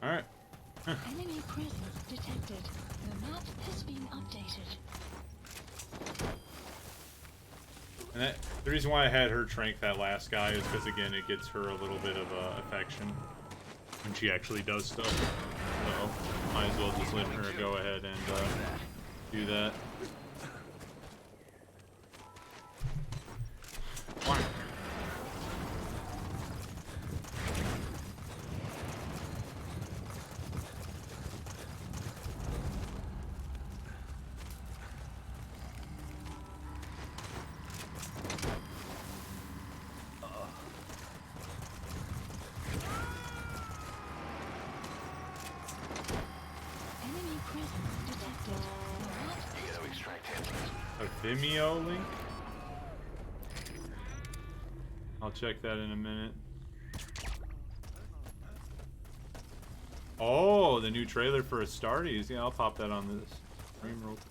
Alright.
Enemy presence detected. The map has been updated.
And that, the reason why I had her trank that last guy is because, again, it gets her a little bit of affection when she actually does stuff. So, might as well just let her go ahead and do that. Why?
Enemy presence detected. The map
You
has
gotta extract him.
A Vimeo link? I'll check that in a minute. Oh, the new trailer for Astartes. Yeah, I'll pop that on this stream real quick.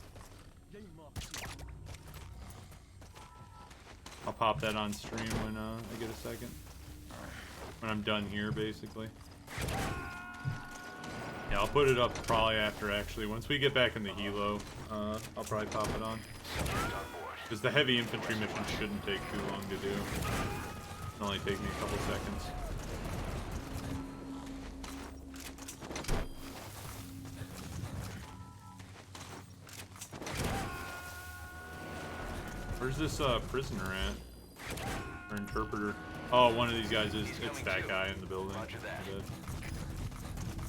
I'll pop that on stream when I get a second. When I'm done here, basically. Yeah, I'll put it up probably after, actually. Once we get back in the helo, I'll probably pop it on. Because the heavy infantry mission shouldn't take too long to do. It'll only take me a couple seconds. Where's this prisoner at? Or interpreter? Oh, one of these guys is, it's that guy in the building.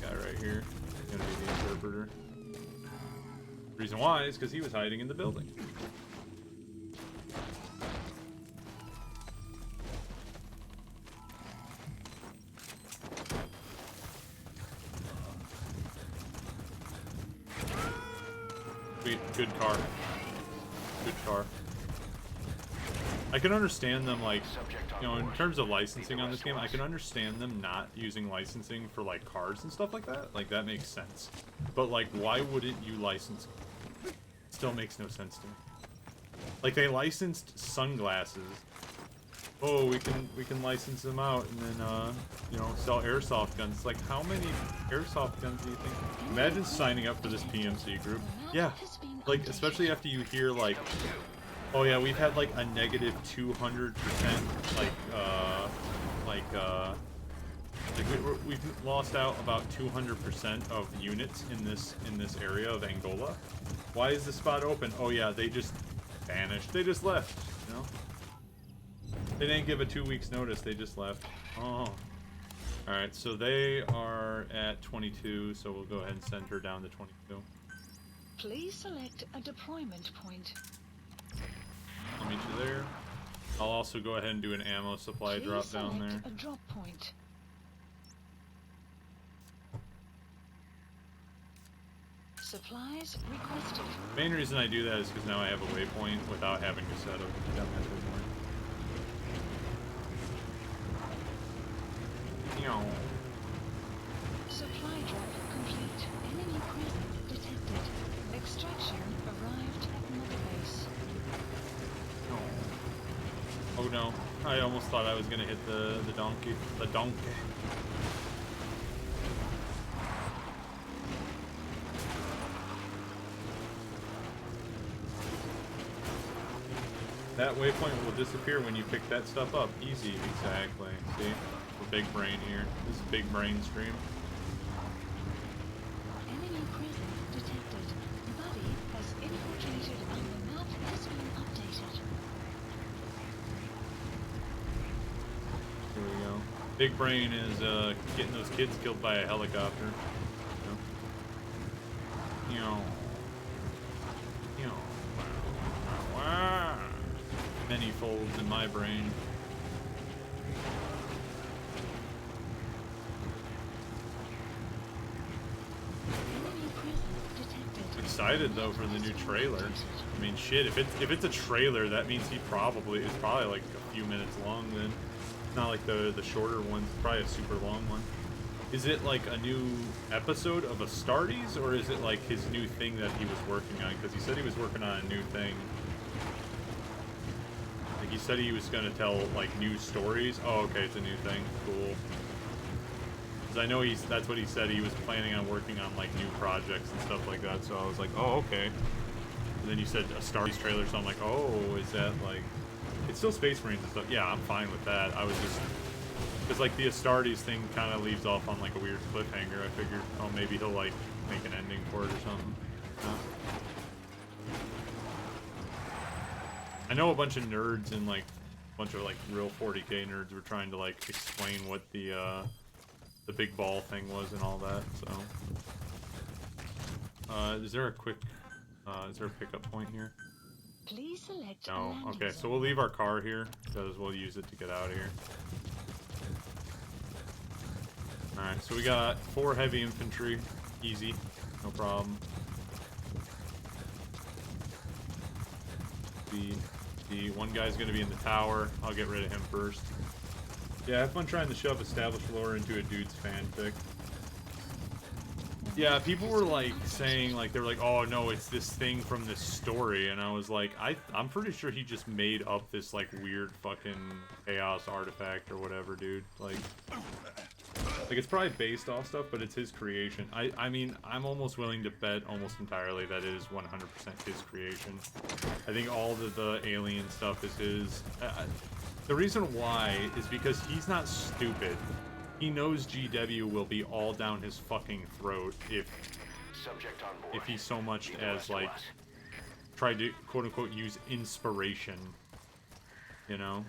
Guy right here. Gonna be the interpreter. Reason why is because he was hiding in the building. Sweet, good car. Good car. I can understand them, like, you know, in terms of licensing on this game, I can understand them not using licensing for, like, cars and stuff like that. Like, that makes sense. But, like, why wouldn't you license? Still makes no sense to me. Like, they licensed sunglasses. Oh, we can license them out and then, you know, sell airsoft guns. Like, how many airsoft guns do you think? Imagine signing up for this PMC group. Yeah. Like, especially after you hear, like, oh yeah, we've had like a negative 200%, we've lost out about 200% of units in this area of Angola. Why is the spot open? Oh yeah, they just vanished. They just left. You know, they didn't give a 2 weeks notice. They just left. Oh, all right. So they are at 22. So we'll go ahead and send her down to 22.
Please select a deployment point.
I'll meet you there. I'll also go ahead and do an ammo supply
Please
drop down there.
select a drop point. Supplies requested.
The main reason I do that is because now I have a waypoint without having to set a waypoint.
Supply drop complete. Enemy presence detected. Extraction arrived at mother base.
Oh no, I almost thought I was gonna hit the donkey. The donkey. That waypoint will disappear when you pick that stuff up. Easy, exactly. See? We're big brain here. This is big brain stream. Big Brain is getting those kids killed by a helicopter. You know. Many folds in my brain. Excited though for the new trailer. I mean, shit. If it's a trailer, that means it's probably like a few minutes long. Then, not like the shorter ones. Probably a super long one. Is it like a new episode of Astartes, or is it like his new thing that he was working on? Because he said he was working on a new thing. Like he said he was gonna tell like new stories. Oh, okay, it's a new thing. Cool. Because I know that's what he said. He was planning on working on like new projects and stuff like that. So I was like, oh, okay. And then you said Astartes trailer, so I'm like, oh, is that like? It's still Space Marines and stuff. Yeah, I'm fine with that. I was just. Because, like, the Astartes thing kind of leaves off on, like, a weird cliffhanger. I figured, oh, maybe he'll, like, make an ending for it or something. I know a bunch of nerds and, like, a bunch of, like, real 40k nerds were trying to, like, explain what the big ball thing was and all that, so. Is there a quick, is there a pickup point here?
Please select
No. Okay, so we'll leave our car here, because we'll use it to get out of here. Alright, so we got 4 heavy infantry. Easy. No problem. The one guy's gonna be in the tower. I'll get rid of him first. Yeah, have fun trying to shove established lore into a dude's fanfic. Yeah, people were like saying, like, they were like, oh no, it's this thing from this story, and I was like, I'm pretty sure he just made up this like weird fucking chaos artifact or whatever, dude. Like it's probably based off stuff, but it's his creation. I mean, I'm almost willing to bet almost entirely that it is 100% his creation. I think all the alien stuff is his. The reason why is because he's not stupid. He knows GW will be all down his fucking throat if he so much as like tried to quote unquote use inspiration, you know.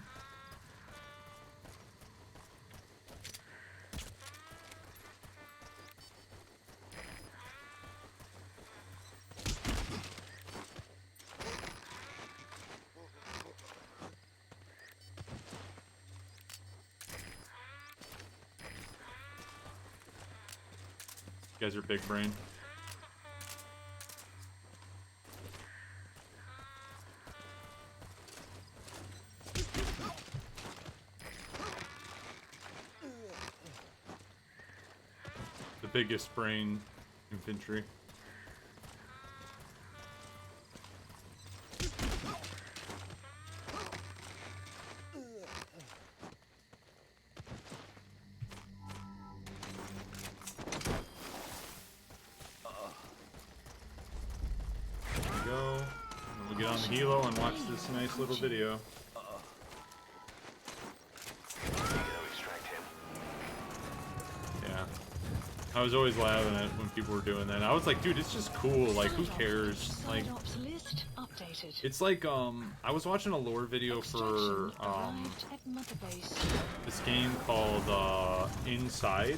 You guys are big brain. The biggest brain infantry. Helo and watch this nice little video. Yeah. I was always laughing at when people were doing that. I was like, dude, it's just cool. Like, who cares? Like, it's like, I was watching a lore video for, this game called, Inside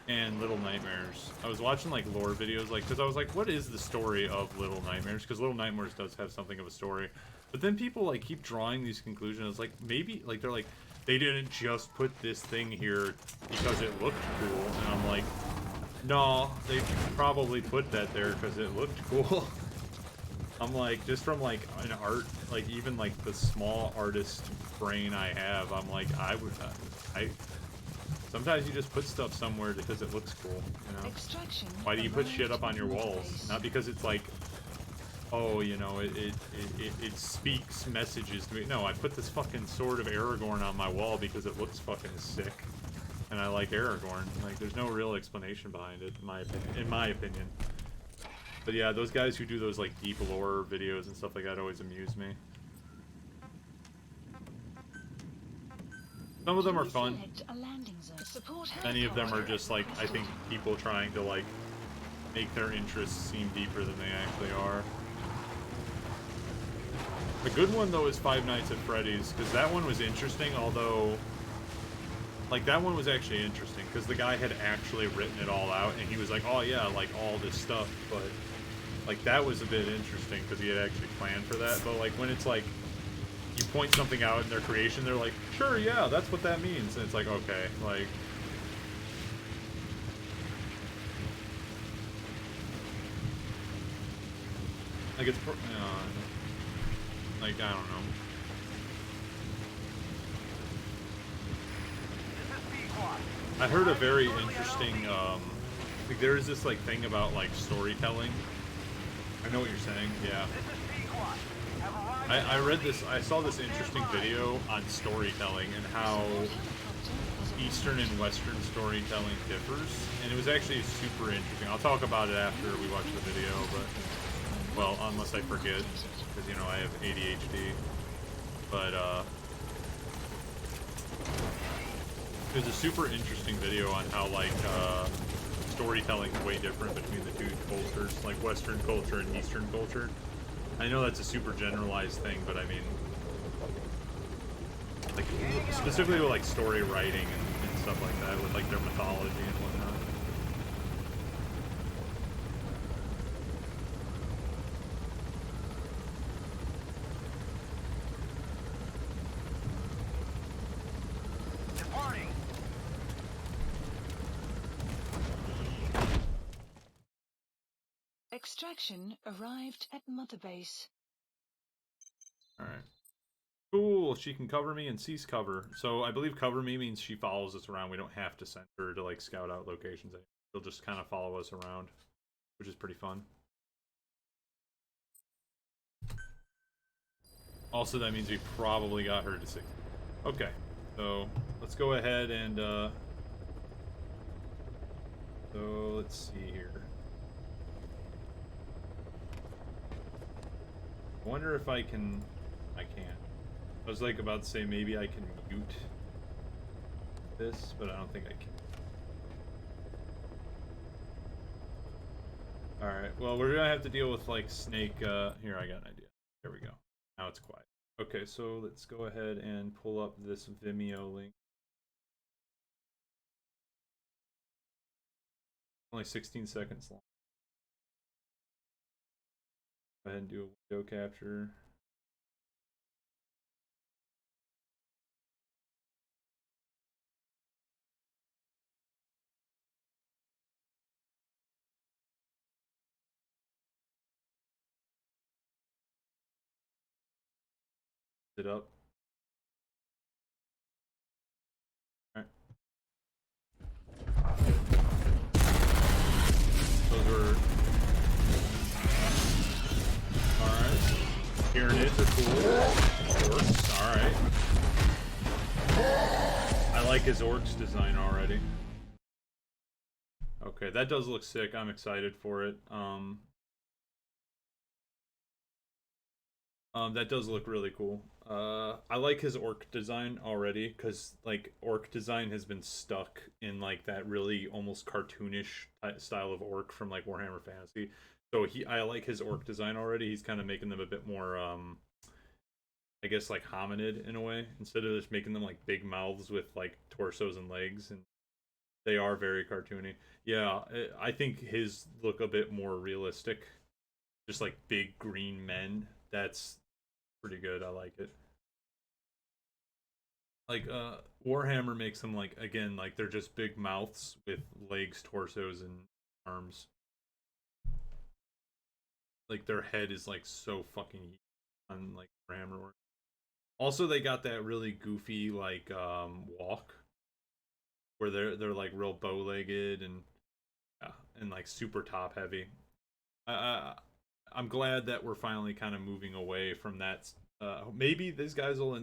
and Little Nightmares. I was watching like lore videos, like, because I was like, what is the story of Little Nightmares? Because Little Nightmares does have something of a story, but then people like keep drawing these conclusions. It's like, maybe like they're like, they didn't just put this thing here because it looked cool, and I'm like, no, they probably put that there because it looked cool. I'm like, just from like an art, like even like the small artist brain I have, I'm like, sometimes you just put stuff somewhere because it looks cool, you know? Why do you put shit up on your walls? Not because it's like, oh, you know, it speaks messages to me. No, I put this fucking sword of Aragorn on my wall because it looks fucking sick. And I like Aragorn. Like, there's no real explanation behind it, in my opinion. But yeah, those guys who do those, like, deep lore videos and stuff like that always amuse me. Some of them are fun. Many of them are just like, I think, people trying to like make their interests seem deeper than they actually are. A good one though is Five Nights at Freddy's, because that one was interesting, although Like, that one was actually interesting, because the guy had actually written it all out, and he was like, oh yeah, like, all this stuff, but, like, that was a bit interesting, because he had actually planned for that, but, like, when it's, like, you point something out in their creation, they're like, sure, yeah, that's what that means, and it's like, okay, like... Like, it's... like, I don't know. I heard a very interesting, like, there is this, like, thing about, like, storytelling. I know what you're saying, yeah. I read this, I saw this interesting video on storytelling and how Eastern and Western storytelling differs, and it was actually super interesting. I'll talk about it after we watch the video, but, well, unless I forget, because, you know, I have ADHD, but, it was a super interesting video on how, like, storytelling is way different between the two cultures, like Western culture and Eastern culture. I know that's a super generalized thing, but I mean, like, specifically with, like, story writing and stuff like that, with, like, their mythology and whatnot.
Extraction arrived at Mother Base.
Alright. Cool, she can cover me and cease cover. So I believe cover me means she follows us around. We don't have to send her to, like, scout out locations. She'll just kind of follow us around, which is pretty fun. Also, that means we probably got her to 6. Okay, so let's go ahead and, so let's see here. I wonder if I can... I can't. I was, like, about to say maybe I can mute this, but I don't think I can. Alright, well, we're gonna have to deal with, like, Snake, here, I got an idea. There we go. Now it's quiet. Okay, so let's go ahead and pull up this Vimeo link. Only 16 seconds long. Go ahead and do a window capture. It up. Alright. Those were... Alright. Pyramids are cool. Orcs, alright. I like his orcs design already. Okay, that does look sick. I'm excited for it. That does look really cool. I like his orc design already, because, like, orc design has been stuck in, like, that really almost cartoonish style of orc from, like, Warhammer Fantasy. So I like his orc design already. He's kind of making them a bit more, I guess, like, hominid in a way, instead of just making them, like, big mouths with, like, torsos and legs, and they are very cartoony. Yeah, I think his look a bit more realistic. Just, like, big green men. That's pretty good. I like it. Like, Warhammer makes them, like, again, like, they're just big mouths with legs, torsos, and arms. Like, their head is, like, so fucking on, like, Warhammer. Also, they got that really goofy, like, walk, where they're like real bow-legged and, yeah, and, like, super top heavy. I'm glad that we're finally kind of moving away from that. Maybe these guys will,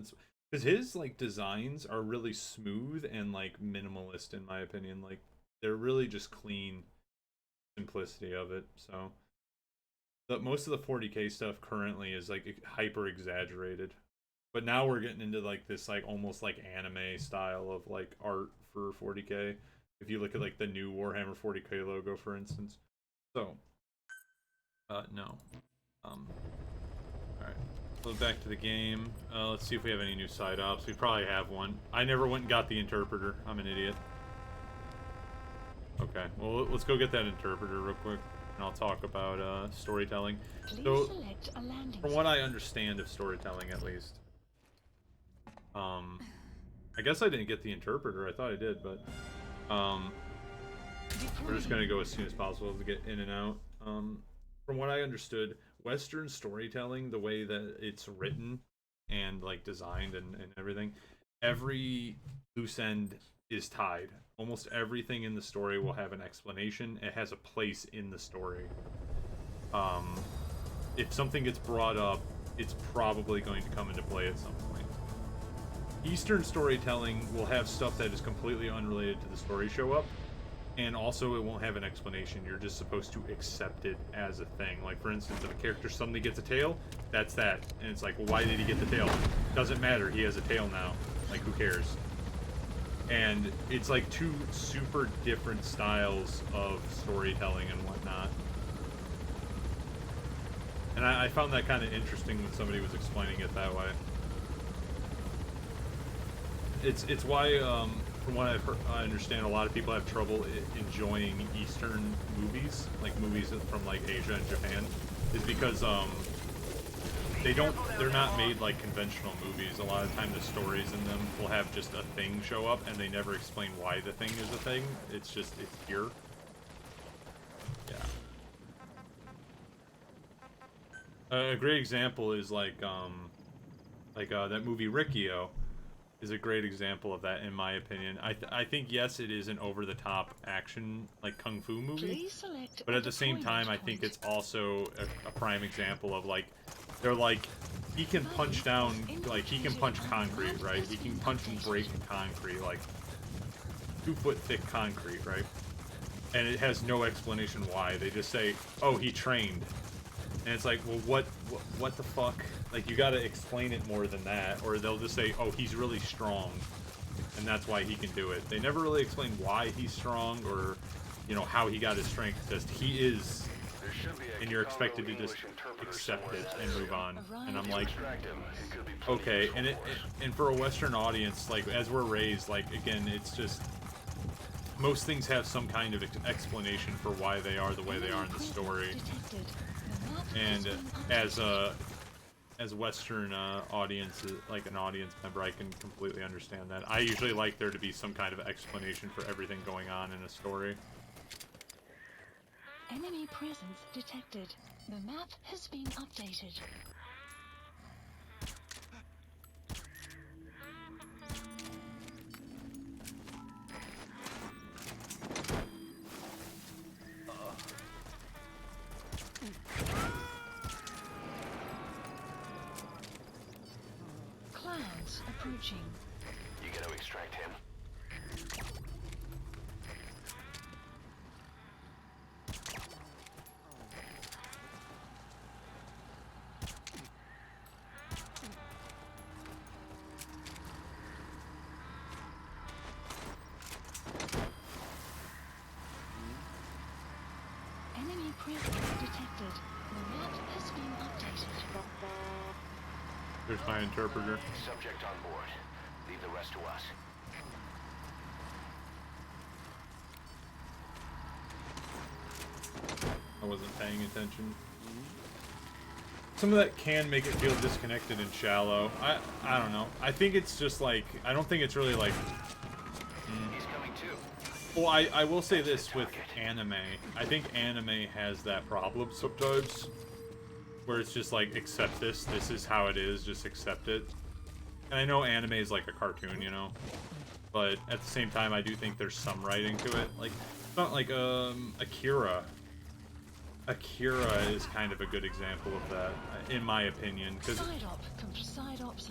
because his, like, designs are really smooth and, like, minimalist in my opinion. Like, they're really just clean simplicity of it. So, most of the 40K stuff currently is, like, hyper exaggerated. But now we're getting into, like, this, like, almost, like, anime style of, like, art for 40K. If you look at, like, the new Warhammer 40K logo, for instance. So, no. Alright. back to the game. Let's see if we have any new side ops. We probably have one. I never went and got the interpreter. I'm an idiot. Okay, well, let's go get that interpreter real quick, and I'll talk about storytelling. So, from what I understand of storytelling, at least, I guess I didn't get the interpreter. I thought I did, but we're just gonna go as soon as possible to get in and out. From what I understood, Western storytelling, the way that it's written and like designed and everything, every loose end is tied. Almost everything in the story will have an explanation. It has a place in the story. If something gets brought up, it's probably going to come into play at some point. Eastern storytelling will have stuff that is completely unrelated to the story show up, and also it won't have an explanation. You're just supposed to accept it as a thing. Like, for instance, if a character suddenly gets a tail, that's that. And it's like, well, why did he get the tail? Doesn't matter, he has a tail now. Like, who cares? And it's like two super different styles of storytelling and whatnot. And I found that kind of interesting when somebody was explaining it that way. It's why, from what I've heard, I understand, a lot of people have trouble enjoying Eastern movies, like movies from like Asia and Japan, is because they're not made like conventional movies. A lot of time the stories in them will have just a thing show up and they never explain why the thing is a thing. It's just, it's here. Yeah. A great example is like that movie Riccio is a great example of that, in my opinion. I think, yes, it is an over-the-top action, like, kung fu movie, but at the same time, I think it's also a prime example of, like, they're like, he can punch down, like, he can punch concrete, right? He can punch and break concrete, like, 2-foot thick concrete, right? And it has no explanation why. They just say, oh, he trained. And it's like, well, what the fuck? Like, you gotta explain it more than that, or they'll just say, oh, he's really strong, and that's why he can do it. They never really explain why he's strong, or, you know, how he got his strength. Just, he is, and you're expected to just accept it and move on. And I'm like, okay. And for a Western audience, like, as we're raised, like, again, it's just, most things have some kind of explanation for why they are the way they are in the story. And as Western audience, like an audience member, I can completely understand that. I usually like there to be some kind of explanation for everything going on in a story.
Enemy presence detected. The map has been updated. Clouds approaching.
You gonna extract him?
Enemy presence detected. The map has been updated.
There's my interpreter.
Subject on board. Leave the rest to us.
I wasn't paying attention. Some of that can make it feel disconnected and shallow. I don't know. I think it's just like, I don't think it's really like...
He's coming too.
Well, I will say this with anime. I think anime has that problem sometimes, where it's just like, accept this. This is how it is. Just accept it. And I know anime is like a cartoon, you know, but at the same time, I do think there's some writing to it. Like, it's not like Akira. Akira is kind of a good example of that, in my opinion, because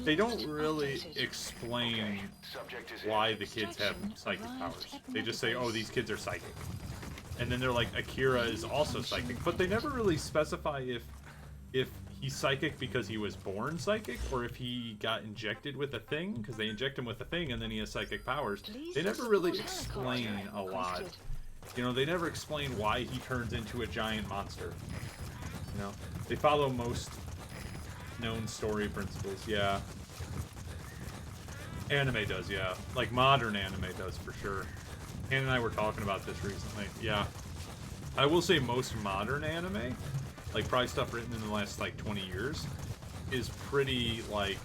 they don't really explain why the kids have psychic powers. They just say, oh, these kids are psychic. And then they're like, Akira is also psychic, but they never really specify if he's psychic because he was born psychic, or if he got injected with a thing, because they inject him with a thing and then he has psychic powers. They never really explain a lot. You know, they never explain why he turns into a giant monster. You know, they follow most known story principles. Yeah. Anime does, yeah. Like, modern anime does, for sure. Ann and I were talking about this recently. Yeah. I will say most modern anime, like, probably stuff written in the last, like, 20 years, is pretty, like,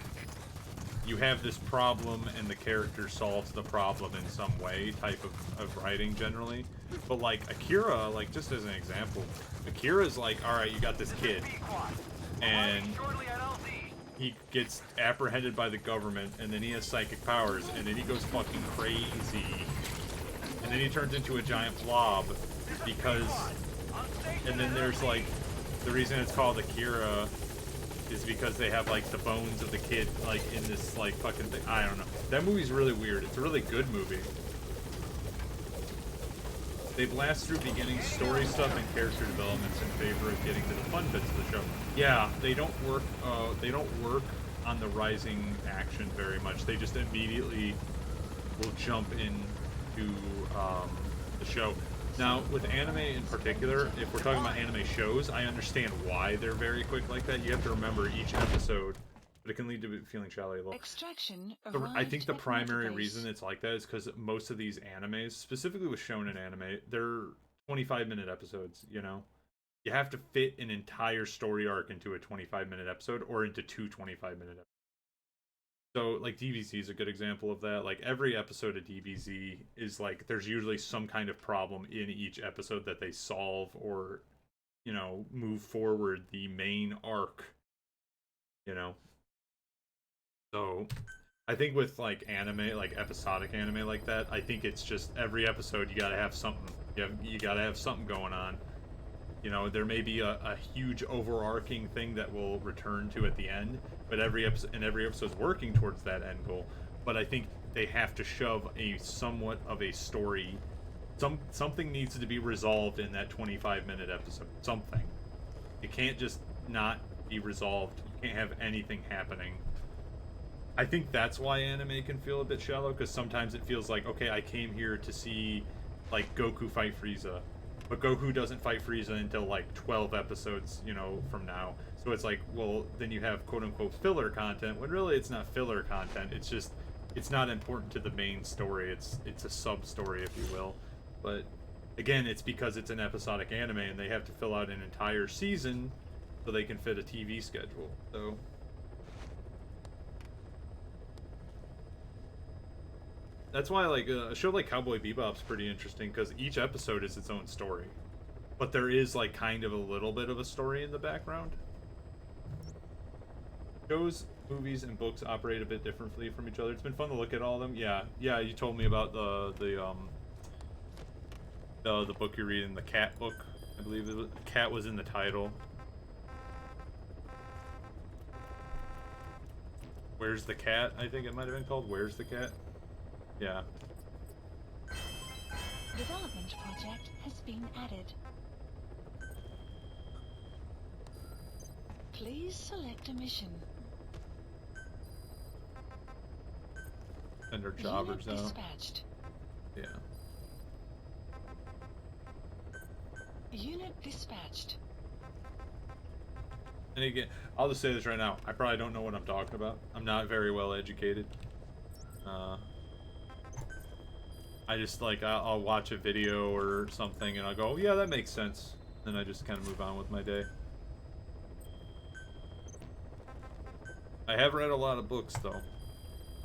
you have this problem and the character solves the problem in some way type of writing, generally. But, like, Akira, like, just as an example, Akira's like, alright, you got this kid, and he gets apprehended by the government, and then he has psychic powers, and then he goes fucking crazy, and then he turns into a giant blob, because, and then there's, like, the reason it's called Akira is because they have, like, the bones of the kid, like, in this, like, fucking thing. I don't know. That movie's really weird. It's a really good movie. They blast through beginning story stuff and character developments in favor of getting to the fun bits of the show. Yeah, they don't work on the rising action very much. They just immediately will jump into the show. Now, with anime in particular, if we're talking about anime shows, I understand why they're very quick like that. You have to remember each episode, but it can lead to feeling shallow.
Extraction
I think the
arrived at
primary
database.
reason it's like that is because most of these animes, specifically with shonen anime, they're 25-minute episodes, you know? You have to fit an entire story arc into a 25-minute episode or into two 25-minute episodes. So, like, DBZ is a good example of that. Like, every episode of DBZ is, like, there's usually some kind of problem in each episode that they solve or, you know, move forward the main arc, you know? So, I think with, like, anime, like, episodic anime like that, I think it's just every episode you gotta have something. You gotta have something going on. You know, there may be a huge overarching thing that we'll return to at the end, but every episode's working towards that end goal. But I think they have to shove a somewhat of a story. Something needs to be resolved in that 25-minute episode. Something. It can't just not be resolved. You can't have anything happening. I think that's why anime can feel a bit shallow, because sometimes it feels like, okay, I came here to see, like, Goku fight Frieza. But Goku doesn't fight Frieza until, like, 12 episodes, you know, from now. So it's like, well, then you have quote-unquote filler content, when really it's not filler content. It's just, it's not important to the main story. It's a sub-story, if you will. But, again, it's because it's an episodic anime, and they have to fill out an entire season so they can fit a TV schedule. So... that's why, like, a show like Cowboy Bebop's pretty interesting, because each episode is its own story. But there is, like, kind of a little bit of a story in the background. Shows, movies, and books operate a bit differently from each other. It's been fun to look at all of them. Yeah, you told me about the book you're reading, the cat book. I believe the cat was in the title. Where's the Cat? I think it might have been called Where's the Cat? Yeah.
Development project has been added. Please select a mission.
And our jobbers
Unit
now.
dispatched.
Yeah.
Unit dispatched.
And again, I'll just say this right now. I probably don't know what I'm talking about. I'm not very well educated. I just, like, I'll watch a video or something and I'll go, oh, yeah, that makes sense. Then I just kind of move on with my day. I have read a lot of books, though.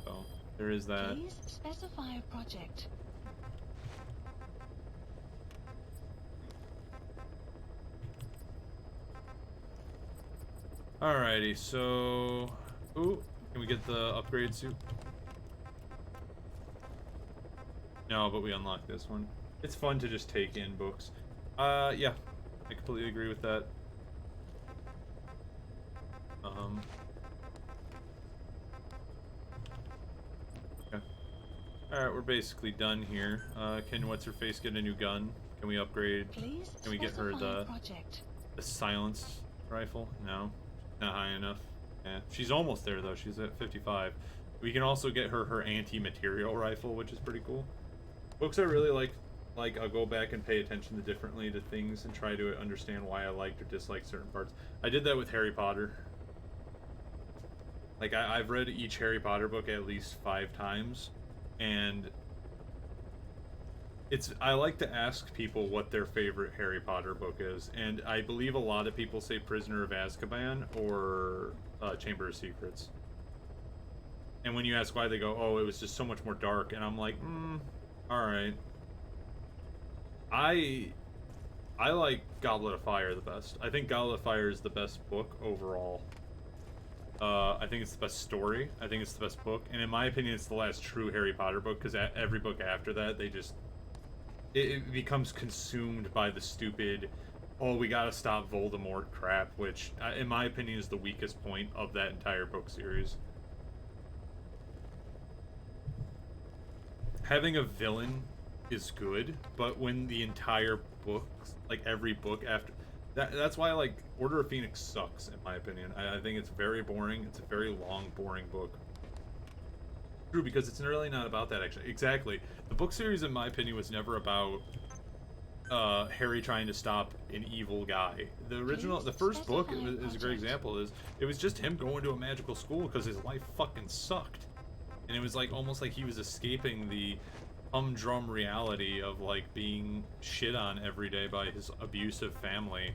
So, there is that.
Please specify a project.
Alrighty, so... ooh, can we get the upgrade suit? No, but we unlocked this one. It's fun to just take in books. Yeah. I completely agree with that. Okay. Alright, we're basically done here. Can What's-Her-Face get a new gun? Can we upgrade?
Please
Can we get her
specify a project.
the silenced rifle? No. Not high enough. Yeah. She's almost there, though. She's at 55. We can also get her anti-material rifle, which is pretty cool. Books I really like I'll go back and pay attention differently to things and try to understand why I liked or disliked certain parts. I did that with Harry Potter. Like, I've read each Harry Potter book at least 5 times, and I like to ask people what their favorite Harry Potter book is, and I believe a lot of people say Prisoner of Azkaban or Chamber of Secrets. And when you ask why, they go, oh, it was just so much more dark, and I'm like, alright. I like Goblet of Fire the best. I think Goblet of Fire is the best book overall. I think it's the best story. I think it's the best book. And in my opinion, it's the last true Harry Potter book, because every book after that, they just... It becomes consumed by the stupid, oh, we gotta stop Voldemort crap, which, in my opinion, is the weakest point of that entire book series. Having a villain is good, but when the entire book, like every book after... That's why, like, Order of Phoenix sucks, in my opinion. I think it's very boring. It's a very long, boring book. True, because it's really not about that, actually. Exactly. The book series, in my opinion, was never about Harry trying to stop an evil guy. The first book is a great example. It was just him going to a magical school because his life fucking sucked. And it was like almost like he was escaping the humdrum reality of like being shit on every day by his abusive family,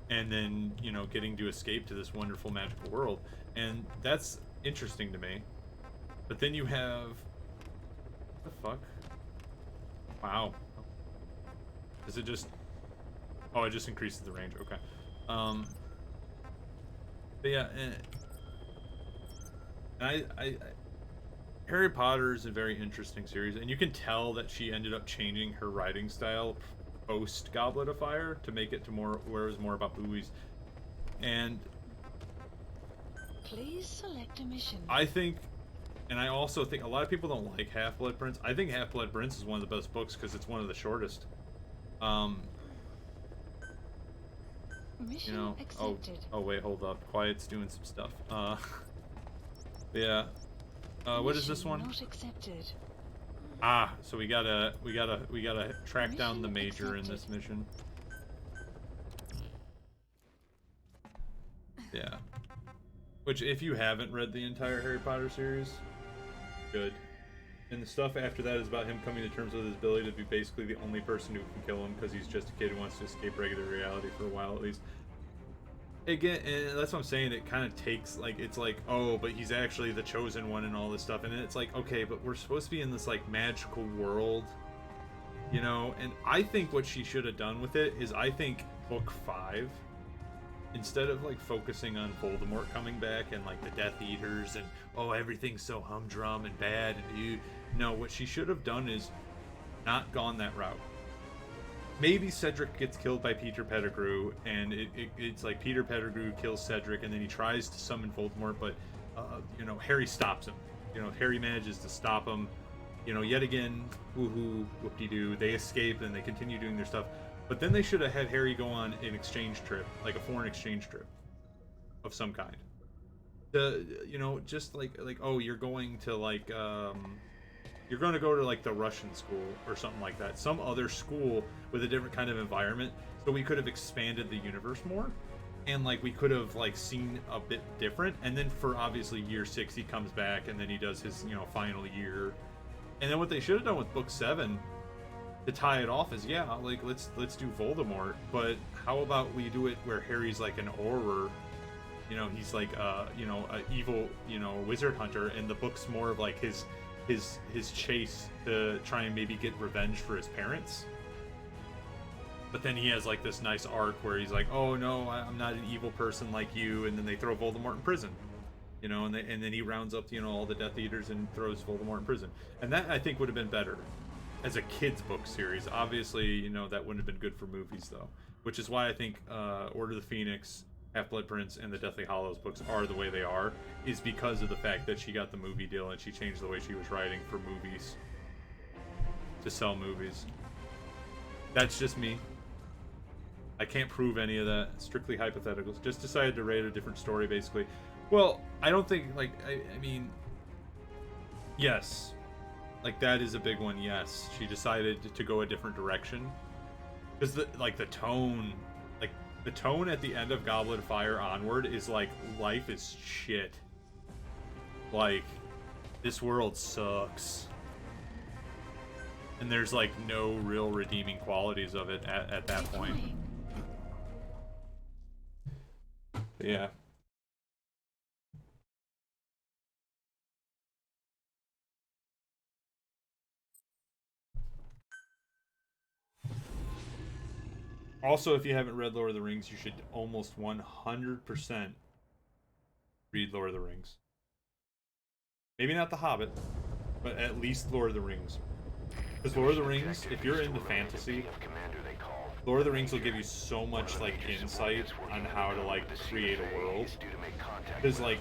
and then, you know, getting to escape to this wonderful magical world. And that's interesting to me. But then you have... What the fuck? Wow. Is it just... Oh, it just increases the range. Okay. But yeah, Harry Potter is a very interesting series, and you can tell that she ended up changing her writing style post Goblet of Fire to make it to more where it was more about movies. And
Please select a mission.
I think, and I also think a lot of people don't like Half-Blood Prince. I think Half-Blood Prince is one of the best books because it's one of the shortest.
Mission
You know,
accepted.
oh wait, hold up. Quiet's doing some stuff. Yeah. What is this
Mission
one?
Not accepted.
Ah, so we gotta track down the major in this mission. Yeah. Which, if you haven't read the entire Harry Potter series, good. And the stuff after that is about him coming to terms with his ability to be basically the only person who can kill him because he's just a kid who wants to escape regular reality for a while at least. Again, and that's what I'm saying, it kind of takes, like, it's like, oh, but he's actually the chosen one and all this stuff, and it's like, okay, but we're supposed to be in this, like, magical world, you know, and I think what she should have done with it is, I think book 5, instead of, like, focusing on Voldemort coming back and, like, the Death Eaters and, oh, everything's so humdrum and bad, and no, what she should have done is not gone that route. Maybe Cedric gets killed by Peter Pettigrew, and it's like Peter Pettigrew kills Cedric, and then he tries to summon Voldemort, but, you know, Harry stops him. You know, Harry manages to stop him. You know, yet again, woohoo, whoop-de-doo, they escape, and they continue doing their stuff. But then they should have had Harry go on an exchange trip, like a foreign exchange trip of some kind. You know, just like, oh, you're going to, like, you're going to go to, like, the Russian school or something like that. Some other school with a different kind of environment. So we could have expanded the universe more. And, like, we could have, like, seen a bit different. And then for, obviously, year 6, he comes back and then he does his, you know, final year. And then what they should have done with book 7 to tie it off is, yeah, like, let's do Voldemort. But how about we do it where Harry's, like, an Auror. You know, he's, like, you know, an evil, you know, wizard hunter. And the book's more of, like, his chase to try and maybe get revenge for his parents. But then he has like this nice arc where he's like, oh no, I'm not an evil person like you, and then they throw Voldemort in prison. You know, and then he rounds up, you know, all the Death Eaters and throws Voldemort in prison. And that, I think, would have been better as a kid's book series. Obviously, you know, that wouldn't have been good for movies though. Which is why I think Order of the Phoenix, Half-Blood Prince, and the Deathly Hallows books are the way they are, is because of the fact that she got the movie deal and she changed the way she was writing for movies to sell movies. That's just me. I can't prove any of that. Strictly hypotheticals. Just decided to rate a different story, basically. Well, I don't think, like, I mean, yes. Like, that is a big one, yes. She decided to go a different direction. Because, the tone... The tone at the end of Goblet of Fire onward is like, life is shit. Like, this world sucks. And there's like no real redeeming qualities of it at that point. But yeah. Also, if you haven't read Lord of the Rings, you should almost 100% read Lord of the Rings. Maybe not The Hobbit, but at least Lord of the Rings. Because Lord of the Rings, if you're into fantasy, Lord of the Rings will give you so much like insight on how to like create a world. Because like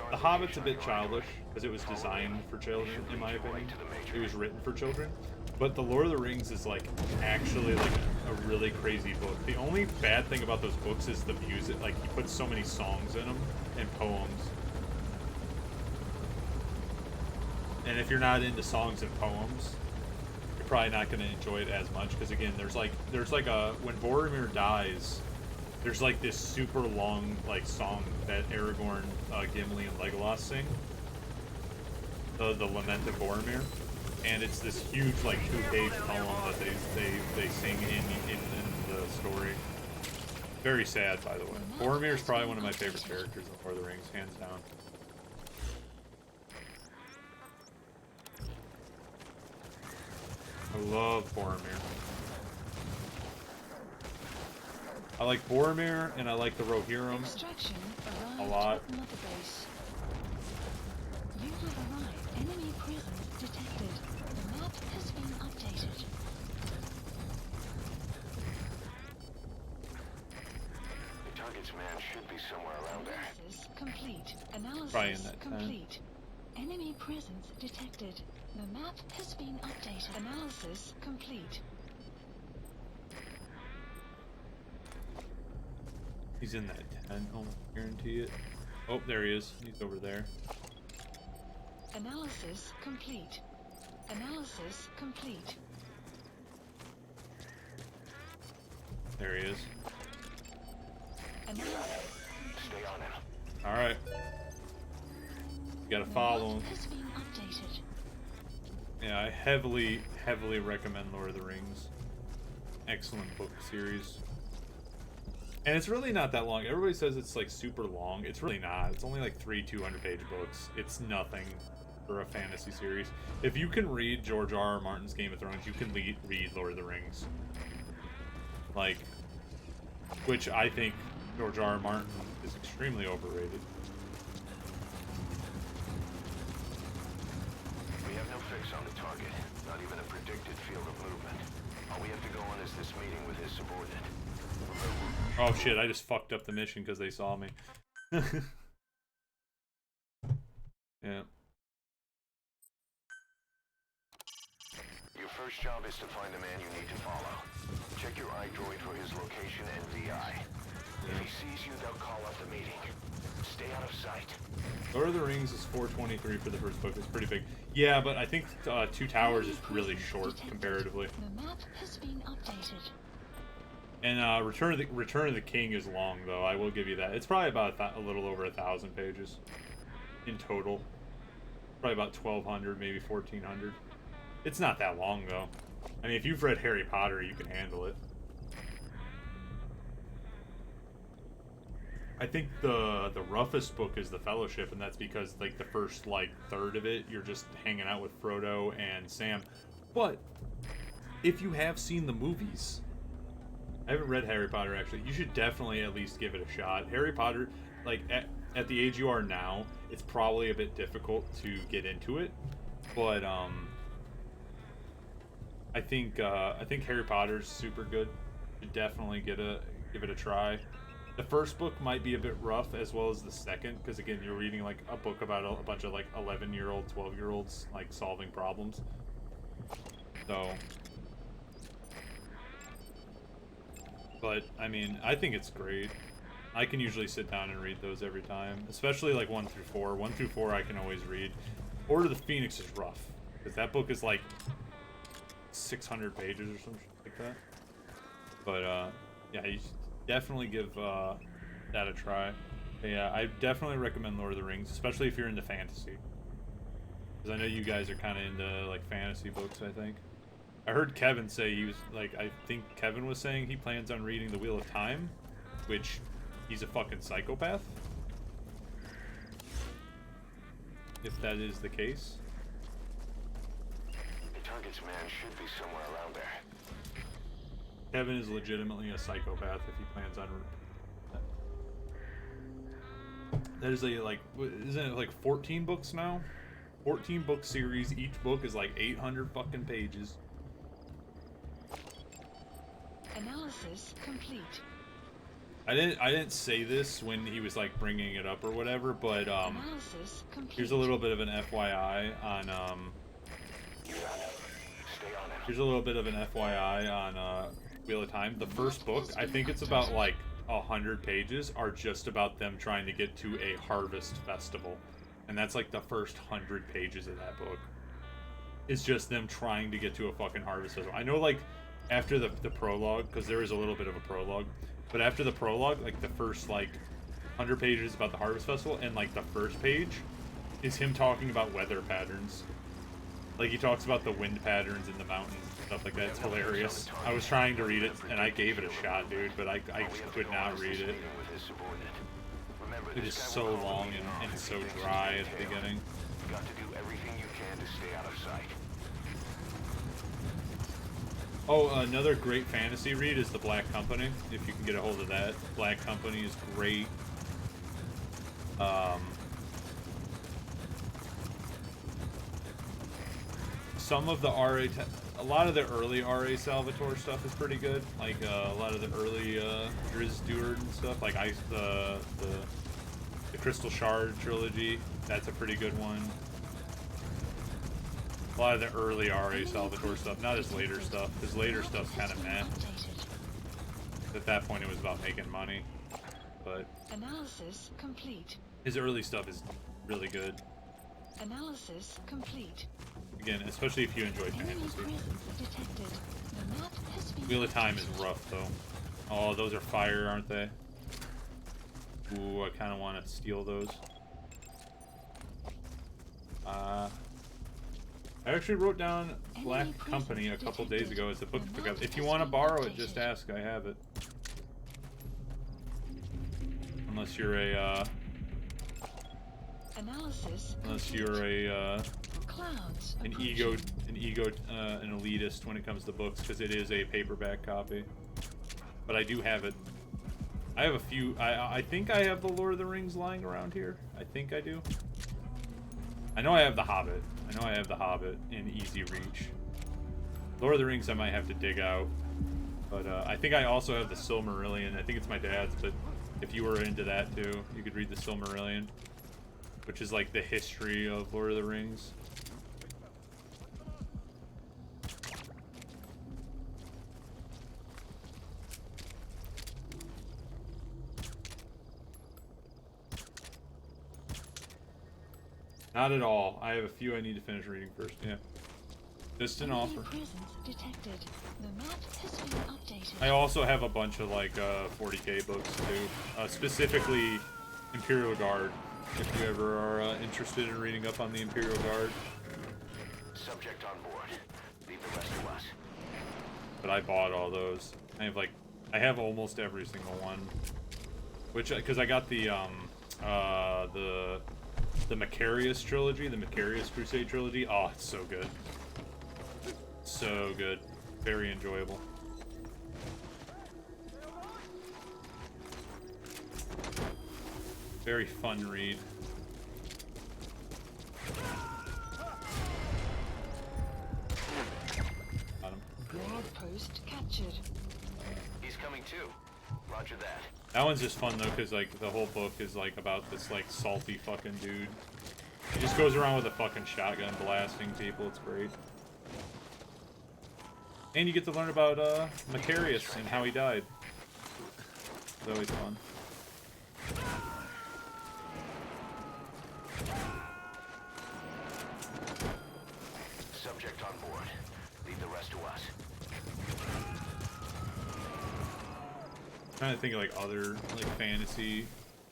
The Hobbit's a bit childish because it was designed for children, in my opinion. It was written for children. But The Lord of the Rings is like actually like a really crazy book. The only bad thing about those books is the music. Like he puts so many songs in them and poems. And if you're not into songs and poems, you're probably not going to enjoy it as much. Because again, there's like a when Boromir dies, there's like this super long like song that Aragorn, Gimli, and Legolas sing. The Lament of Boromir. And it's this huge like 2-page poem that they sing in the story. Very sad, by the way. Boromir is probably one of my favorite characters in Lord of the Rings, hands down. I love Boromir. I like Boromir and I like the Rohirrim a lot.
You have arrived. Enemy presence detected. The map has been updated.
The target's man should be somewhere around there.
Analysis complete. Analysis
Probably in that
complete. Enemy presence detected. The map has been updated. Analysis complete.
He's in that tent, almost guarantee it. Oh, there he is. He's over there.
Analysis complete. Analysis complete.
There he is.
Analysis.
Stay on him.
Alright. You gotta follow him.
Has been updated.
Yeah, I heavily recommend Lord of the Rings. Excellent book series. And it's really not that long. Everybody says it's like super long. It's really not. It's only like 3 200-page books. It's nothing for a fantasy series. If you can read George R.R. Martin's Game of Thrones, you can read Lord of the Rings. Like, which I think George R.R. Martin is extremely overrated.
We have no fix on the target, not even a predicted field of movement. All we have to go on is this meeting with his subordinate.
Oh shit, I just fucked up the mission because they saw me. Yeah.
Your first job is to find the man you need to follow. Check your iDroid for his location and VI. If he sees you, they'll call off the meeting. Stay out of sight.
Lord of the Rings is 423 for the first book. It's pretty big. Yeah, but I think Two Towers is really short comparatively.
The map has been updated.
And Return of the King is long, though. I will give you that. It's probably about a little over 1,000 pages in total. Probably about 1,200, maybe 1,400. It's not that long, though. I mean, if you've read Harry Potter, you can handle it. I think the roughest book is The Fellowship, and that's because like the first like third of it, you're just hanging out with Frodo and Sam. But if you have seen the movies, I haven't read Harry Potter actually. You should definitely at least give it a shot. Harry Potter, like at the age you are now, it's probably a bit difficult to get into it, but I think Harry Potter's super good. You should definitely give it a try. The first book might be a bit rough, as well as the second, because again, you're reading like a book about a bunch of like 11-year-old, 12-year-olds like solving problems. So, but I mean, I think it's great. I can usually sit down and read those every time, especially like 1 through 4. 1 through 4 I can always read. Order of the Phoenix is rough, because that book is like 600 pages or something like that. But yeah, you definitely give that a try. Yeah, I definitely recommend Lord of the Rings, especially if you're into fantasy. Because I know you guys are kind of into, like, fantasy books, I think. I heard Kevin say he was, like, I think Kevin was saying he plans on reading The Wheel of Time, which he's a fucking psychopath. If that is the case.
The target's man should be somewhere around there.
Kevin is legitimately a psychopath if he plans on... That is a, like, isn't it like 14 books now? 14 book series, each book is like 800 fucking pages.
Analysis complete.
I didn't say this when he was like bringing it up or whatever, but
Analysis complete.
here's a little bit of an FYI on
Stay on it.
here's a little bit of an FYI on Wheel of Time. The first book, I think it's about like 100 pages, are just about them trying to get to a harvest festival. And that's like the first 100 pages of that book. It's just them trying to get to a fucking harvest festival. I know, like, after the prologue, because there is a little bit of a prologue, but after the prologue, like, the first, like, 100 pages about the harvest festival, and, like, the first page is him talking about weather patterns. Like, he talks about the wind patterns in the mountains and stuff like that. It's hilarious. I was trying to read it, and I gave it a shot, dude, but I just could not read it. It is so long and so dry at the beginning.
Got to do everything you can to stay out of sight.
Oh, another great fantasy read is The Black Company, if you can get a hold of that. Black Company is great. Some of the RA... A lot of the early R.A. Salvatore stuff is pretty good. Like, a lot of the early Driz Stewart and stuff. Like, the Crystal Shard trilogy, that's a pretty good one. A lot of the early R.A. Salvatore stuff, not his later stuff. His later stuff's kind of meh. At that point, it was about making money. But
Analysis complete.
his early stuff is really good.
Analysis complete.
Again, especially if you enjoy
Enemy
fantasy.
presence detected. The map has been
Wheel of Time is rough, though. Oh, those are fire, aren't they? Ooh, I kind of want to steal those. I actually wrote down Black Company a couple days ago as a book to pick up. If you want to borrow it, just ask. I have it. Unless you're a,
Analysis
unless you're a,
clouds
an elitist when it comes to books, because it is a paperback copy. But I do have it. I have a few. I think I have the Lord of the Rings lying around here. I think I do. I know I have the Hobbit. I know I have the Hobbit in easy reach. Lord of the Rings I might have to dig out. But I think I also have the Silmarillion. I think it's my dad's, but if you were into that too, you could read the Silmarillion, which is like the history of Lord of the Rings. Not at all. I have a few I need to finish reading first. Yeah. Just an
Enemy
offer.
presence detected. The map has been updated.
I also have a bunch of like 40k books too. Specifically Imperial Guard. If you ever are interested in reading up on the Imperial Guard.
Subject on board. Leave the rest to us.
But I bought all those. I have almost every single one. Which, because I got the Macarius trilogy, the Macarius Crusade trilogy. Oh, it's so good. So good. Very enjoyable. Very fun read. Got him.
Flag post captured.
He's coming too. Roger that.
That one's just fun though, because like the whole book is like about this like salty fucking dude. He just goes around with a fucking shotgun blasting people. It's great. And you get to learn about Macarius and how he died. It's always fun.
Subject on board. Leave the rest to us.
Trying to think of like other like fantasy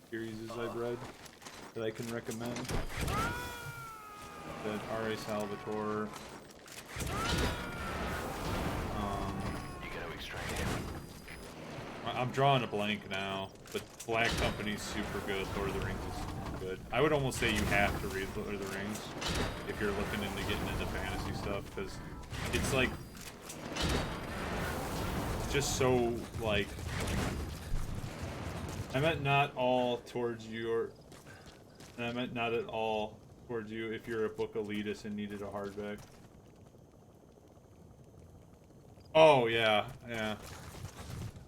series I've read that I can recommend. That R.A. Salvatore.
You gotta extract him.
I'm drawing a blank now, but Black Company's super good. Lord of the Rings is super good. I would almost say you have to read Lord of the Rings if you're looking into getting into fantasy stuff, because it's like just so like. I meant not all towards your. And I meant not at all towards you if you're a book elitist and needed a hardback. Oh yeah, yeah.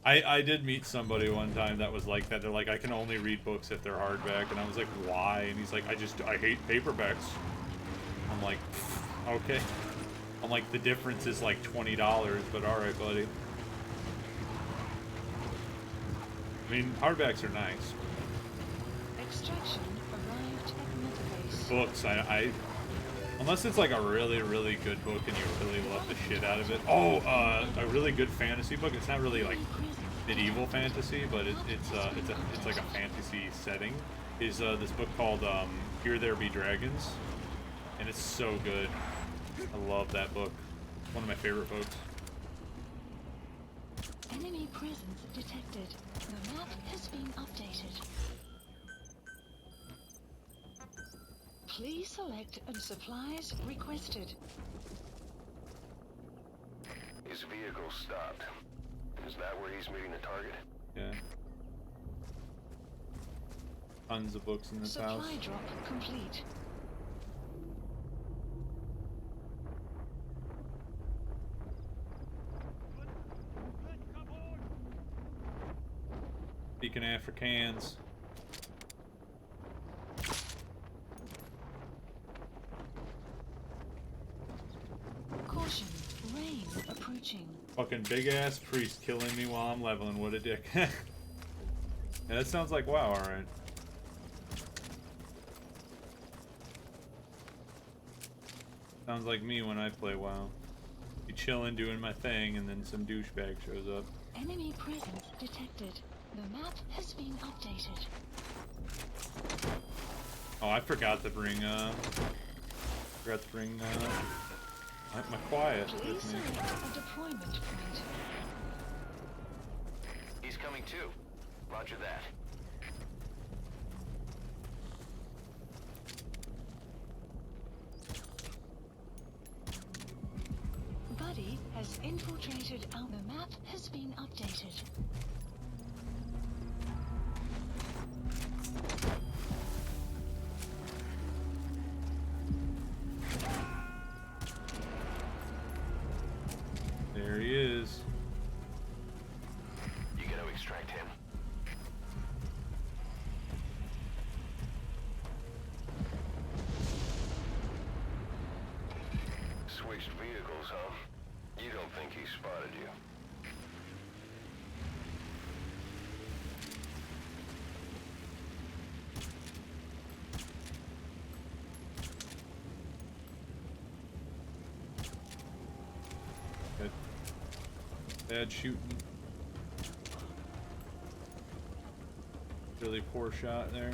I did meet somebody one time that was like that. They're like, I can only read books if they're hardback, and I was like, why? And he's like, I hate paperbacks. I'm like, okay. I'm like, the difference is like $20, but all right, buddy. I mean, hardbacks are nice.
Extraction arrived at Metabase.
Books, I unless it's like a really, really good book and you really love the shit out of it. Oh, a really good fantasy book. It's not really like medieval fantasy, but it's like a fantasy setting. Is this book called Here There Be Dragons, and it's so good. I love that book. It's one of my favorite books.
Enemy presence detected. The map has been updated. Please select supplies requested.
His vehicle stopped. Is that where he's meeting the target?
Yeah. Tons of books in this house.
Supply drop complete.
Speaking Afrikaans.
Caution, rain approaching.
Fucking big ass priest killing me while I'm leveling. What a dick. Yeah, that sounds like WoW, alright. Sounds like me when I play WoW. Be chilling, doing my thing, and then some douchebag shows up.
Enemy presence detected. The map has been updated.
Oh, I forgot to bring, my quiet
Please
with me.
select a deployment point.
He's coming too. Roger that.
Buddy has infiltrated our the map has been updated.
There he is.
You gotta extract him. Switched vehicles, huh? You don't think he spotted you?
Good. Bad shooting. Really poor shot there.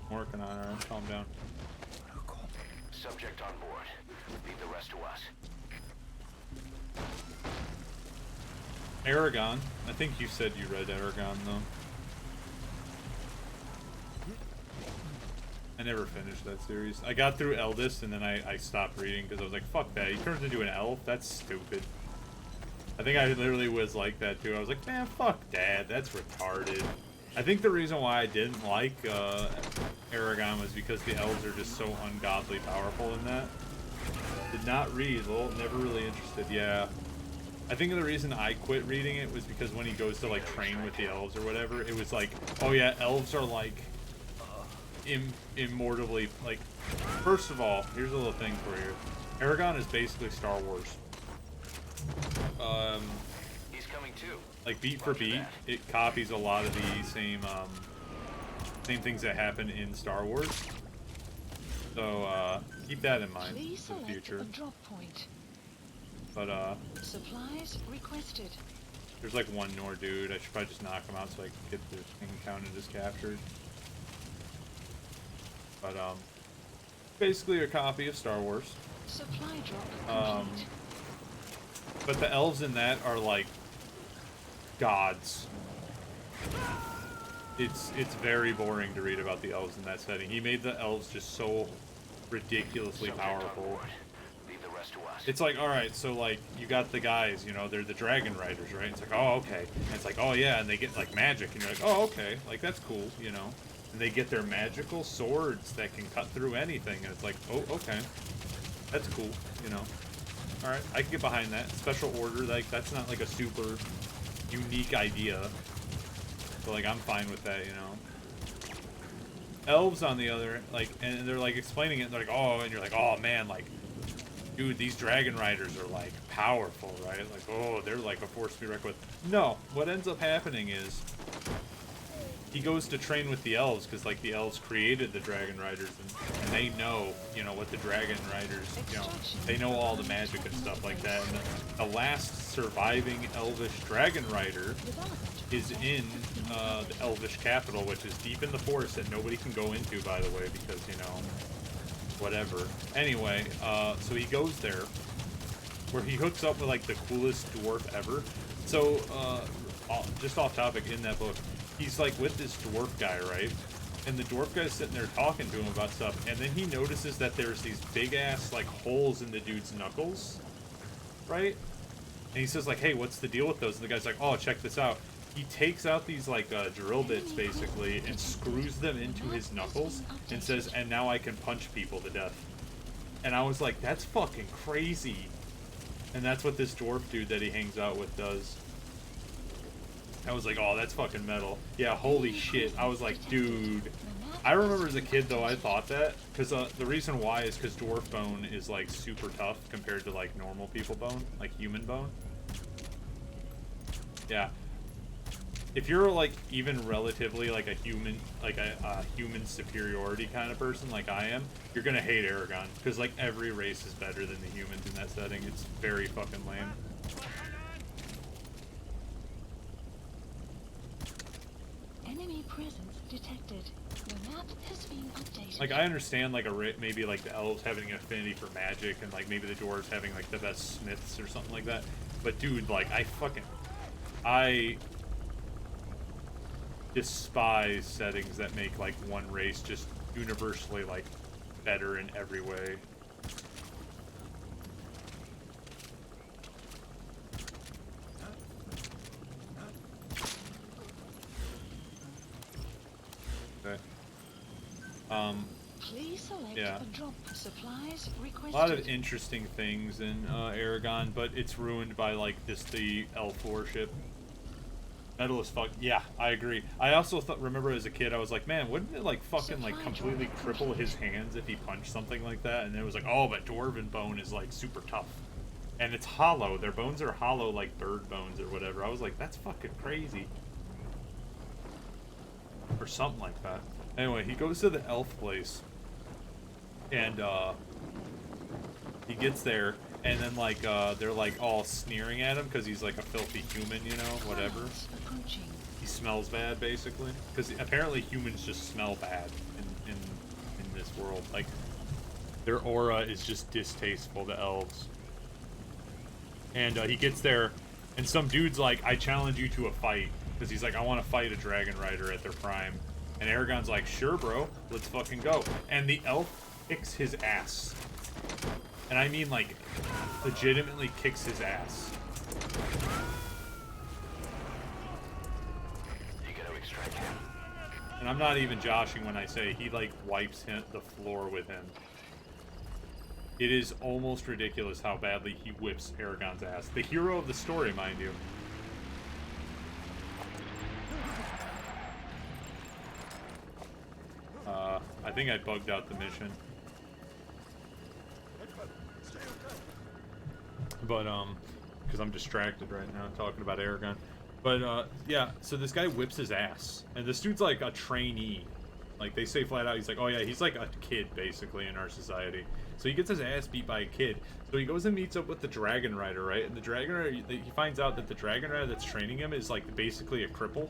I'm working on her. Calm down.
Subject on board. Leave the rest to us.
Aragon. I think you said you read Aragon, though. I never finished that series. I got through Eldest, and then I stopped reading because I was like, fuck that. He turns into an elf? That's stupid. I think I literally was like that, too. I was like, man, fuck that. That's retarded. I think the reason why I didn't like Aragon was because the elves are just so ungodly powerful in that. Did not read. Well, never really interested. Yeah. I think the reason I quit reading it was because when he goes to like train with the elves or whatever, it was like, oh yeah, elves are like immortally like. First of all, here's a little thing for you. Aragon is basically Star Wars.
He's coming too.
Like beat for beat, it copies a lot of the same things that happen in Star Wars. So keep that in mind
Please
for the
select
future.
a drop point.
But
Supplies requested.
there's like one Nor dude. I should probably just knock him out so I can get the thing counted as captured. But basically a copy of Star Wars.
Supply drop complete.
But the elves in that are like gods. It's very boring to read about the elves in that setting. He made the elves just so ridiculously powerful.
Leave the rest to us.
It's like, all right, so like you got the guys, you know, they're the dragon riders, right? It's like, oh, okay. And it's like, oh yeah, and they get like magic, and you're like, oh, okay, like that's cool, you know. And they get their magical swords that can cut through anything, and it's like, oh, okay, that's cool, you know. All right, I can get behind that. Special order, like that's not like a super unique idea. So like I'm fine with that, you know. Elves on the other, like, and they're like explaining it, and they're like, oh, and you're like, oh man, like, dude, these dragon riders are like powerful, right? Like, oh, they're like a force to be reckoned with. No, what ends up happening is he goes to train with the elves because like the elves created the dragon riders, and they know, you know, what the dragon riders, you know, they know all the magic and stuff like that. And the last surviving elvish dragon rider is in the elvish capital, which is deep in the forest that nobody can go into, by the way, because, you know, whatever. Anyway, so he goes there, where he hooks up with like the coolest dwarf ever. So just off topic, in that book, he's like with this dwarf guy, right? And the dwarf guy's sitting there talking to him about stuff, and then he notices that there's these big ass like holes in the dude's knuckles, right? And he says like, hey, what's the deal with those? And the guy's like, oh, check this out. He takes out these like drill bits basically and screws them into his knuckles and says, and now I can punch people to death. And I was like, that's fucking crazy. And that's what this dwarf dude that he hangs out with does. I was like, oh, that's fucking metal. Yeah, holy shit. I was like, dude. I remember as a kid, though, I thought that. Because the reason why is because dwarf bone is, like, super tough compared to, like, normal people bone. Like, human bone. Yeah. If you're, like, even relatively, like, a human superiority kind of person, like I am, you're gonna hate Aragon. Because, like, every race is better than the humans in that setting. It's very fucking lame.
Enemy presence detected. The map has been updated.
Like, I understand, like, maybe, like, the elves having an affinity for magic, and, like, maybe the dwarves having, like, the best smiths or something like that. But, dude, like, I despise settings that make, like, one race just universally, like, better in every way. Okay.
Please select
Yeah.
a drop. Supplies requested.
A lot of interesting things in Aragon, but it's ruined by like the elf worship. Metal as fuck. Yeah, I agree. I also remember as a kid, I was like, man, wouldn't it like fucking like completely cripple his hands if he punched something like that? And it was like, oh, but dwarven bone is like super tough, and it's hollow. Their bones are hollow like bird bones or whatever. I was like, that's fucking crazy, or something like that. Anyway, he goes to the elf place. And he gets there, and then like they're like all sneering at him because he's like a filthy human, you know, whatever. He smells bad, basically, because apparently humans just smell bad in this world. Like their aura is just distasteful to elves. And he gets there, and some dude's like, "I challenge you to a fight," because he's like, "I want to fight a dragon rider at their prime." And Aragon's like, "Sure, bro, let's fucking go." And the elf kicks his ass. And I mean, like, legitimately kicks his ass.
You gotta extract him.
And I'm not even joshing when I say he, like, wipes the floor with him. It is almost ridiculous how badly he whips Aragon's ass. The hero of the story, mind you. I think I bugged out the mission. But, because I'm distracted right now talking about Aragon. But, yeah, so this guy whips his ass. And this dude's like a trainee. Like, they say flat out, he's like, oh yeah, he's like a kid, basically, in our society. So he gets his ass beat by a kid. So he goes and meets up with the Dragon Rider, right? And the Dragon Rider, he finds out that the Dragon Rider that's training him is, like, basically a cripple.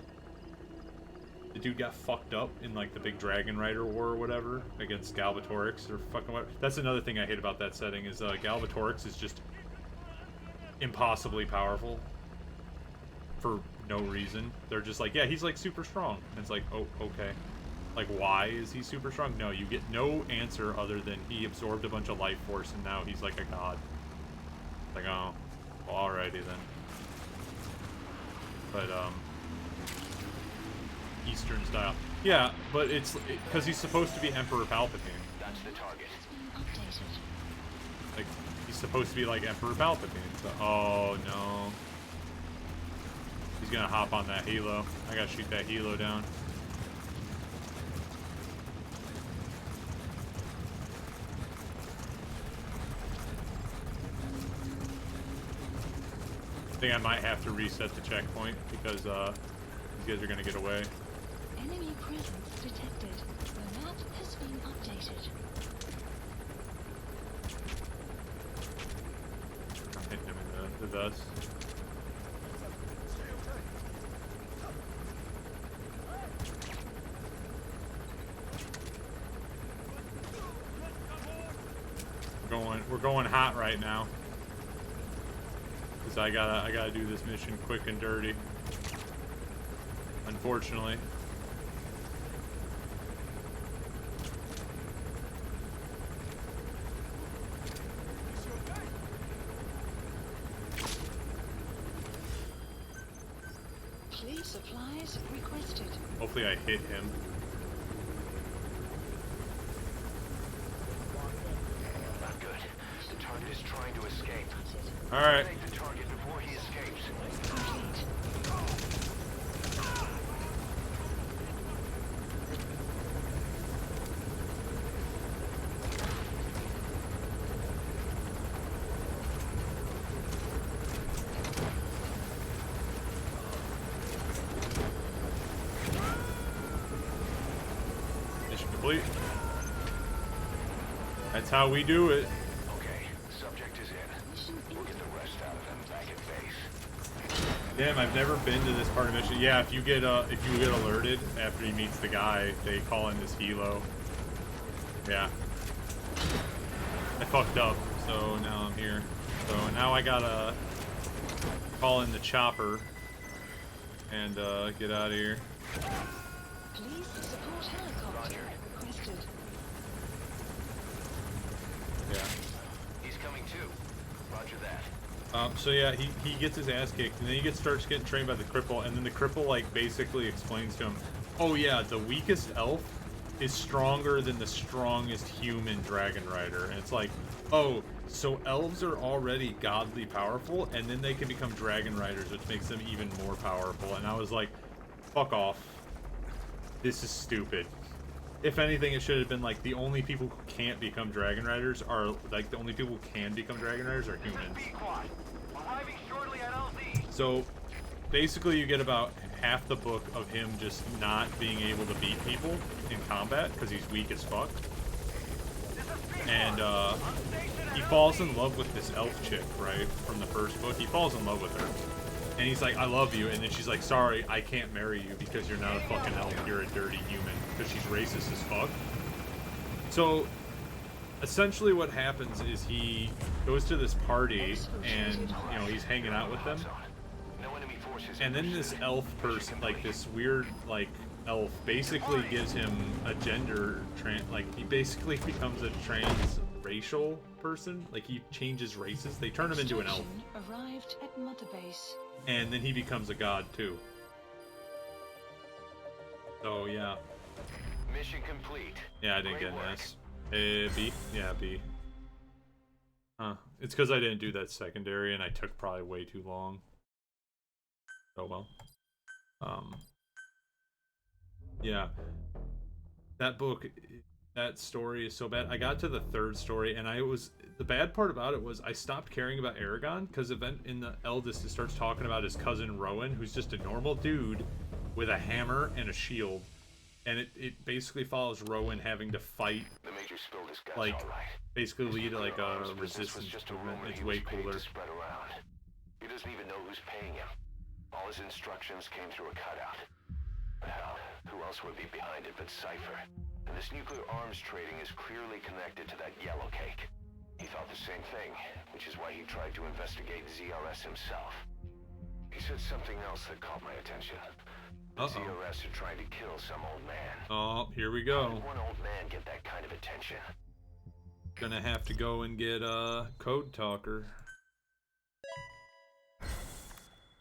The dude got fucked up in, like, the big Dragon Rider war or whatever against Galbatorix or fucking whatever. That's another thing I hate about that setting is Galbatorix is just impossibly powerful for no reason. They're just like, yeah, he's, like, super strong. And it's like, oh, okay. Like, why is he super strong? No, you get no answer other than he absorbed a bunch of life force and now he's like a god. Like, oh, well, alrighty then. But, Eastern style. Yeah, but it's because he's supposed to be Emperor Palpatine.
That's the target.
Like, he's supposed to be like Emperor Palpatine. So, oh no. He's gonna hop on that helo. I gotta shoot that helo down. I think I might have to reset the checkpoint because these guys are gonna get away.
Enemy presence detected. The map has been updated.
Hit him in the dust. We're going hot right now. Cause I gotta do this mission quick and dirty. Unfortunately.
Please supplies requested.
Hopefully I hit him.
Not good. The target is trying to escape.
Alright.
Take the target before he escapes.
Complete.
Mission complete. That's how we do it.
Okay, subject is in. We'll get the rest out of them back at base.
Damn, I've never been to this part of mission. Yeah, if you get alerted after he meets the guy, they call in this helo. Yeah. I fucked up, so now I'm here. So now I gotta call in the chopper and get out of here.
Please support helicopter requested.
Yeah.
He's coming too. Roger that.
So yeah, he gets his ass kicked, and then he starts getting trained by the cripple, and then the cripple like basically explains to him, oh yeah, the weakest elf is stronger than the strongest human dragon rider. And it's like, oh, so elves are already godly powerful, and then they can become dragon riders, which makes them even more powerful. And I was like, fuck off. This is stupid. If anything, it should have been like the only people who can't become dragon riders are like the only people who can become dragon riders are humans.
Arriving shortly at LZ.
So basically you get about half the book of him just not being able to beat people in combat because he's weak as fuck. And he falls in love with this elf chick, right, from the first book. He falls in love with her. And he's like, I love you. And then she's like, sorry, I can't marry you because you're not a fucking elf. You're a dirty human. Because she's racist as fuck. So, essentially what happens is he goes to this party and, you know, he's hanging out with them. And then this elf person, like this weird, like, elf basically gives him a gender, like, he basically becomes a transracial person. Like, he changes races. They turn him into an elf.
Arrived at Mother Base.
And then he becomes a god, too. So, yeah.
Mission complete.
Yeah, I didn't get an S. B? Yeah, B. It's because I didn't do that secondary and I took probably way too long. Oh well. Yeah. That book, that story is so bad. I got to the third story and the bad part about it was I stopped caring about Aragon because in the eldest it starts talking about his cousin Rowan, who's just a normal dude with a hammer and a shield. And it basically follows Rowan having to fight,
The Major spilled his guts,
like,
all right.
basically lead like a
This was
resistance
just a
movement.
rumor
It's
he
way
was paid
cooler.
to spread around. He doesn't even know who's paying him. All his instructions came through a cutout. Hell, who else would be behind it but Cypher? And this nuclear arms trading is clearly connected to that yellow cake. He thought the same thing, which is why he tried to investigate ZRS himself. He said something else that caught my attention. The ZRS are trying to kill some old man.
Oh, here we
How
go.
did one old man get that kind of attention?
Gonna have to go and get Code Talker.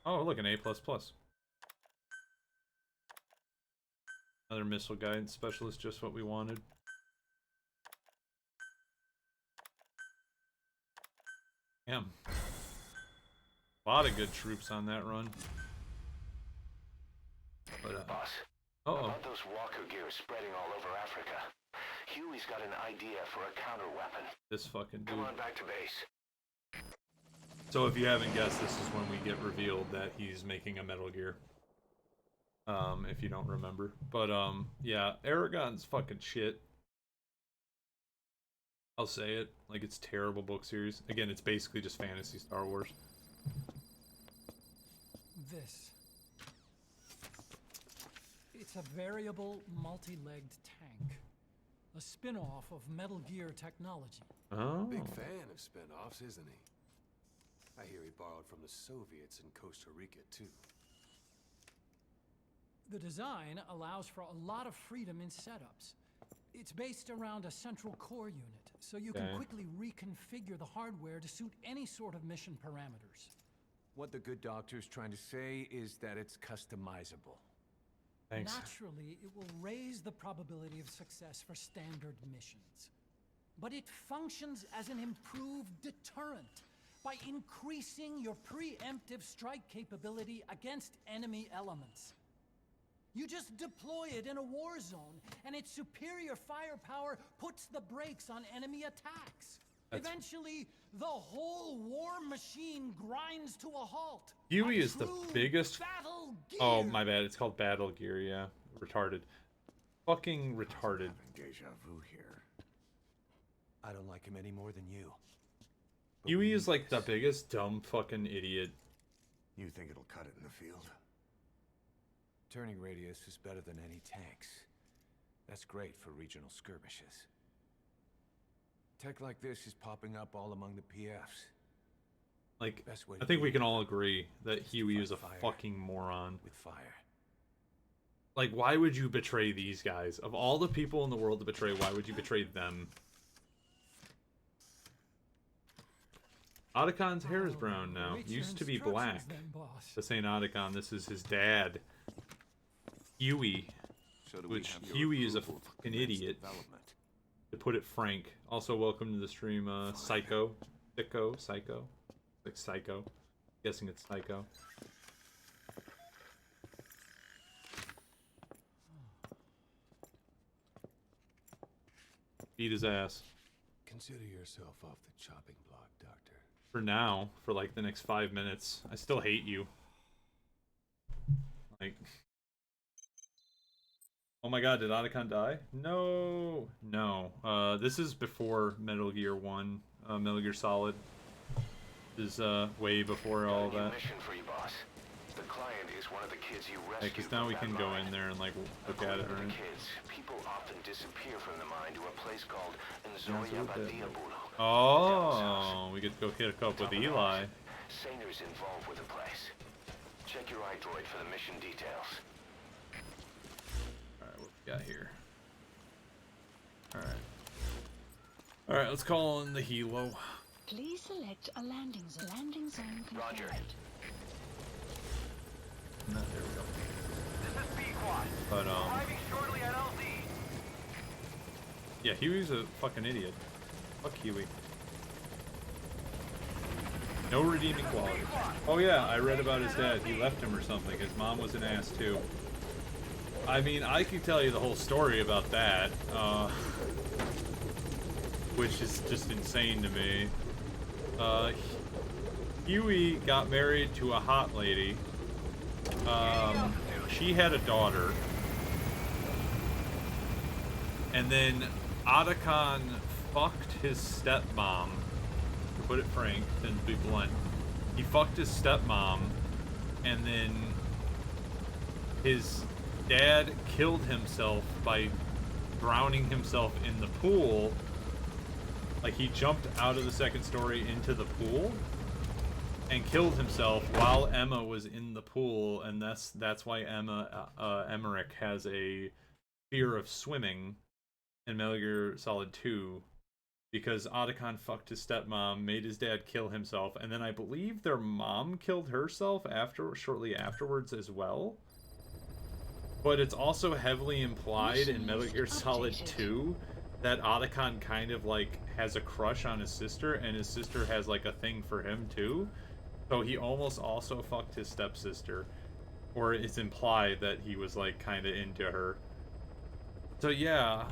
Oh, look, an A++. Another missile guidance specialist, just what we wanted. Damn. A lot of good troops on that run. But,
Boss, about those walker gears spreading all over Africa. Huey's got an idea for a counter weapon.
This fucking dude.
Come on back to base.
So if you haven't guessed, this is when we get revealed that he's making a Metal Gear. If you don't remember. But, yeah, Aragon's fucking shit. I'll say it. Like, it's terrible book series. Again, it's basically just fantasy Star Wars.
This. It's a variable, multi-legged tank. A spin-off of Metal Gear technology.
Oh.
Big fan of spin-offs, isn't he? I hear he borrowed from the Soviets in Costa Rica, too.
The design allows for a lot of freedom in setups. It's based around a central core unit, so you can quickly reconfigure the hardware to suit any sort of mission parameters.
What the good doctor's trying to say is that it's customizable.
Thanks.
Naturally, it will raise the probability of success for standard missions. But it functions as an improved deterrent by increasing your preemptive strike capability against enemy elements. You just deploy it in a war zone, and its superior firepower puts the brakes on enemy attacks. Eventually, the whole war machine grinds to a halt.
Huey is the biggest.
Battle gear.
Oh, my bad. It's called Battle Gear, yeah. Retarded. Fucking retarded.
Deja vu here.
I don't like him any more than you. But
Huey
we
is
need
like the
this.
biggest dumb fucking idiot.
You think it'll cut it in the field?
Turning radius is better than any tanks. That's great for regional skirmishes. Tech like this is popping up all among the PFs.
Like,
Best way
I
to
think we
do
can
it
all agree that Huey is a
fire.
fucking moron.
With fire.
Like, why would you betray these guys? Of all the people in the world to betray, why would you betray them? Otacon's hair is brown now.
Wait your
Used to be
instructions
black.
then, boss.
This ain't Otacon, this is his dad. Huey.
So do we
Which
have your
Huey is a
approval to
fucking
commence
idiot.
development?
To put it frank. Also, welcome to the stream, Psycho. Psycho. Like Psycho. Guessing it's Psycho. Beat his ass.
Consider yourself off the chopping block, Doctor.
For now. For like the next 5 minutes. I still hate you. Like... Oh my god, did Otacon die? No! No. This is before Metal Gear 1. Metal Gear Solid. This is, way before all
Got a new
that.
mission for you, boss. The client is one of the kids you rescued.
Because now
from
we
that
can go
mine.
in there and, like, look at it,
According to
right?
the kids, people often disappear from the mine to a place called Nzoya Badiabulu.
Oh, we get to go hit up with Eli.
Saner's involved with the place. Check your iDroid for the mission details.
Alright, what we got here? Alright. Alright, let's call in the Hilo.
Please select a landing zone. Landing zone confirmed.
Roger.
No, there we go.
This is B-Quad.
But,
Arriving shortly at LZ.
yeah, Huey's a fucking idiot. Fuck Huey. No redeeming quality. Oh yeah, I read about his dad. He left him or something. His mom was an ass too. I mean, I could tell you the whole story about that, which is just insane to me. Huey got married to a hot lady. She had a daughter. And then Otacon fucked his stepmom, to put it frank, and to be blunt. He fucked his stepmom, and then his dad killed himself by drowning himself in the pool. Like, he jumped out of the second story into the pool and killed himself while Emma was in the pool, and that's why Emmerich has a fear of swimming in Metal Gear Solid 2, because Otacon fucked his stepmom, made his dad kill himself, and then I believe their mom killed herself shortly afterwards as well. But it's also heavily implied in Metal Gear Solid 2 that Otacon kind of like has a crush on his sister, and his sister has like a thing for him too. So he almost also fucked his stepsister, or it's implied that he was like kind of into her. So yeah.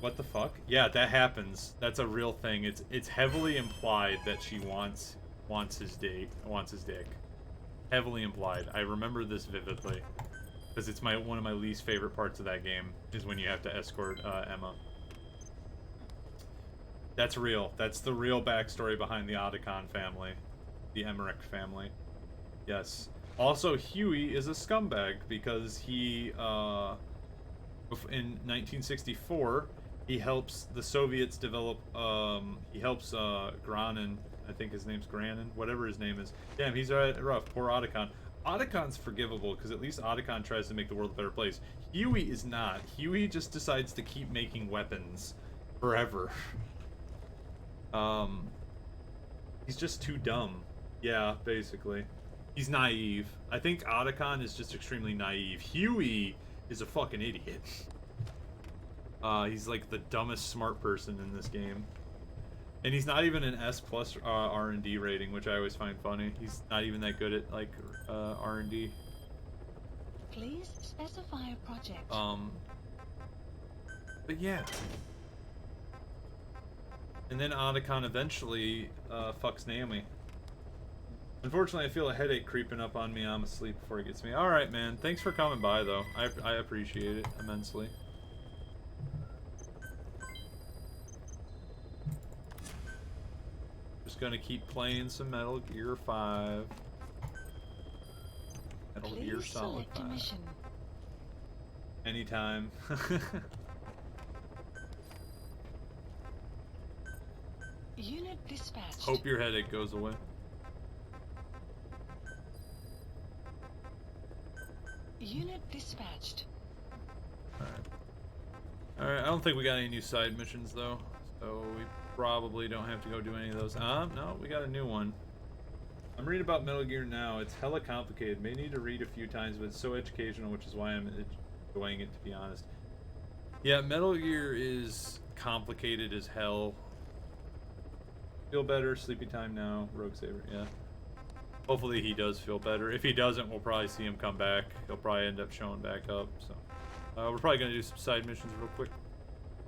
What the fuck? Yeah, that happens. That's a real thing. It's heavily implied that she wants his dick. Heavily implied. I remember this vividly, because it's one of my least favorite parts of that game is when you have to escort Emma. That's real. That's the real backstory behind the Otacon family, the Emmerich family. Yes. Also, Huey is a scumbag because he in 1964. He helps the Soviets develop, he helps, Granin, I think his name's Granin, whatever his name is. Damn, he's rough, poor Otacon. Otacon's forgivable, because at least Otacon tries to make the world a better place. Huey is not. Huey just decides to keep making weapons forever. He's just too dumb. Yeah, basically. He's naive. I think Otacon is just extremely naive. Huey is a fucking idiot. He's like the dumbest smart person in this game. And he's not even an S+ R&D rating, which I always find funny. He's not even that good at, like, R&D.
Please specify a project.
But yeah. And then Otacon eventually, fucks Naomi. Unfortunately, I feel a headache creeping up on me. I'm asleep before it gets me. Alright, man. Thanks for coming by, though. I appreciate it immensely. Gonna keep playing some Metal Gear 5. Metal Gear Solid 5. Anytime.
Unit dispatched.
Hope your headache goes away.
Unit dispatched.
Alright, I don't think we got any new side missions though. So we probably don't have to go do any of those. No, we got a new one. I'm reading about Metal Gear now. It's hella complicated. May need to read a few times, but it's so educational, which is why I'm enjoying it, to be honest. Yeah, Metal Gear is complicated as hell. Feel better, sleepy time now, Rogue Saber, yeah. Hopefully he does feel better. If he doesn't, we'll probably see him come back. He'll probably end up showing back up, so. We're probably gonna do some side missions real quick.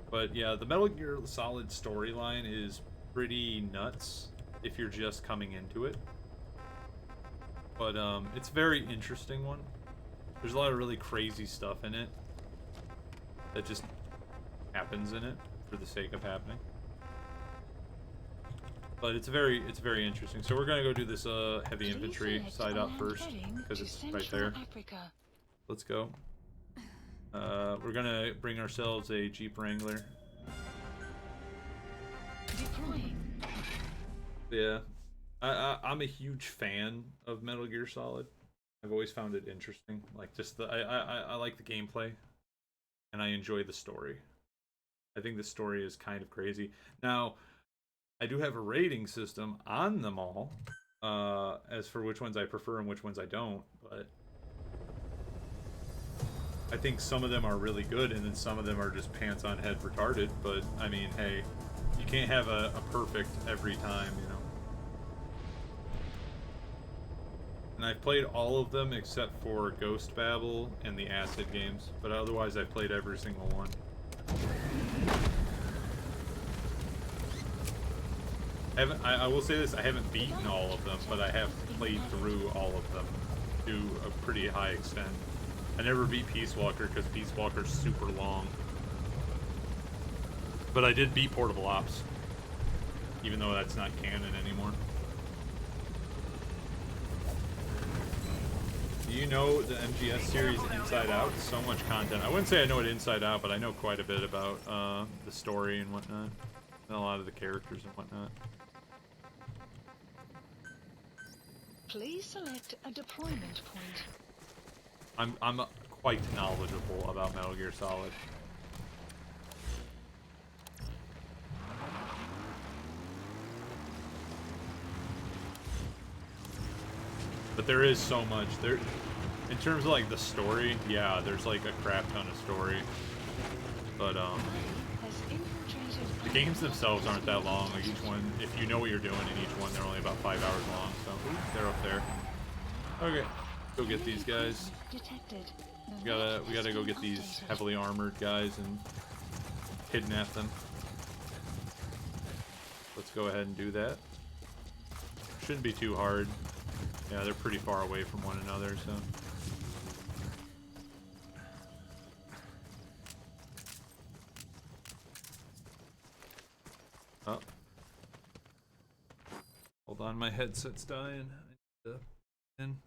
But yeah, the Metal Gear Solid storyline is pretty nuts if you're just coming into it. But it's a very interesting one. There's a lot of really crazy stuff in it that just happens in it for the sake of happening. But it's very interesting. So we're gonna go do this heavy infantry side up first because it's right there.
Africa.
Let's go. We're gonna bring ourselves a Jeep Wrangler.
Deploying.
Yeah, I'm a huge fan of Metal Gear Solid. I've always found it interesting. Like, just I like the gameplay, and I enjoy the story. I think the story is kind of crazy. Now, I do have a rating system on them all, as for which ones I prefer and which ones I don't, but I think some of them are really good, and then some of them are just pants on head retarded. But I mean, hey, you can't have a perfect every time, you know. And I've played all of them except for Ghost Babel and the Acid games, but otherwise I've played every single one. I will say this, I haven't beaten all of them, but I have played through all of them to a pretty high extent. I never beat Peace Walker because Peace Walker's super long. But I did beat Portable Ops, even though that's not canon anymore. Do you know the MGS series inside out? So much content. I wouldn't say I know it inside out, but I know quite a bit about the story and whatnot, and a lot of the characters and whatnot.
Please select a deployment point.
I'm quite knowledgeable about Metal Gear Solid. But there is so much there. In terms of like the story, yeah, there's like a crap ton of story. But the games themselves aren't that long. Like each one, if you know what you're doing in each one, they're only about 5 hours long. So they're up there. Okay, go get these guys. We gotta go get these heavily armored guys and kidnap them. Let's go ahead and do that. Shouldn't be too hard. Yeah, they're pretty far away from one another, so. Oh. Hold on, my headset's dying. I need to in.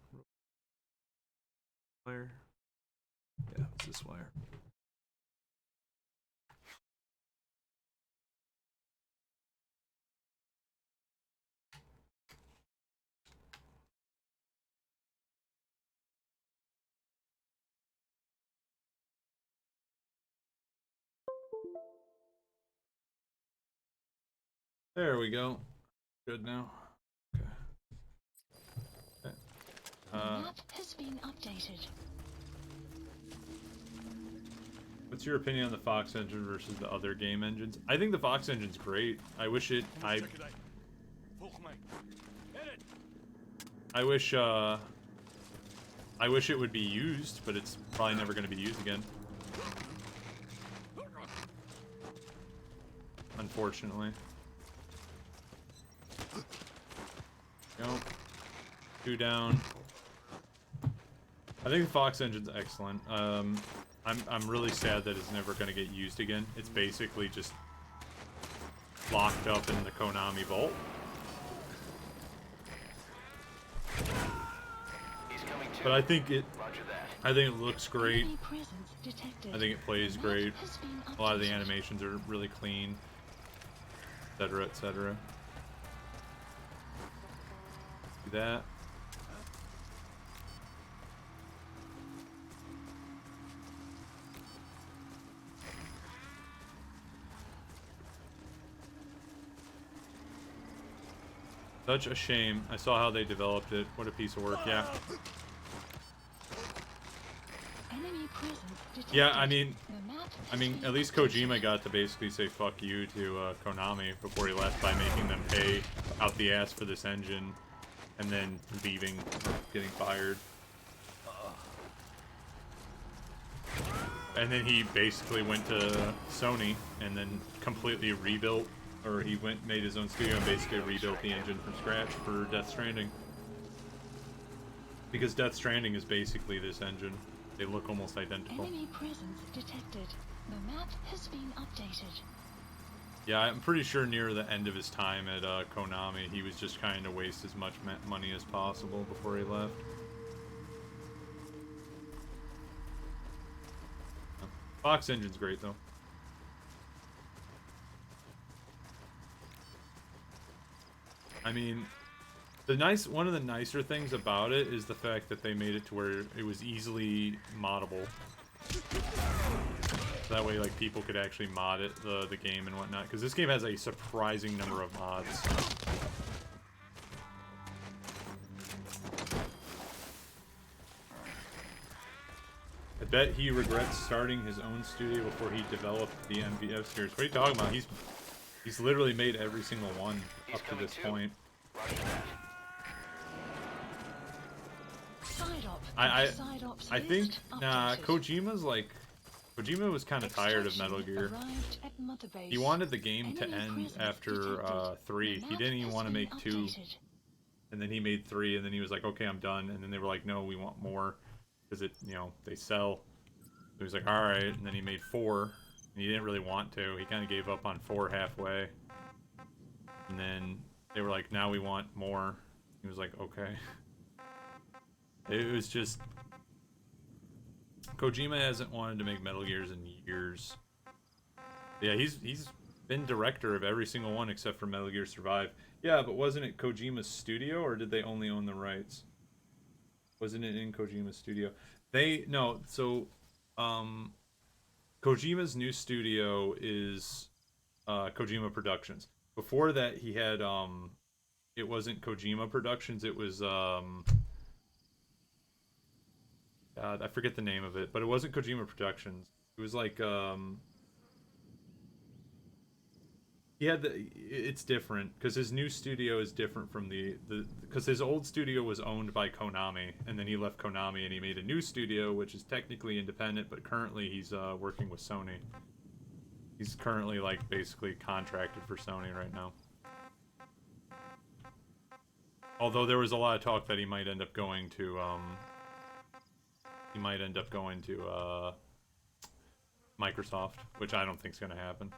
Wire. Yeah, it's this wire. There we go. Good now. Okay.
The map has been updated.
What's your opinion on the Fox engine versus the other game engines? I think the Fox engine's great. I wish it. I wish it would be used, but it's probably never going to be used again. Unfortunately. Nope. 2 down. I think the Fox engine's excellent. I'm really sad that it's never going to get used again. It's basically just locked up in the Konami vault. But I think it looks great. I think it plays great. A lot of the animations are really clean, etc., etc. Do that. Such a shame. I saw how they developed it. What a piece of work. Yeah. Yeah, I mean, at least Kojima got to basically say fuck you to Konami before he left by making them pay out the ass for this engine and then leaving, getting fired. And then he basically went to Sony and then completely rebuilt, or he made his own studio and basically rebuilt the engine from scratch for Death Stranding. Because Death Stranding is basically this engine. They look almost identical.
Enemy presence detected. The map has been updated.
Yeah, I'm pretty sure near the end of his time at Konami, he was just trying to waste as much money as possible before he left. Fox engine's great though. I mean, one of the nicer things about it is the fact that they made it to where it was easily moddable. So that way, like, people could actually mod it, the game and whatnot. Because this game has a surprising number of mods. I bet he regrets starting his own studio before he developed the MVF series. What are you talking about? He's literally made every single one up to this point.
Side ops
I think
list
nah.
updated.
Kojima was kind of tired of Metal Gear.
Arrived at Mother Base.
He wanted the game to
Enemy
end
presence
after
detected.
3.
The
He
map
didn't even
has
want to
been
make 2,
updated.
and then he made 3, and then he was like, okay, I'm done. And then they were like, no, we want more, because it, you know, they sell. So he was like, all right, and then he made 4, and he didn't really want to. He kind of gave up on 4 halfway, and then they were like, now we want more. He was like, okay. It was just Kojima hasn't wanted to make Metal Gears in years. Yeah, he's been director of every single one except for Metal Gear Survive. Yeah, but wasn't it Kojima's studio, or did they only own the rights? Wasn't it in Kojima's studio? Kojima's new studio is Kojima Productions. Before that, he had it wasn't Kojima Productions, it was God, I forget the name of it, but it wasn't Kojima Productions. It was like it's different because his new studio is different from because his old studio was owned by Konami, and then he left Konami and he made a new studio which is technically independent, but currently he's working with Sony. He's currently like basically contracted for Sony right now. Although there was a lot of talk that he might end up going to Microsoft, which I don't think is going to happen.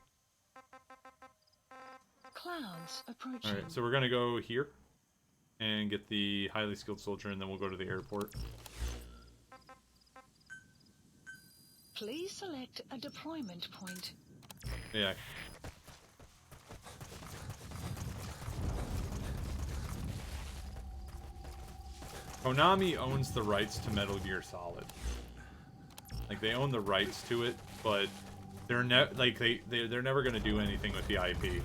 Clouds approaching.
Alright, so we're going to go here and get the highly skilled soldier, and then we'll go to the airport.
Please select a deployment point.
Yeah. Konami owns the rights to Metal Gear Solid. Like, they own the rights to it, but they're they're never gonna do anything with the IP.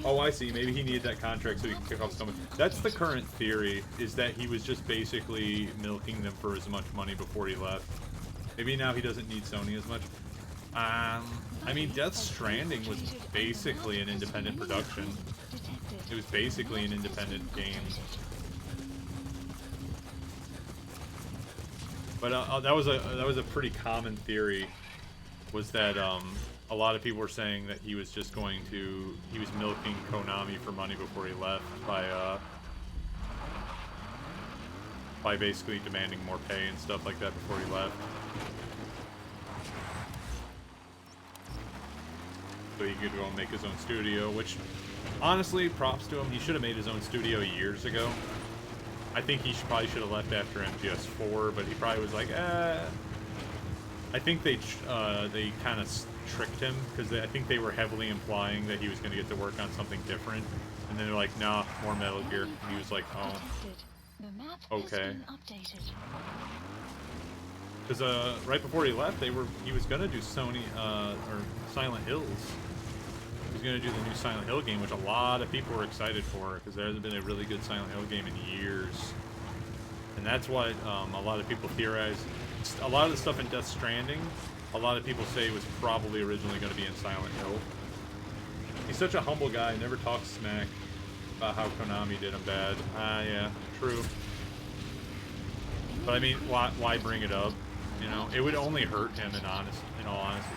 Oh, I see. Maybe he needed that contract so he could kick off someone. That's the current theory, is that he was just basically milking them for as much money before he left. Maybe now he doesn't need Sony as much. I mean, Death Stranding was basically an independent production. It was basically an independent game. But that was a pretty common theory, was that a lot of people were saying that he was just he was milking Konami for money before he left by basically demanding more pay and stuff like that before he left. So he could go and make his own studio, which, honestly, props to him. He should have made his own studio years ago. I think he probably should have left after MGS4, but he probably was like, I think they kind of tricked him, because I think they were heavily implying that he was going to get to work on something different, and then they're like, nah, more Metal Gear. And he was like, oh, okay. Because right before he left, he was going to do Sony or Silent Hills. He was going to do the new Silent Hill game, which a lot of people were excited for, because there hasn't been a really good Silent Hill game in years. And that's what a lot of people theorize. A lot of the stuff in Death Stranding, a lot of people say was probably originally going to be in Silent Hill. He's such a humble guy, never talks smack about how Konami did him bad. Yeah, true. But I mean, why bring it up? You know, it would only hurt him in all honesty.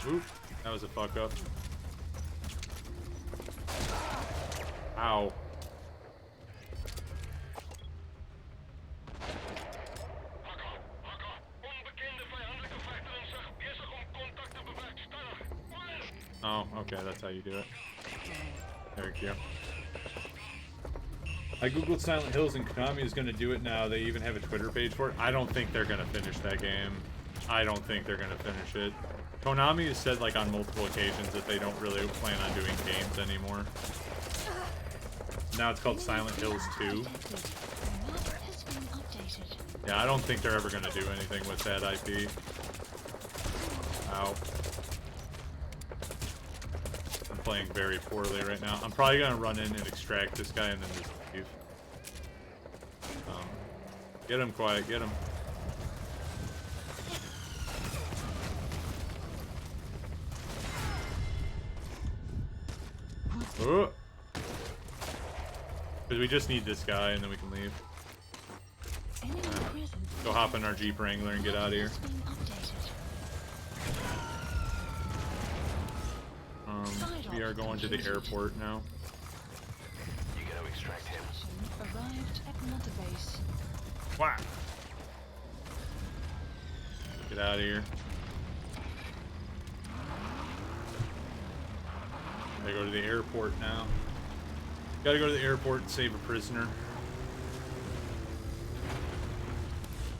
Oof, that was a fuck up. Ow. Oh, okay, that's how you do it. There we go. I googled Silent Hills and Konami is going to do it now. They even have a Twitter page for it. I don't think they're going to finish that game. I don't think they're going to finish it. Konami has said, like, on multiple occasions that they don't really plan on doing games anymore. Now it's called Silent Hills 2. Yeah, I don't think they're ever going to do anything with that IP. Ow. I'm playing very poorly right now. I'm probably going to run in and extract this guy and then just leave. Get him, Quiet, get him. Oh. Because we just need this guy and then we can leave. Go hop in our Jeep Wrangler and get out of here. We are going to the airport now.
You gotta extract him.
Arrived at Mother Base.
Wow. Get out of here. Gotta go to the airport now. Gotta go to the airport and save a prisoner.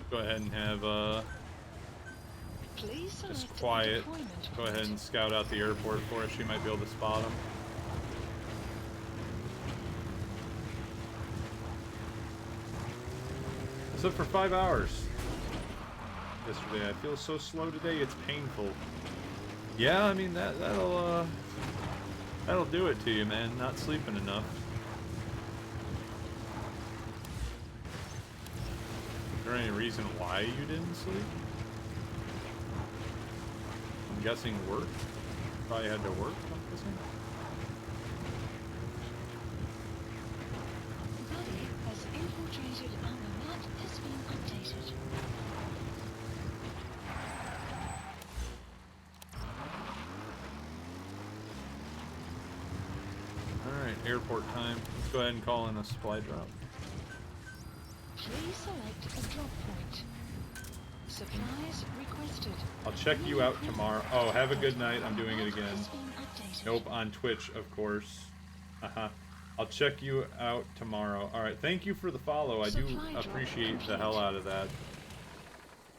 Go ahead and have just quiet. Go ahead and scout out the airport for us. She might be able to spot him. I slept for 5 hours yesterday. I feel so slow today. It's painful. Yeah, I mean that'll do it to you, man. Not sleeping enough. Is there any reason why you didn't sleep? I'm guessing work. Probably had to work, I'm guessing.
Buddy has infiltrated and the map has been updated.
Alright, airport time. Let's go ahead and call in a supply drop.
Please select a drop point. Supplies requested.
I'll check you out tomorrow. Oh, have a good night. I'm doing it again. Nope, on Twitch, of course. I'll check you out tomorrow. Alright, thank you for the follow. I do appreciate the hell out of that.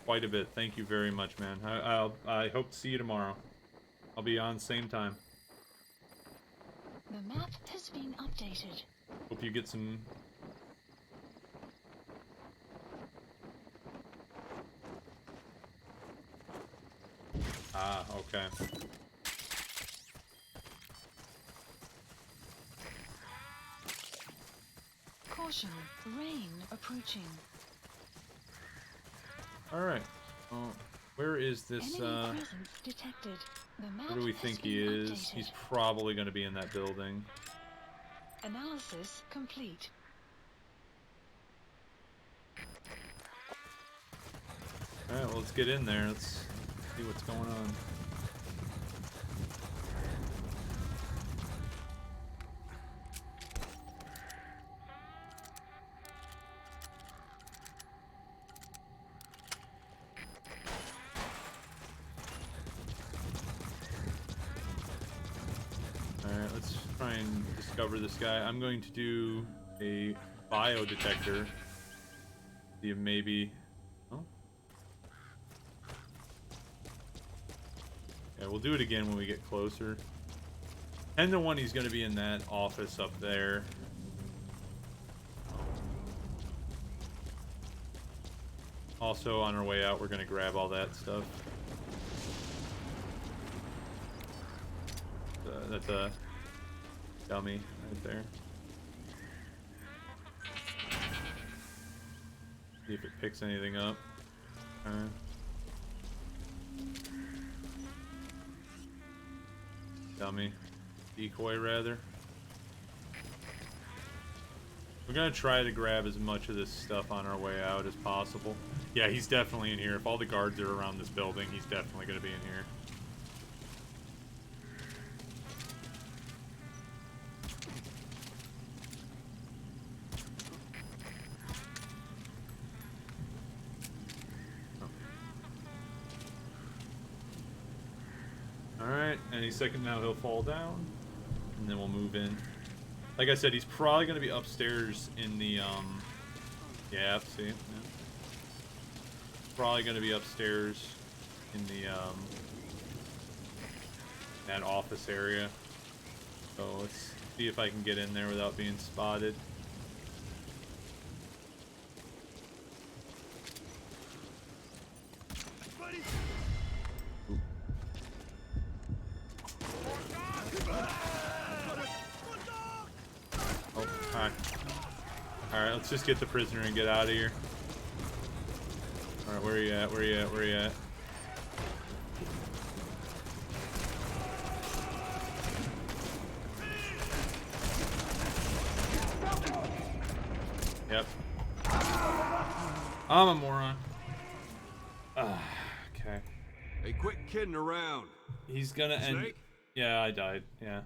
Quite a bit. Thank you very much, man. I hope to see you tomorrow. I'll be on same time.
The map has been updated.
Hope you get some... Ah, okay.
Caution, rain approaching.
Alright. Where is this,
Enemy presence detected. The map
where do we
has
think he
been
is?
updated.
He's probably going to be in that building.
Analysis complete.
Alright, well, let's get in there. Let's see what's going on. Alright, let's try and discover this guy. I'm going to do a bio detector. See if maybe... Oh. Yeah, we'll do it again when we get closer. 10 to 1 he's going to be in that office up there. Also, on our way out, we're going to grab all that stuff. That's a dummy right there. See if it picks anything up. Dummy. Decoy, rather. We're gonna try to grab as much of this stuff on our way out as possible. Yeah, he's definitely in here. If all the guards are around this building, he's definitely gonna be in here. Alright, any second now he'll fall down, and then we'll move in. Like I said, he's probably going to be upstairs in the, yeah, see? Yeah. Probably going to be upstairs in the, that office area. So let's see if I can get in there without being spotted. Alright, let's just get the prisoner and get out of here. Alright, where are you at? Where are you at? Where are you at? Yep. I'm a moron. Okay.
Hey, quit kidding around.
He's gonna end.
Snake?
Yeah, I died. Yeah.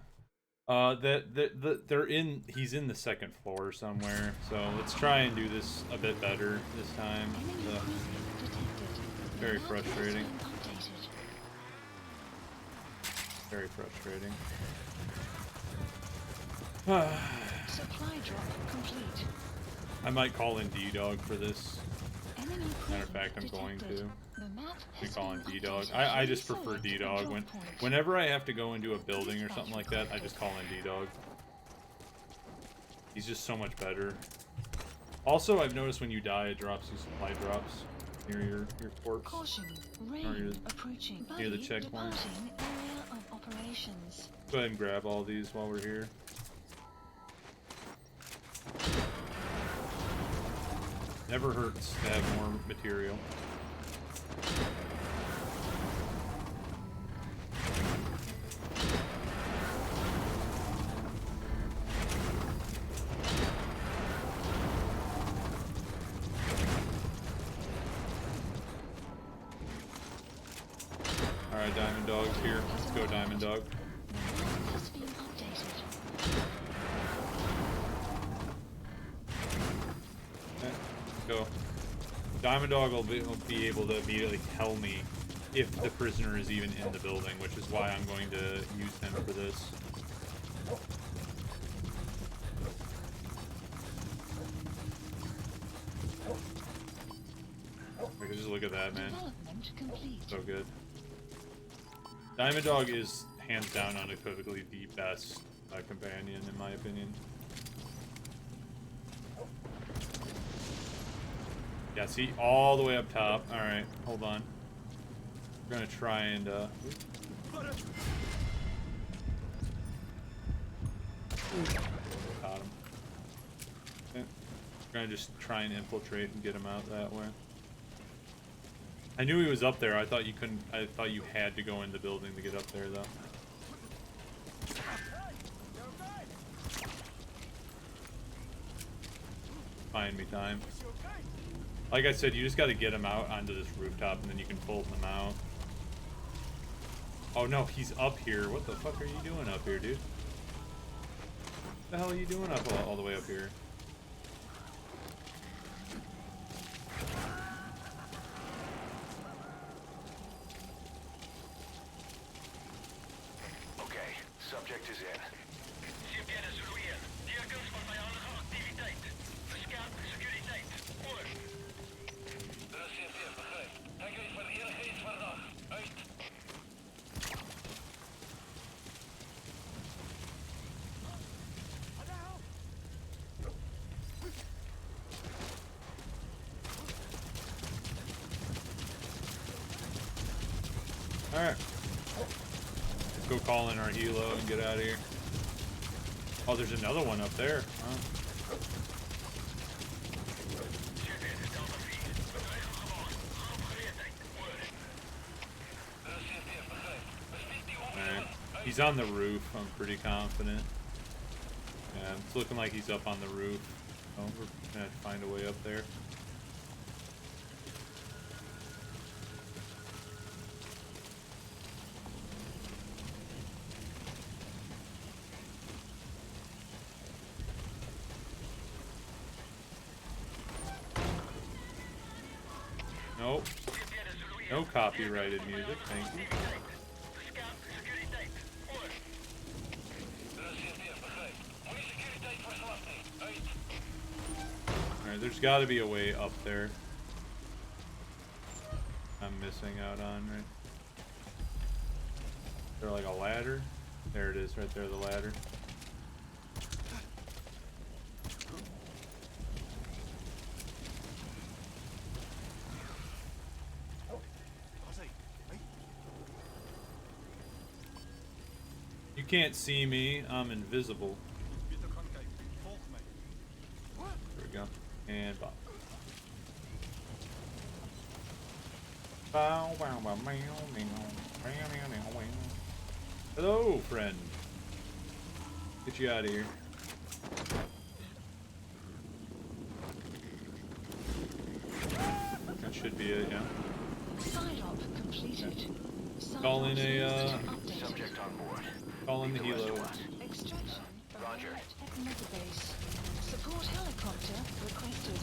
They're in. He's in the second floor somewhere. So let's try and do this a bit better this time.
Enemy cruiser detected.
Very
The map
frustrating.
has been updated.
Very frustrating.
Supply drop complete.
I might call in D-Dog for this.
Enemy
Matter of
cruiser
fact, I'm going
detected.
to.
The map
We
has
call him
been
D-Dog.
updated.
I just prefer
Select the
D-Dog.
drop point.
Whenever I have to go into a building or something like that, I just call in D-Dog. He's just so much better. Also, I've noticed when you die, it drops you supply drops near your corpse.
Caution,
Or
rain
near,
approaching.
near the
Buddy
checkpoint.
departing area of operations.
Go ahead and grab all these while we're here. Never hurts to have more material. Alright, Diamond Dog's here. Let's go, Diamond Dog.
The map has been updated.
Okay, let's go. Diamond Dog will be able to immediately tell me if the prisoner is even in the building, which is why I'm going to use him for this. Just look at that, man.
Development complete.
So good. Diamond Dog is hands down unequivocally the best companion, in my opinion. Yeah, see, all the way up top. Alright, hold on. We're gonna try and, got him. Okay. We're gonna just try and infiltrate and get him out that way. I knew he was up there. I thought you couldn't. I thought you had to go in the building to get up there, though. Buying me time. Like I said, you just got to get him out onto this rooftop, and then you can pull them out. Oh no, he's up here. What the fuck are you doing up here, dude? What the hell are you doing up all the way up here?
Okay, subject is in.
Alright. Let's go call in our helo and get out of here. Oh, there's another one up there. Huh? Alright. He's on the roof, I'm pretty confident. Yeah, it's looking like he's up on the roof. So we're gonna have to find a way up there. Nope. No copyrighted music, thank you. Alright, there's gotta be a way up there. I'm missing out on, right? Is there like a ladder? There it is, right there, the ladder. You can't see me, I'm invisible. There we go. And bop. Hello, friend. Get you out of here. should be it, yeah.
Side op completed. Side
Call in
ops
a,
list updated.
Subject on board.
Call in the
Leave rest
helo.
to us.
Extraction
Roger.
arrived at Mother Base. Support helicopter requested.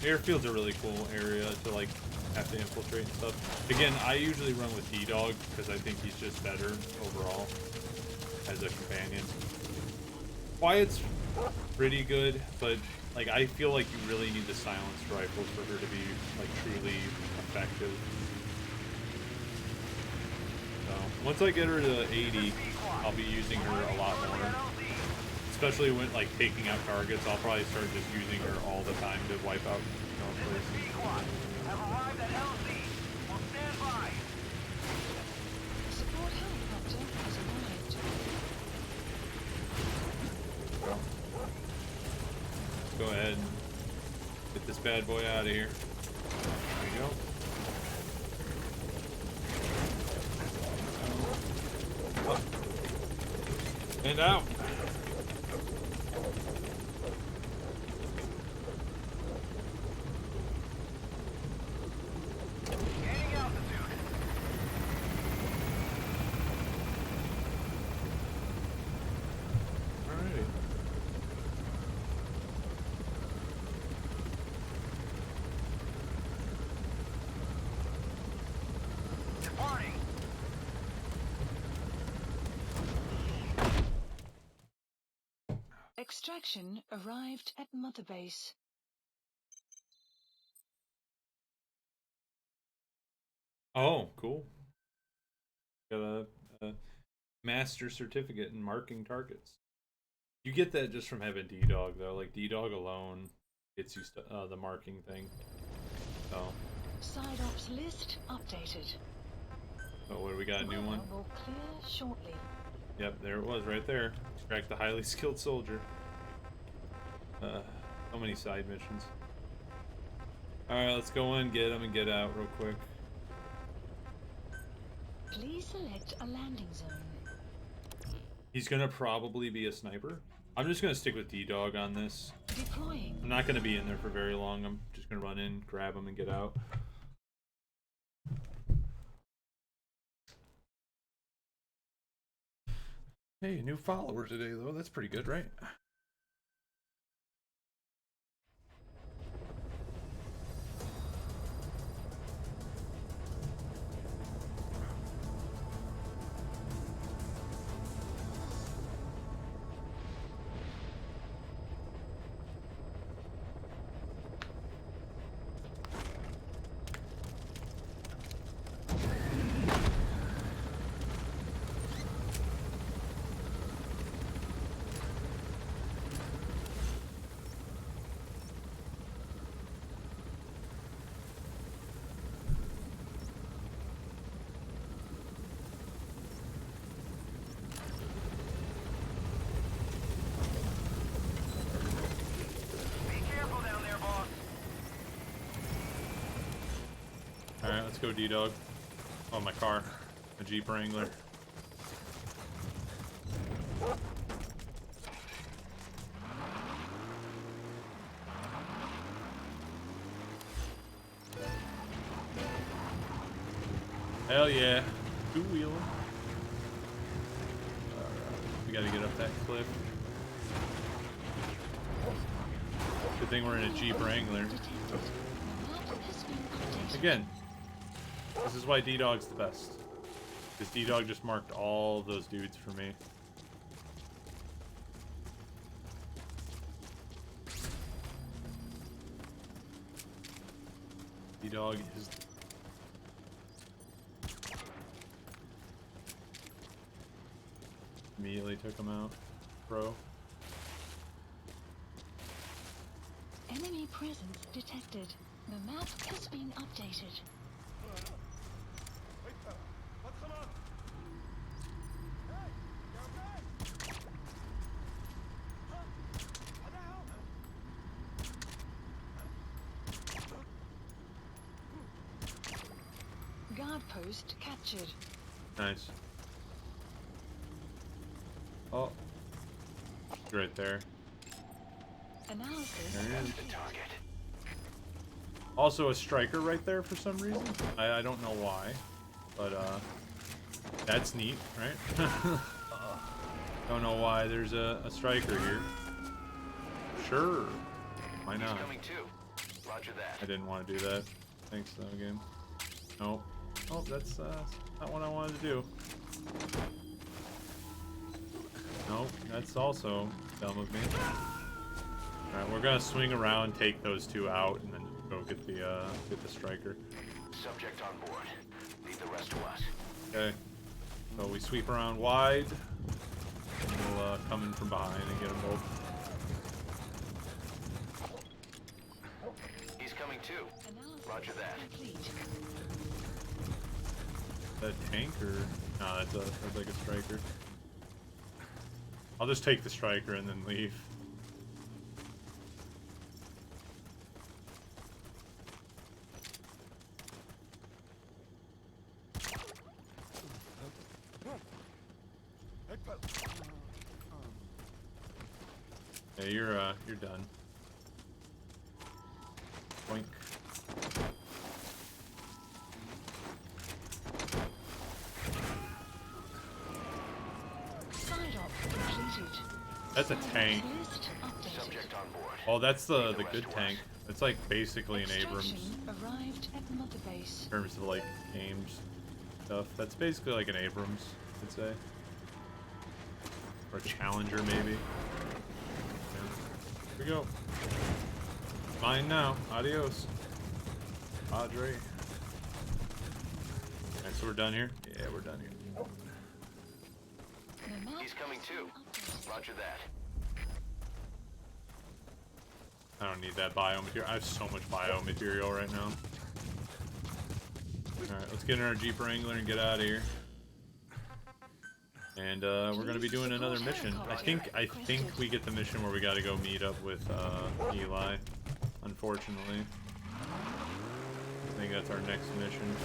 Airfield's a really cool area to like have to infiltrate and stuff. Again, I usually run with D-Dog because I think he's just better overall as a companion. Quiet's pretty good, but like I feel like you really need the silenced rifles for her to be like truly effective. So once I get her to 80, I'll be using her a lot more. Especially when like taking out targets, I'll probably start just using her all the time to wipe out places.
Support helicopter has arrived.
Let's go ahead and get this bad boy out of here. There we go. And out.
Extraction arrived at Mother Base.
Oh, cool. Got a master certificate in marking targets. You get that just from having D-Dog, though. Like, D-Dog alone gets you the marking thing. So.
Side ops list updated.
Oh, what do we got? A new one?
Will clear shortly.
Yep, there it was, right there. Extract the highly skilled soldier. So many side missions. Alright, let's go in, get him, and get out real quick.
Please select a landing zone.
He's gonna probably be a sniper. I'm just gonna stick with D-Dog on this.
Deploying.
I'm not gonna be in there for very long. I'm just gonna run in, grab him, and get out. Hey, new follower today, though. That's pretty good, right? Alright, let's go D-Dog. Oh, my car. A Jeep Wrangler. Hell yeah. Two-wheeler. We gotta get up that cliff. Good thing we're in a Jeep Wrangler. Again, this is why D-Dog's the best. Because D-Dog just marked all those dudes for me. D-Dog is... Immediately took him out. Bro.
Enemy presence detected. The map has been updated. Guard post captured.
Nice. Oh. Right there.
Analysis
There he is.
complete.
Target.
Also a striker right there for some reason. I don't know why. But that's neat, right? Don't know why there's a striker here. Sure. Why
He's
not?
coming too. Roger that.
I didn't want to do that. Thanks though, game. Nope. Oh, that's not what I wanted to do. Nope, that's also dumb of me. Alright, we're gonna swing around, take those two out, and then go get the striker.
Subject on board. Leave the rest to us.
Okay. So we sweep around wide. And we'll come in from behind and get them both.
He's coming too.
Analysis
Roger that.
complete.
That tank or nah, that's like a striker. I'll just take the striker and then leave. Yeah, you're done. Boink.
Side op completed.
That's a
Side
tank.
ops list updated.
Subject on board.
Oh, that's the
Leave the
good
rest to
tank.
us.
It's like basically an Abrams
Extraction arrived at Mother Base.
in terms of like games stuff. That's basically like an Abrams, I'd say. Or a Challenger, maybe. Yeah. Here we go. Mine now. Adios. Padre. Alright, so we're done here? Yeah, we're done here.
The map
He's coming
has
too.
been updated.
Roger that.
I don't need that biomaterial. I have so much biomaterial right now. Alright, let's get in our Jeep Wrangler and get out of here. And we're gonna be doing another mission. I think we get the mission where we gotta go meet up with Eli. Unfortunately. I think that's our next mission.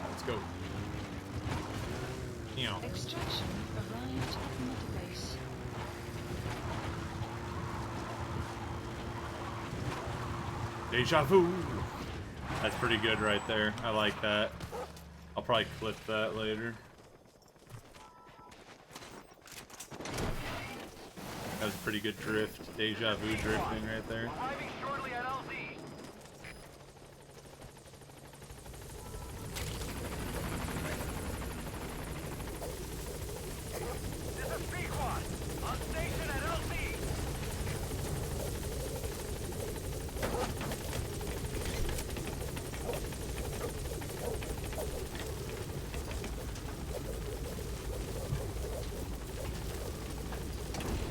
Let's go. Meow.
Extraction arrived at Mother Base.
Deja vu. That's pretty good right there. I like that. I'll probably clip that later. That was a pretty good drift. Deja vu drifting right there.
Arriving shortly at LZ. This is Pequod. On station at LZ.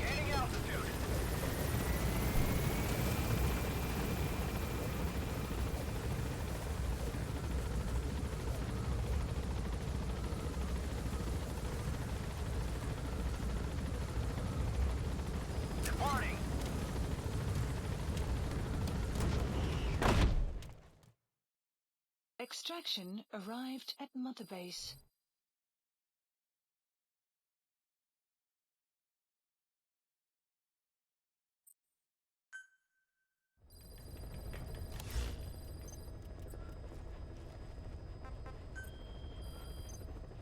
Gaining altitude. Departing.
Extraction arrived at Mother Base.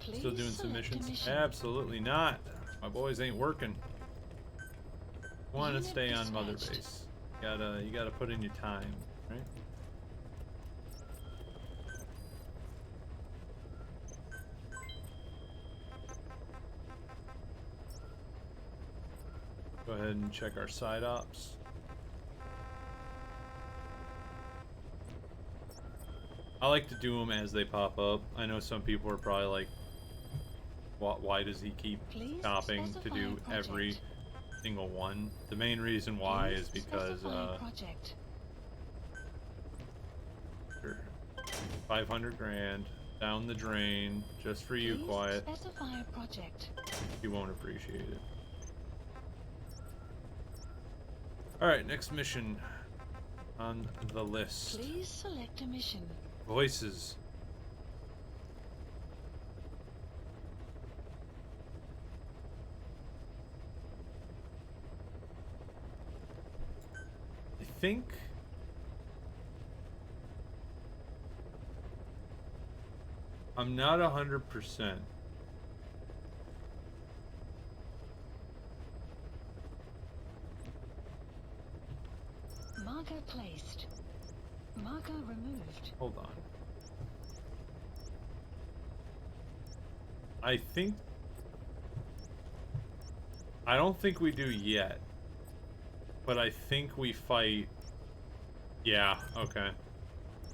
Still doing
Please select a
submissions?
mission.
Absolutely not. My boys ain't working. Want to
Unit
stay on Mother
dispatched.
Base. You gotta put in your time, right? Go ahead and check our side ops. I like to do them as they pop up. I know some people are probably like, why does he keep
Please
stopping to
specify
do every
project.
single one? The main reason why
Please
is because
specify project.
sure, 500 grand down the drain just for you,
Please
Quiet.
specify a project.
You won't appreciate it. All right, next mission. on the list?
Please select a mission.
Voices. I think I'm not 100%.
Marker placed. Marker removed.
Hold on. I don't think we do yet. But I think we fight. Yeah, okay.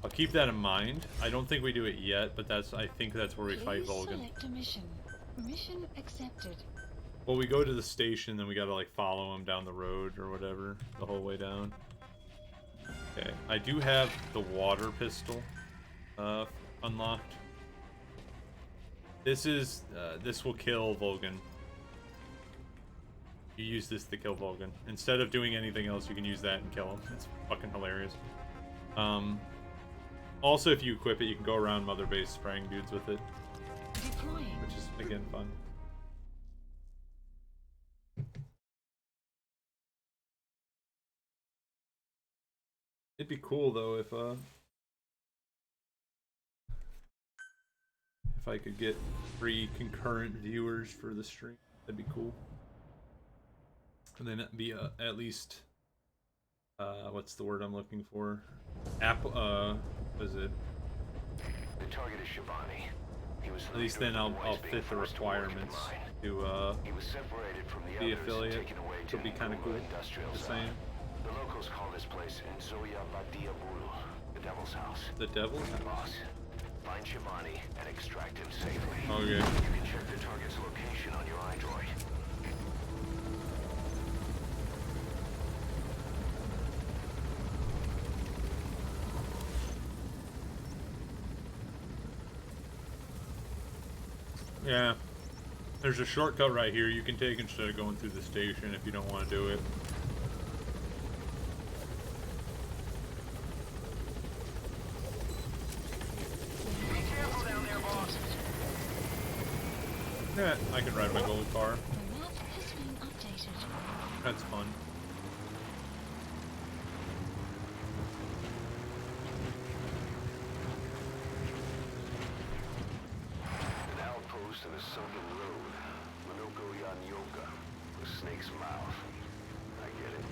I'll keep that in mind. I don't think we do it yet, but I think that's where we fight
Please
Vulcan.
select a mission. Mission accepted.
Well, we go to the station, then we gotta like follow him down the road or whatever the whole way down. Okay, I do have the water pistol unlocked. This will kill Vulcan. You use this to kill Vulcan. Instead of doing anything else, you can use that and kill him. It's fucking hilarious. Also, if you equip it, you can go around Mother Base spraying dudes with it.
Deploying.
Which is, again, fun. It'd be cool, though, if I could get 3 concurrent viewers for the stream. That'd be cool. And then it'd be at least... what's the word I'm looking for? What is it?
The target is Shivani. He was
At least then I'll fit the requirements to
he was separated from the
the
others,
affiliate.
taken away to
It'll be kind of cool.
industrial
Just
zone.
saying.
The locals call this place Nzoya Badia Bulu, the Devil's House.
The devil?
Boss, find Shivani and extract him safely.
Okay.
You can check the target's location on your iDroid.
Yeah. There's a shortcut right here you can take instead of going through the station if you don't want to do it.
Be careful down there, boss.
Yeah, I can ride my gold car.
The map has been updated.
That's fun.
An outpost in the sunken road. Minoko Yanyoka. The snake's mouth. I get it.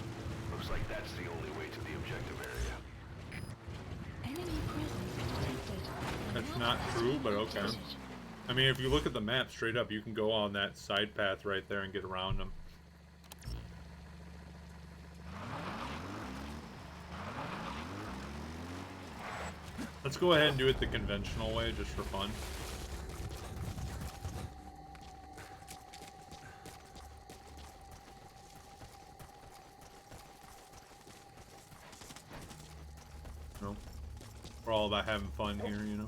Looks like that's the only way to the objective area.
Enemy presence detected. The
That's
map
not
has
true,
been
but okay.
updated.
I mean, if you look at the map straight up, you can go on that side path right there and get around them. Let's go ahead and do it the conventional way, just for fun. No, we're all about having fun here, you know.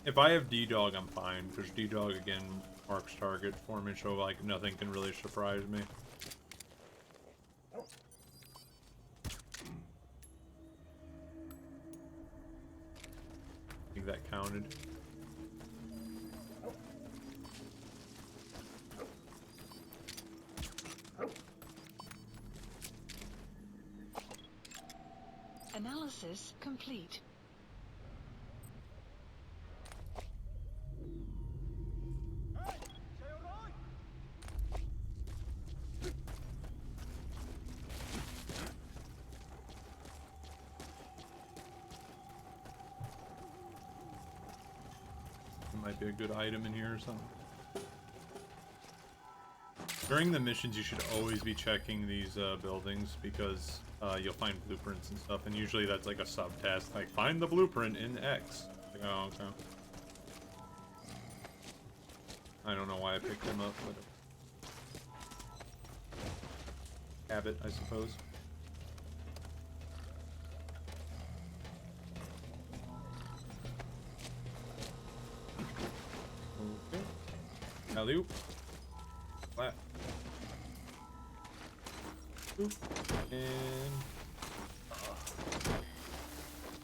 If I have D-Dog, I'm fine, because D-Dog, again, marks target for me, so, like, nothing can really surprise me. I think that counted.
Analysis complete.
Might be a good item in here or something. During the missions, you should always be checking these buildings because you'll find blueprints and stuff, and usually that's like a subtask, like find the blueprint in X. Like, oh, okay. I don't know why I picked him up, but habit, I suppose. Okay. Alley-oop. Flat. Oop. And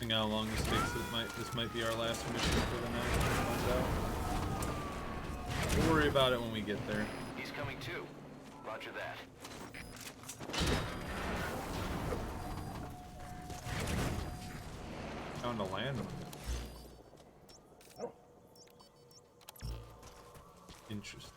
Depending how long this takes, this might be our last mission for the night. Find out. We'll worry about it when we get there.
He's coming too. Roger that.
Found a land. Interesting.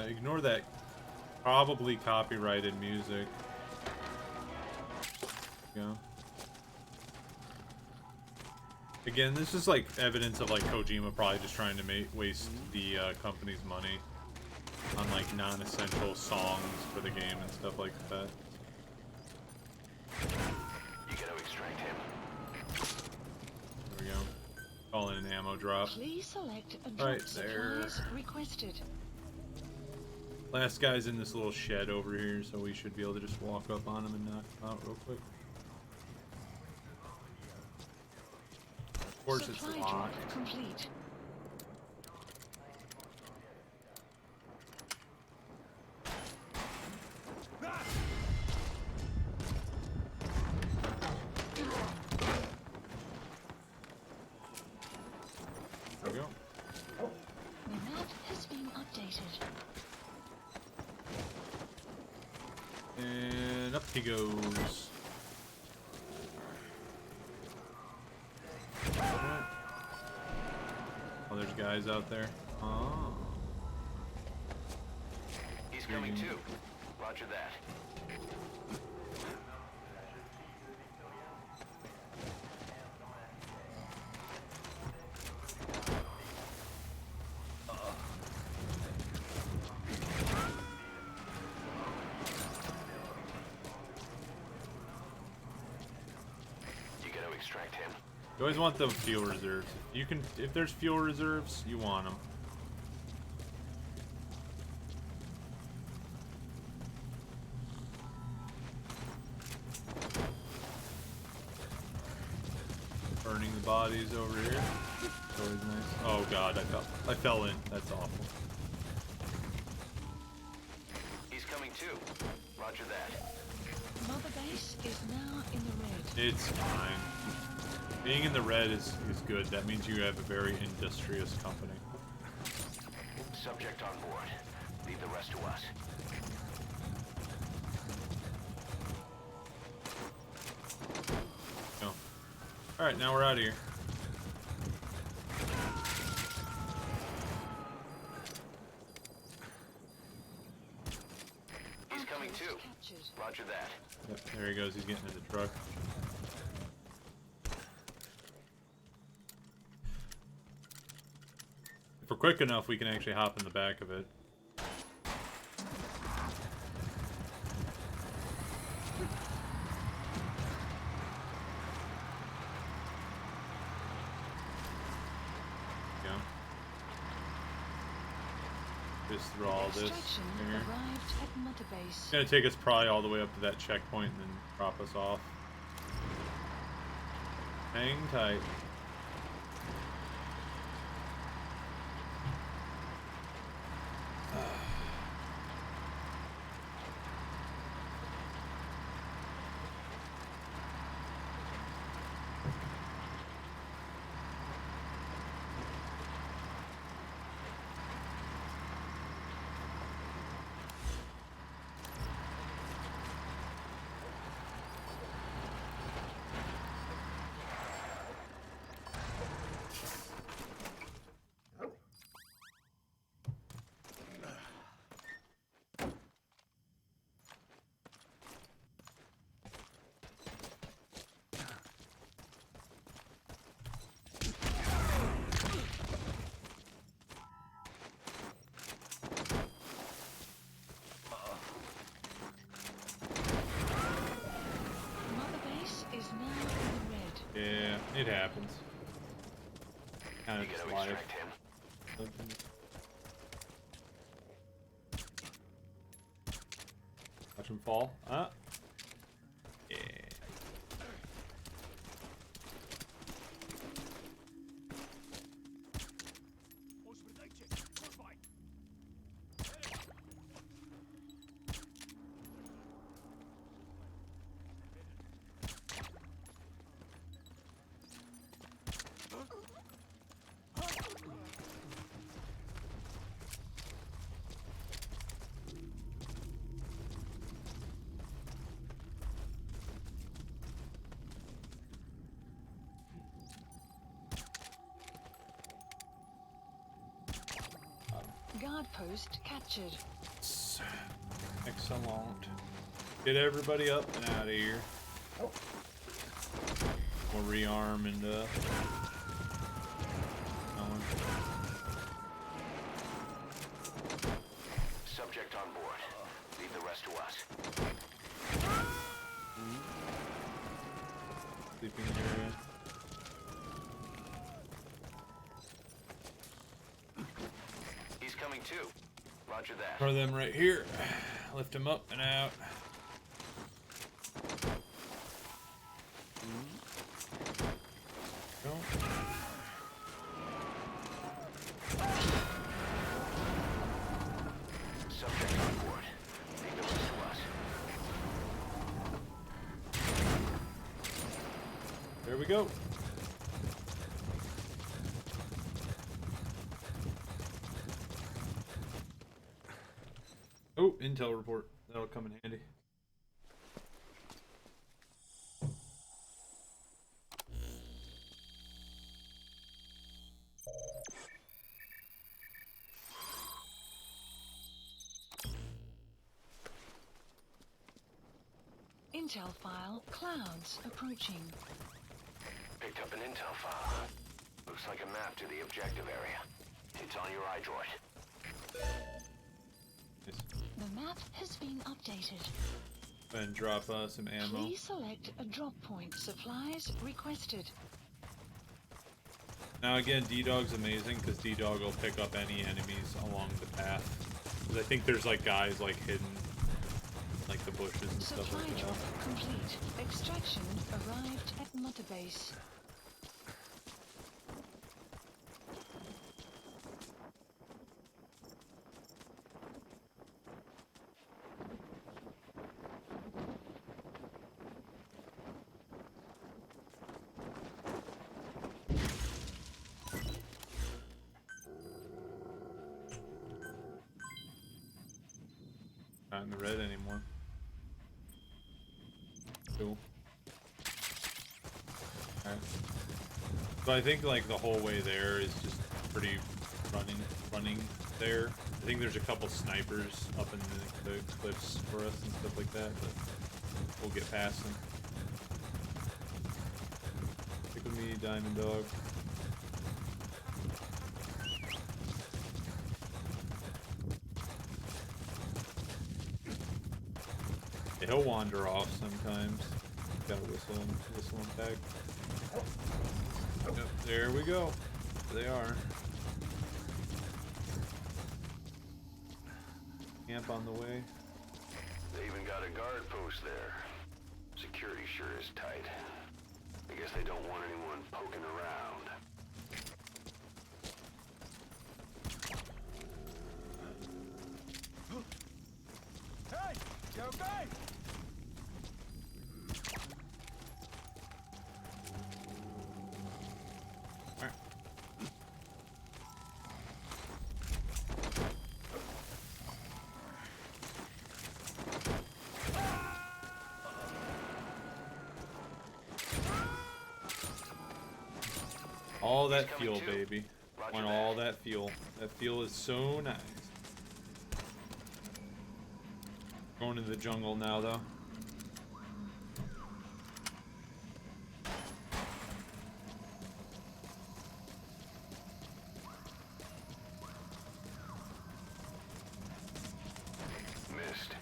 Ignore that probably copyrighted music. Yeah. Again, this is like evidence of like Kojima probably just trying to waste the company's money on like non-essential songs for the game and stuff like that.
You gotta extract him.
There we go. Call in an ammo drop.
Please select a drop
Right there.
supplies requested.
Last guy's in this little shed over here, so we should be able to just walk up on him and knock him out real quick. Of course
Supply
it's
drop
locked.
complete.
There we go.
The map has been updated.
And up he goes. Oh, there's guys out there. Oh.
He's coming too. Roger that. You gotta extract him.
You always want the fuel reserves. If there's fuel reserves, you want them. Burning the bodies over here. It's always nice. Oh god, I fell in. That's awful.
He's coming too. Roger that.
Mother base is now in the red.
It's fine. Being in the red is good. That means you have a very industrious company.
Subject on board. Leave the rest to us.
No. Alright, now we're out of here.
He's coming too.
Captured.
Roger that.
Yep, there he goes. He's getting in the truck. If we're quick enough, we can actually hop in the back of it. Go. Just through all this
Extraction
here.
arrived at Mother base.
It's gonna take us probably all the way up to that checkpoint and then drop us off. Hang tight. It happens. Kind of
You
just
gotta
live.
extract him.
Watch him fall. Ah. Yeah.
Guard post captured.
Excellent. Get everybody up and out of here.
Oh.
We'll rearm and going.
Subject on board. Leave the rest to us.
Sleeping area.
He's coming too. Roger that.
Throw them right here. Lift them up and out. Go.
Subject on board. Leave the rest to us.
There we go. Oh, intel report. That'll come in handy.
Intel file, clouds approaching.
Picked up an intel file. Looks like a map to the objective area. It's on your iDroid.
Nice.
The map has been updated.
Go ahead and drop some ammo.
Please select a drop point. Supplies requested.
Now again, D-Dog's amazing because D-Dog will pick up any enemies along the path. 'Cause I think there's like guys like hidden, like the bushes and stuff
Supply
like
drop
that.
complete. Extraction arrived at Mother Base.
Not in the red anymore. Cool. Alright. So I think like the whole way there is just pretty running there. I think there's a couple snipers up in the cliffs for us and stuff like that, but we'll get past them. Stick with me, Diamond Dog. Yeah, he'll wander off sometimes. Gotta whistle him back. Yep, there we go. There they are. Camp on the way.
They even got a guard post there. Security sure is tight. I guess they don't want anyone poking around.
Hey! You okay?
Alright. All that
coming
fuel,
too.
baby.
Roger
Want
that.
all that fuel. That fuel is so nice. Going into the jungle now, though.
Mist.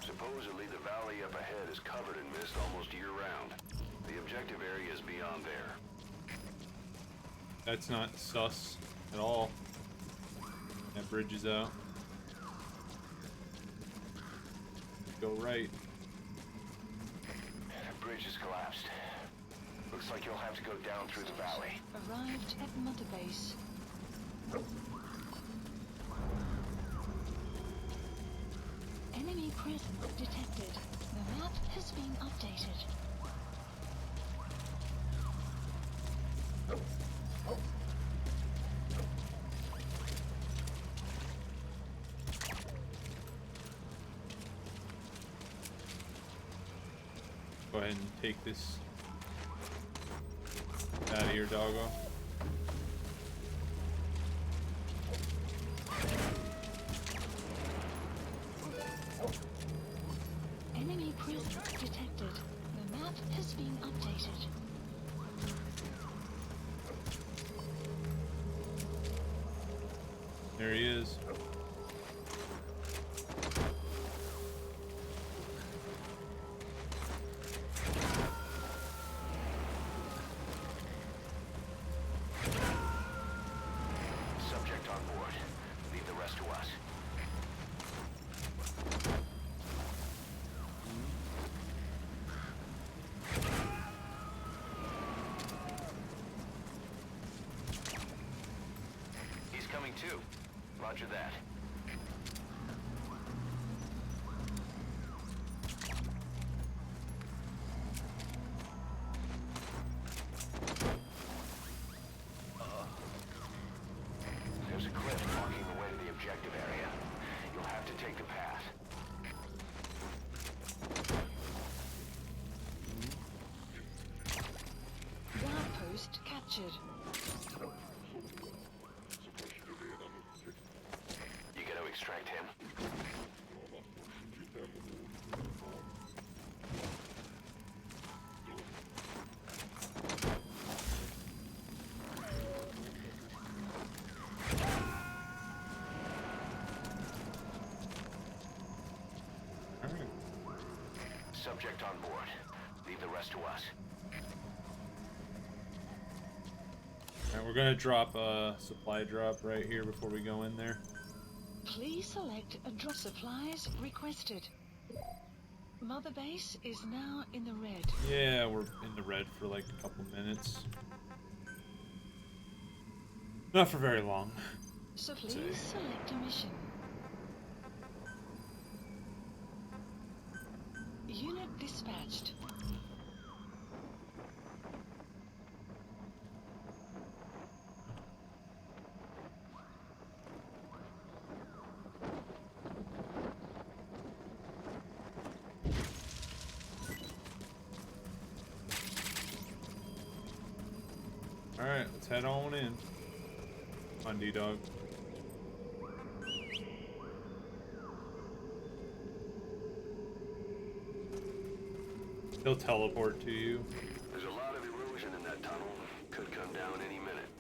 Supposedly the valley up ahead is covered in mist almost year-round. The objective area is beyond there.
That's not sus at all. That bridge is out. Go right.
The bridge has collapsed. Looks like you'll have to go down through the valley.
Arrived at Mother Base. Enemy presence detected. The map has been updated.
Go ahead and take this out of here, doggo.
Enemy presence detected. The map has been updated.
There he is.
Subject on board. Leave the rest to us. He's coming too. Roger that. There's a cliff blocking the way to the objective area. You'll have to take the path.
Guard post captured.
You gotta extract him.
Alright.
Subject on board. Leave the rest to us.
Alright, we're gonna drop a supply drop right here before we go in there.
Please select a drop. Supplies requested. Mother Base is now in the red.
Yeah, we're in the red for like a couple minutes. Not for very long.
So please select a mission. Unit dispatched.
Alright, let's head on in. Come on, D-Dog. He'll teleport to you.
There's a lot of erosion in that tunnel. Could come down any minute.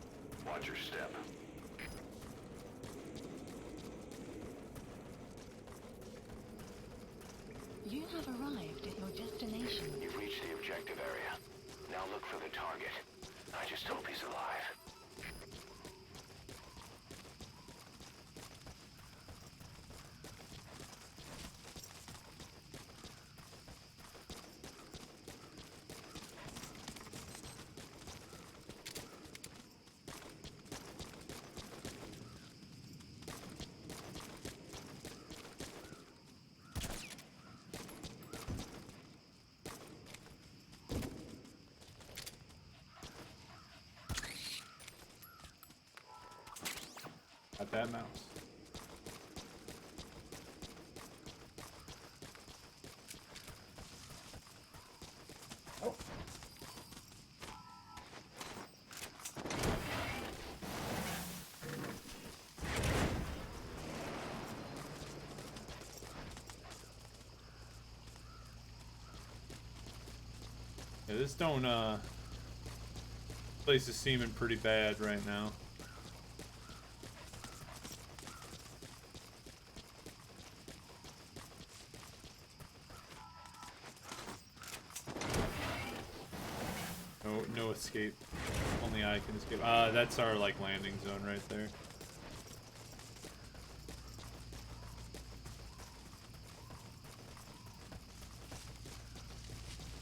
Watch your step.
You have arrived at your destination.
You've reached the objective area. Now look for the target. I just hope he's alive.
Got that mouse. Yeah, this place is seeming pretty bad right now. No escape on only I can escape. That's our, like, landing zone right there.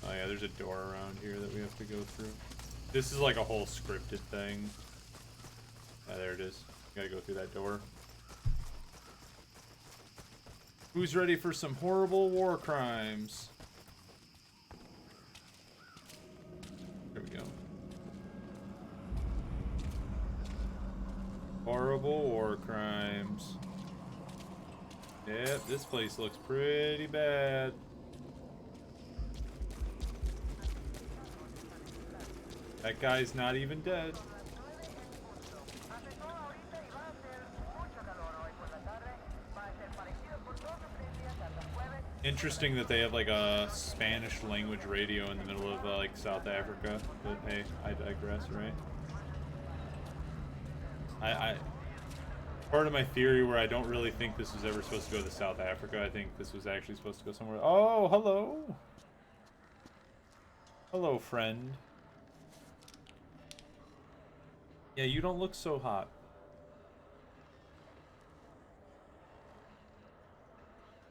Oh yeah, there's a door around here that we have to go through. This is like a whole scripted thing. Ah, there it is. Gotta go through that door. Who's ready for some horrible war crimes? There we go. Horrible war crimes. Yep, this place looks pretty bad. That guy's not even dead. Interesting that they have like a Spanish language radio in the middle of like South Africa, but hey, I digress, right? I part of my theory where I don't really think this was ever supposed to go to South Africa. I think this was actually supposed to go somewhere. Oh, hello. Hello, friend. Yeah, you don't look so hot.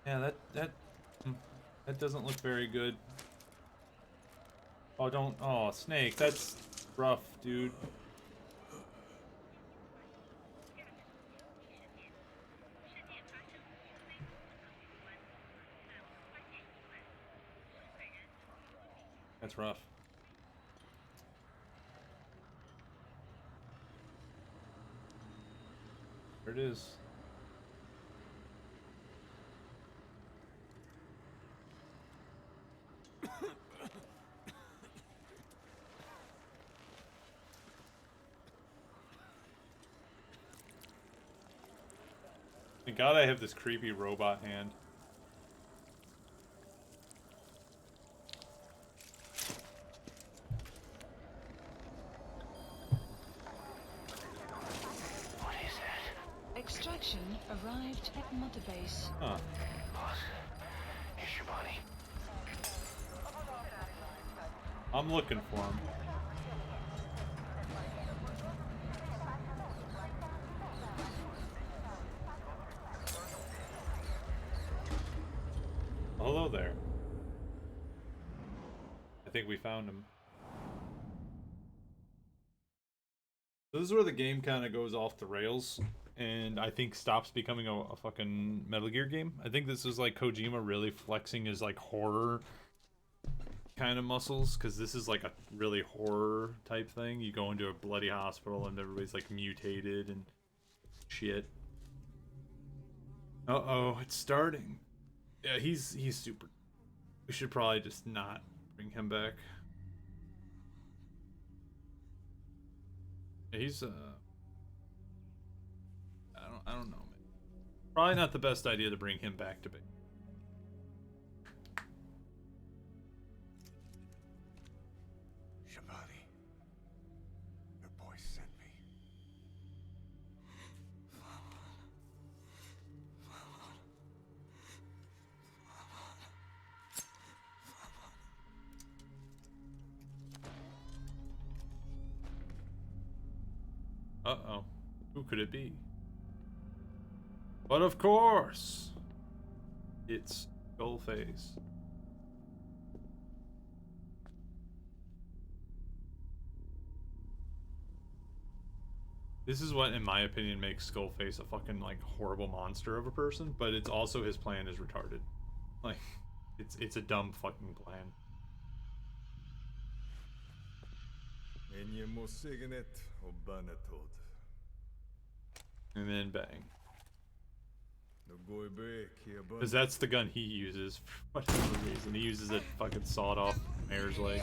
Yeah, that doesn't look very good. Oh, don't. Oh, Snake, that's rough, dude. That's rough. There it is. Thank God I have this creepy robot hand.
What is that?
Extraction arrived at Mother Base.
Huh.
Boss, here's your body.
I'm looking for him. Hello there. I think we found him. This is where the game kind of goes off the rails, and I think stops becoming a fucking Metal Gear game. I think this is like Kojima really flexing his like horror kind of muscles, because this is like a really horror type thing. You go into a bloody hospital and everybody's like mutated and shit. Uh-oh, it's starting. Yeah, he's super. We should probably just not bring him back. He's I don't know, man. Probably not the best idea to bring him back to base.
Shabani. The boy sent me.
Uh-oh. Who could it be? But of course, it's Skullface. This is what, in my opinion, makes Skullface a fucking, like, horrible monster of a person, but it's also his plan is retarded. Like, it's a dumb fucking plan. And then bang. Because that's the gun he uses for whatever reason. He uses a fucking sawed-off mare's leg.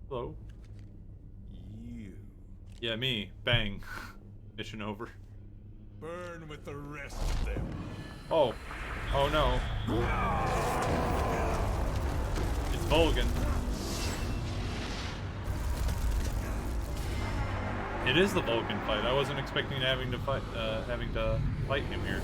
Hello?
You
Yeah, me. Bang. Mission over.
burn with the rest of them.
Oh. Oh no. It's Volgan. It is the Vulcan fight. I wasn't expecting having to fight him here.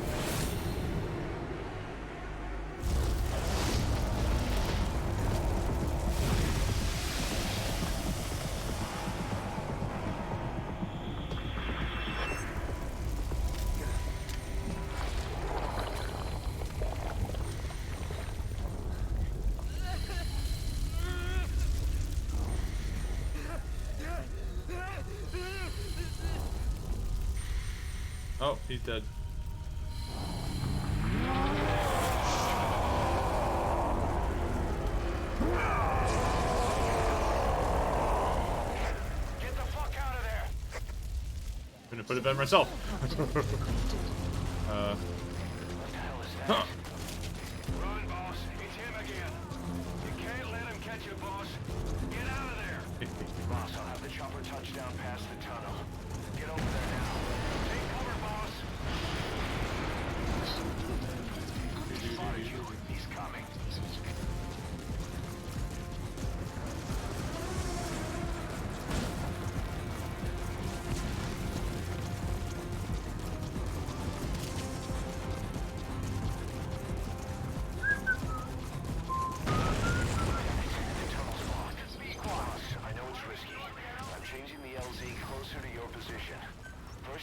Oh, he's dead.
Get the fuck out of there!
I'm gonna put it back myself.
What the hell is that? Run, boss. It's him again. You can't let him catch you, boss. Get out of there. Boss, I'll have the chopper touch down past the tunnel. Get over there now. Take cover, boss. He spotted you. He's coming.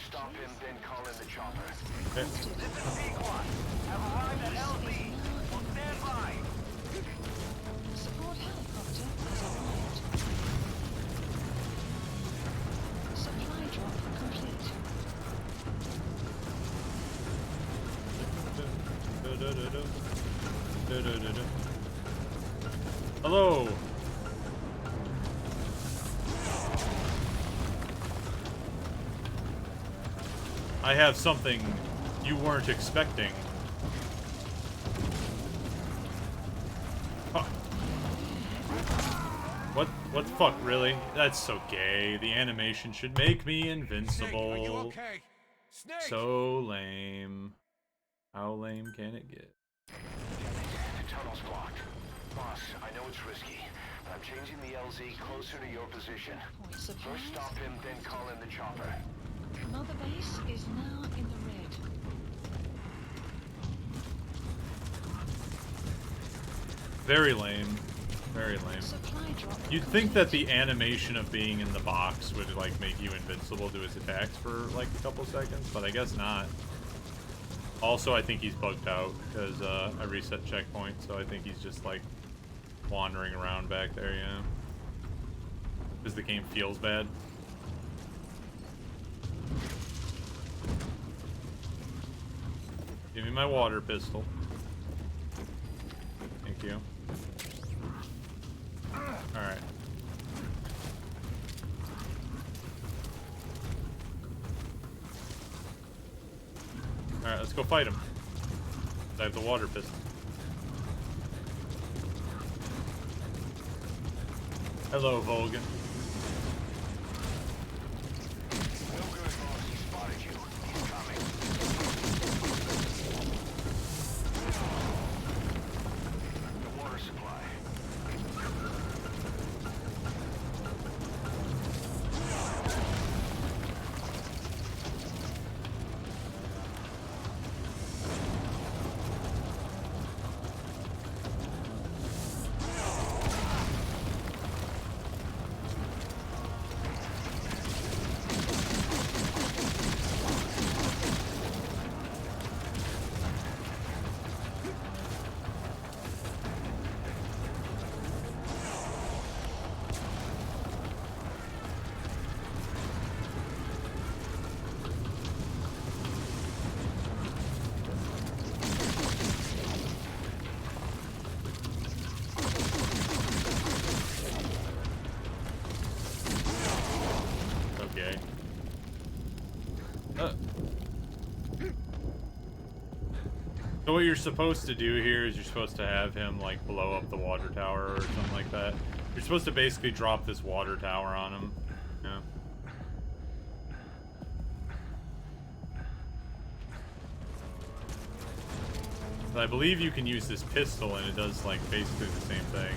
Stop him, then call in the chopper.
Okay.
This is Sequan. Have arrived at LZ. We'll stand by.
Support helicopter has arrived. Supply drop complete.
Hello. I have something you weren't expecting. Huh. What the fuck, really? That's so gay. The animation should make me invincible.
Snake, are you okay? Snake!
So lame. How lame can it get?
The tunnel's blocked. Boss, I know it's risky, but I'm changing the LZ closer to your position. First stop him, then call in the chopper.
Mother base is now in the red.
Very lame. Very lame.
Supply drop.
You'd think that the animation of being in the box would like make you invincible to his attacks for like a couple seconds, but I guess not. Also, I think he's bugged out because I reset checkpoint, so I think he's just like wandering around back there, you know? Because the game feels bad. Give me my water pistol. Thank you. Alright. Alright, let's go fight him. I have the water pistol. Hello, Volgan.
No good, boss. He spotted you. He's coming. The water supply.
Okay. So what you're supposed to do here is you're supposed to have him like blow up the water tower or something like that. You're supposed to basically drop this water tower on him. Yeah. But I believe you can use this pistol and it does like basically the same thing.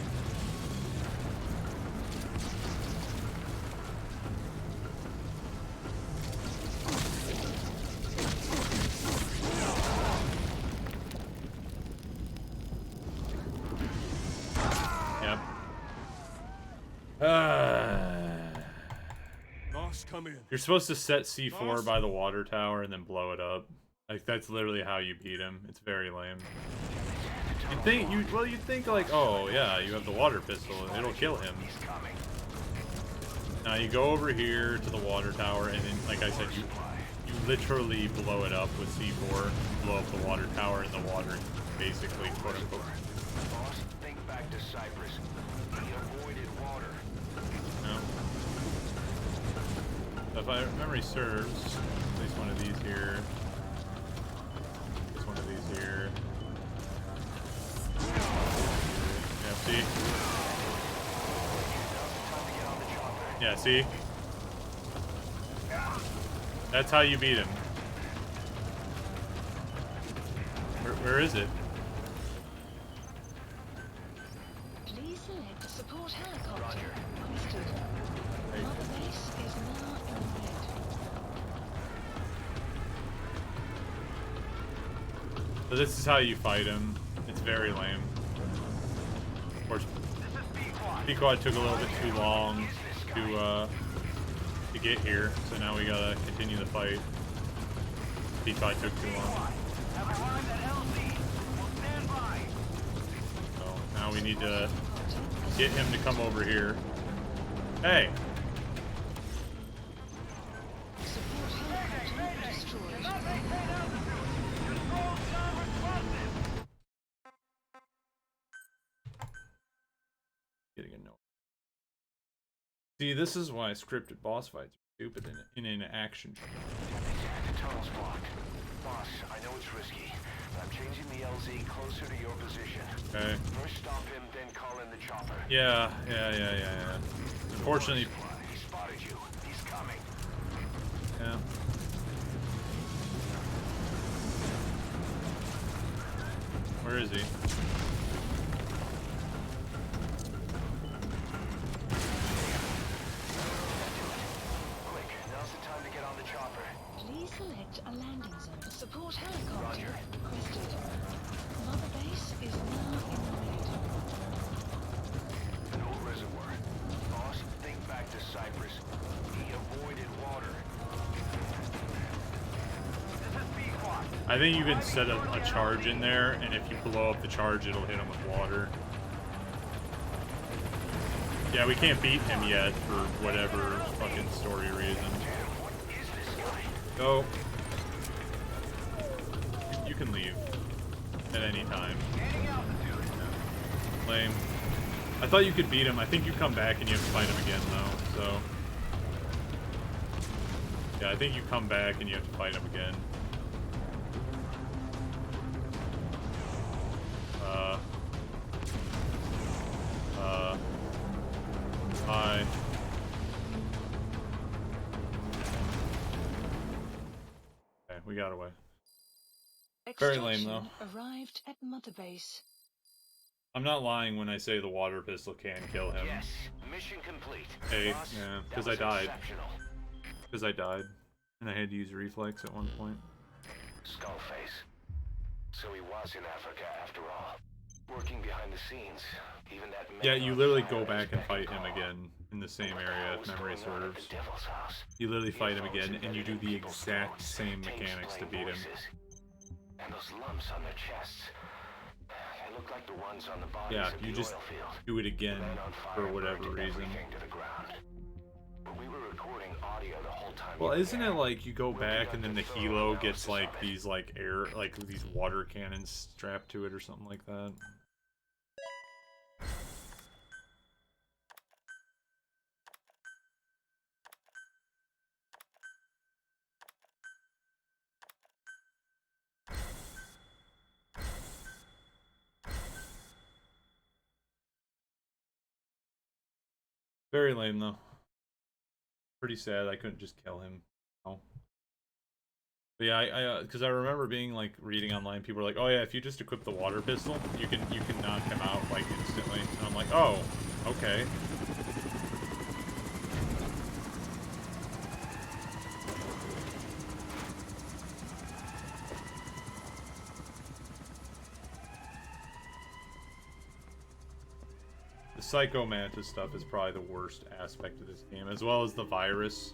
Boss, come in.
You're supposed to set C4 by the water tower and then blow it up. Like, that's literally how you beat him. It's very lame. You'd think like, oh yeah, you have the water pistol and it'll kill him. Now you go over here to the water tower and then, like I said, you literally blow it up with C4, blow up the water tower in the water, basically, quote unquote.
Boss, think back to Cyprus. He avoided water.
No. So if my memory serves, at least one of these here. Just one of these here. Yeah, see? Yeah, see? That's how you beat him. Where is it?
Please select support helicopter. Understood. Mother base is now in red.
So this is how you fight him. It's very lame. Of course, Pequod took a little bit too long to get here, so now we gotta continue the fight. Pequod took too long. So now we need to get him to come over here. Hey!
Support helicopter destroyed.
Getting a note. See, this is why scripted boss fights are stupid in an action.
The tunnel's blocked. Boss, I know it's risky, but I'm changing the LZ closer to your position.
Okay.
First stop him, then call in the chopper.
Yeah. Unfortunately,
He spotted you. He's coming.
yeah. Where is he?
Quick, now's the time to get on the chopper.
Please select a landing zone. Support helicopter requested. Mother base is now in red.
An old reservoir. Boss, think back to Cyprus. He avoided water. This is Pequod.
I think you can set a charge in there, and if you blow up the charge, it'll hit him with water. Yeah, we can't beat him yet for whatever fucking story reason.
What is this guy?
Go. You can leave at any time. Lame. I thought you could beat him. I think you come back and you have to fight him again, though. So yeah, I think you come back and you have to fight him again. Hi. Okay, we got away. Very lame, though.
Extraction arrived at Mother base.
I'm not lying when I say the water pistol can kill him.
Yes, mission complete.
Hey,
Boss,
yeah,
that
because I
was
died.
exceptional.
Because I died. And I had to use reflex at one point.
Skullface. So he was in Africa after all. Working behind the scenes. Even that
Yeah,
man
you
on
literally
fire
go back
is
and
back
fight
in
him
call.
again in the same
What the
area
hell
if
was
memory
going on at
serves.
the Devil's House?
You literally fight him again, and you do the
People's
exact
throats,
same
tapes
mechanics to
playing
beat him.
voices. And those lumps on their chests. They look like the ones on the bodies
Yeah,
of
you
the
just
oil field.
do it again
Men on fire
for whatever
burned
reason.
everything to the ground. But we were recording audio the whole time.
Well,
you were
isn't
there.
it like you go
We'll
back and then the
conduct a thorough
helo gets
analysis
like
on it.
these like air, like these water cannons strapped to it or something like that? Very lame though. Pretty sad I couldn't just kill him. Oh. But yeah, I because I remember being like reading online, people were like, "Oh yeah, if you just equip the water pistol, you can knock him out like instantly." And I'm like, "Oh, okay." The Psycho Mantis stuff is probably the worst aspect of this game, as well as the virus.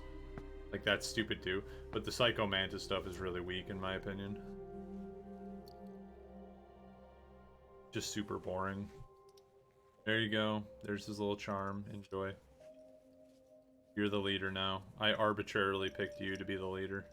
Like, that's stupid too. But the Psycho Mantis stuff is really weak, in my opinion. Just super boring. There you go. There's his little charm. Enjoy. You're the leader now. I arbitrarily picked you to be the leader.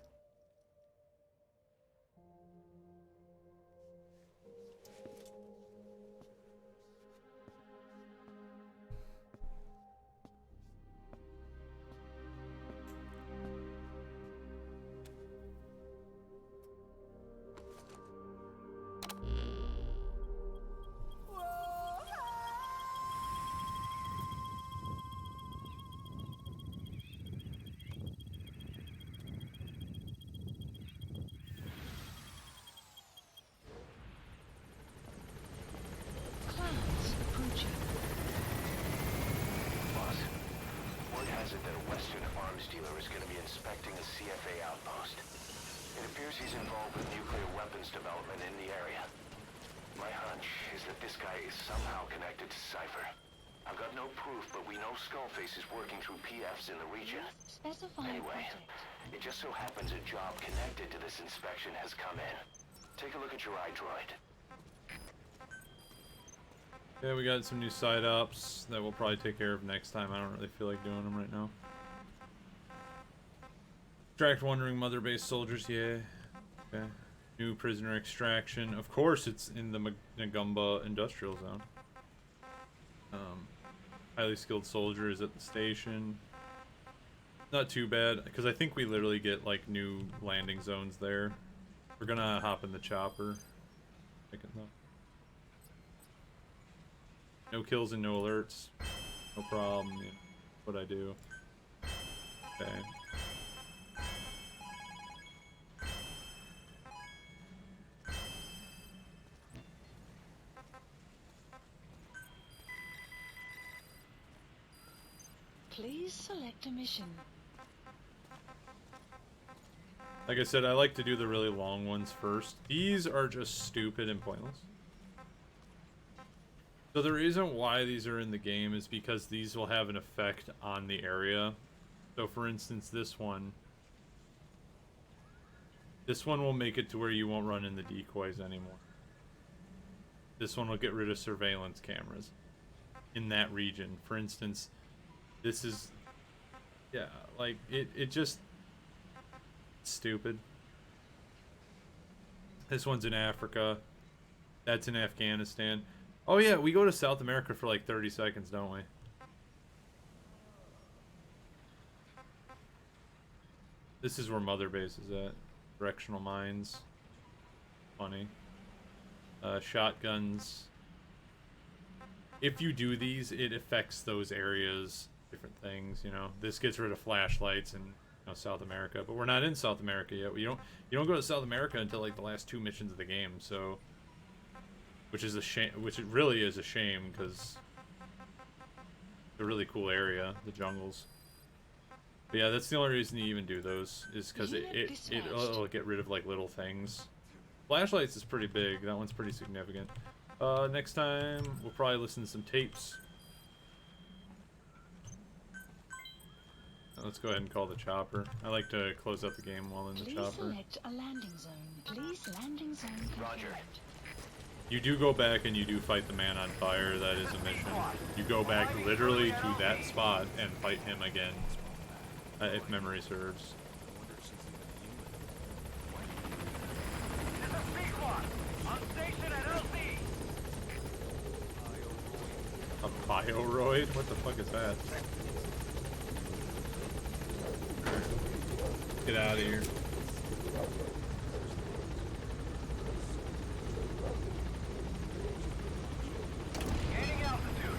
Clouds approaching.
Boss, word has it that a Western arms dealer is going to be inspecting a CFA outpost. It appears he's involved with nuclear weapons development in the area. My hunch is that this guy is somehow connected to Cypher. I've got no proof, but we know Skullface is working through PFs in the region.
Specify
Anyway,
project.
it just so happens a job connected to this inspection has come in. Take a look at your iDroid.
Yeah, we got some new side ops that we'll probably take care of next time. I don't really feel like doing them right now. Extract wandering mother base soldiers, yeah. Okay. New prisoner extraction. Of course, it's in the Nagumba industrial zone. Highly skilled soldier is at the station. Not too bad, because I think we literally get like new landing zones there. We're gonna hop in the chopper. No kills and no alerts. No problem. Yeah, what I do. Okay.
Please select a mission.
Like I said, I like to do the really long ones first. These are just stupid and pointless. So the reason why these are in the game is because these will have an effect on the area. So for instance, this one will make it to where you won't run in the decoys anymore. This one will get rid of surveillance cameras in that region. For instance, this is, yeah, like, it just, stupid. This one's in Africa. That's in Afghanistan. Oh yeah, we go to South America for like 30 seconds, don't we? This is where Mother Base is at. Directional mines. Funny. Shotguns. If you do these, it affects those areas. Different things, you know. This gets rid of flashlights in, you know, South America, but we're not in South America yet. You don't go to South America until like the last 2 missions of the game, so, which is a shame. Which it really is a shame, because it's a really cool area, the jungles. But yeah, that's the only reason you even do those, is because it'll get rid of like little things. Flashlights is pretty big. That one's pretty significant. Next time we'll probably listen to some tapes. Let's go ahead and call the chopper. I like to close out the game while in the
Please
chopper.
select a landing zone. Please landing zone confirmed.
Roger.
You do go back and you do fight the man on fire. That is a mission. You go back literally to that spot and fight him again, if memory serves. A bioroid? What the fuck is that? Get out of here.
Gaining altitude.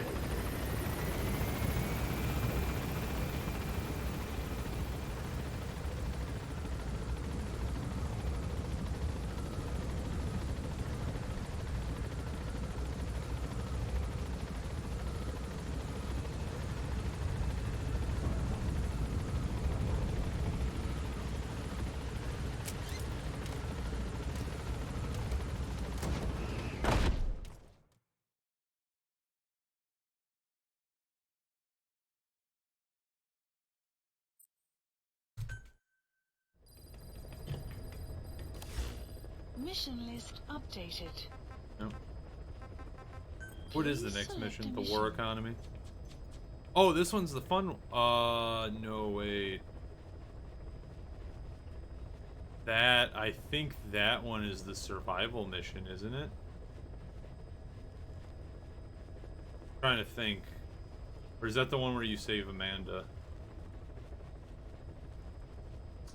Mission list updated.
No. What is the
Please
next
select
mission?
a
The
mission.
war economy? Oh, this one's the fun. No, wait. That, I think that one is the survival mission, isn't it? Trying to think. Or is that the one where you save Amanda?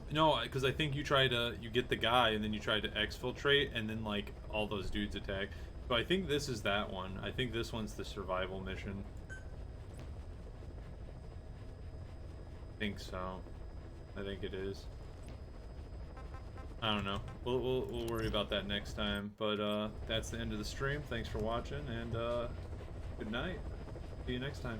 No, because I think you get the guy and then you try to exfiltrate and then like all those dudes attack. So I think this is that one. I think this one's the survival mission. I think so. I think it is. I don't know. We'll worry about that next time. But that's the end of the stream. Thanks for watching and good night. See you next time.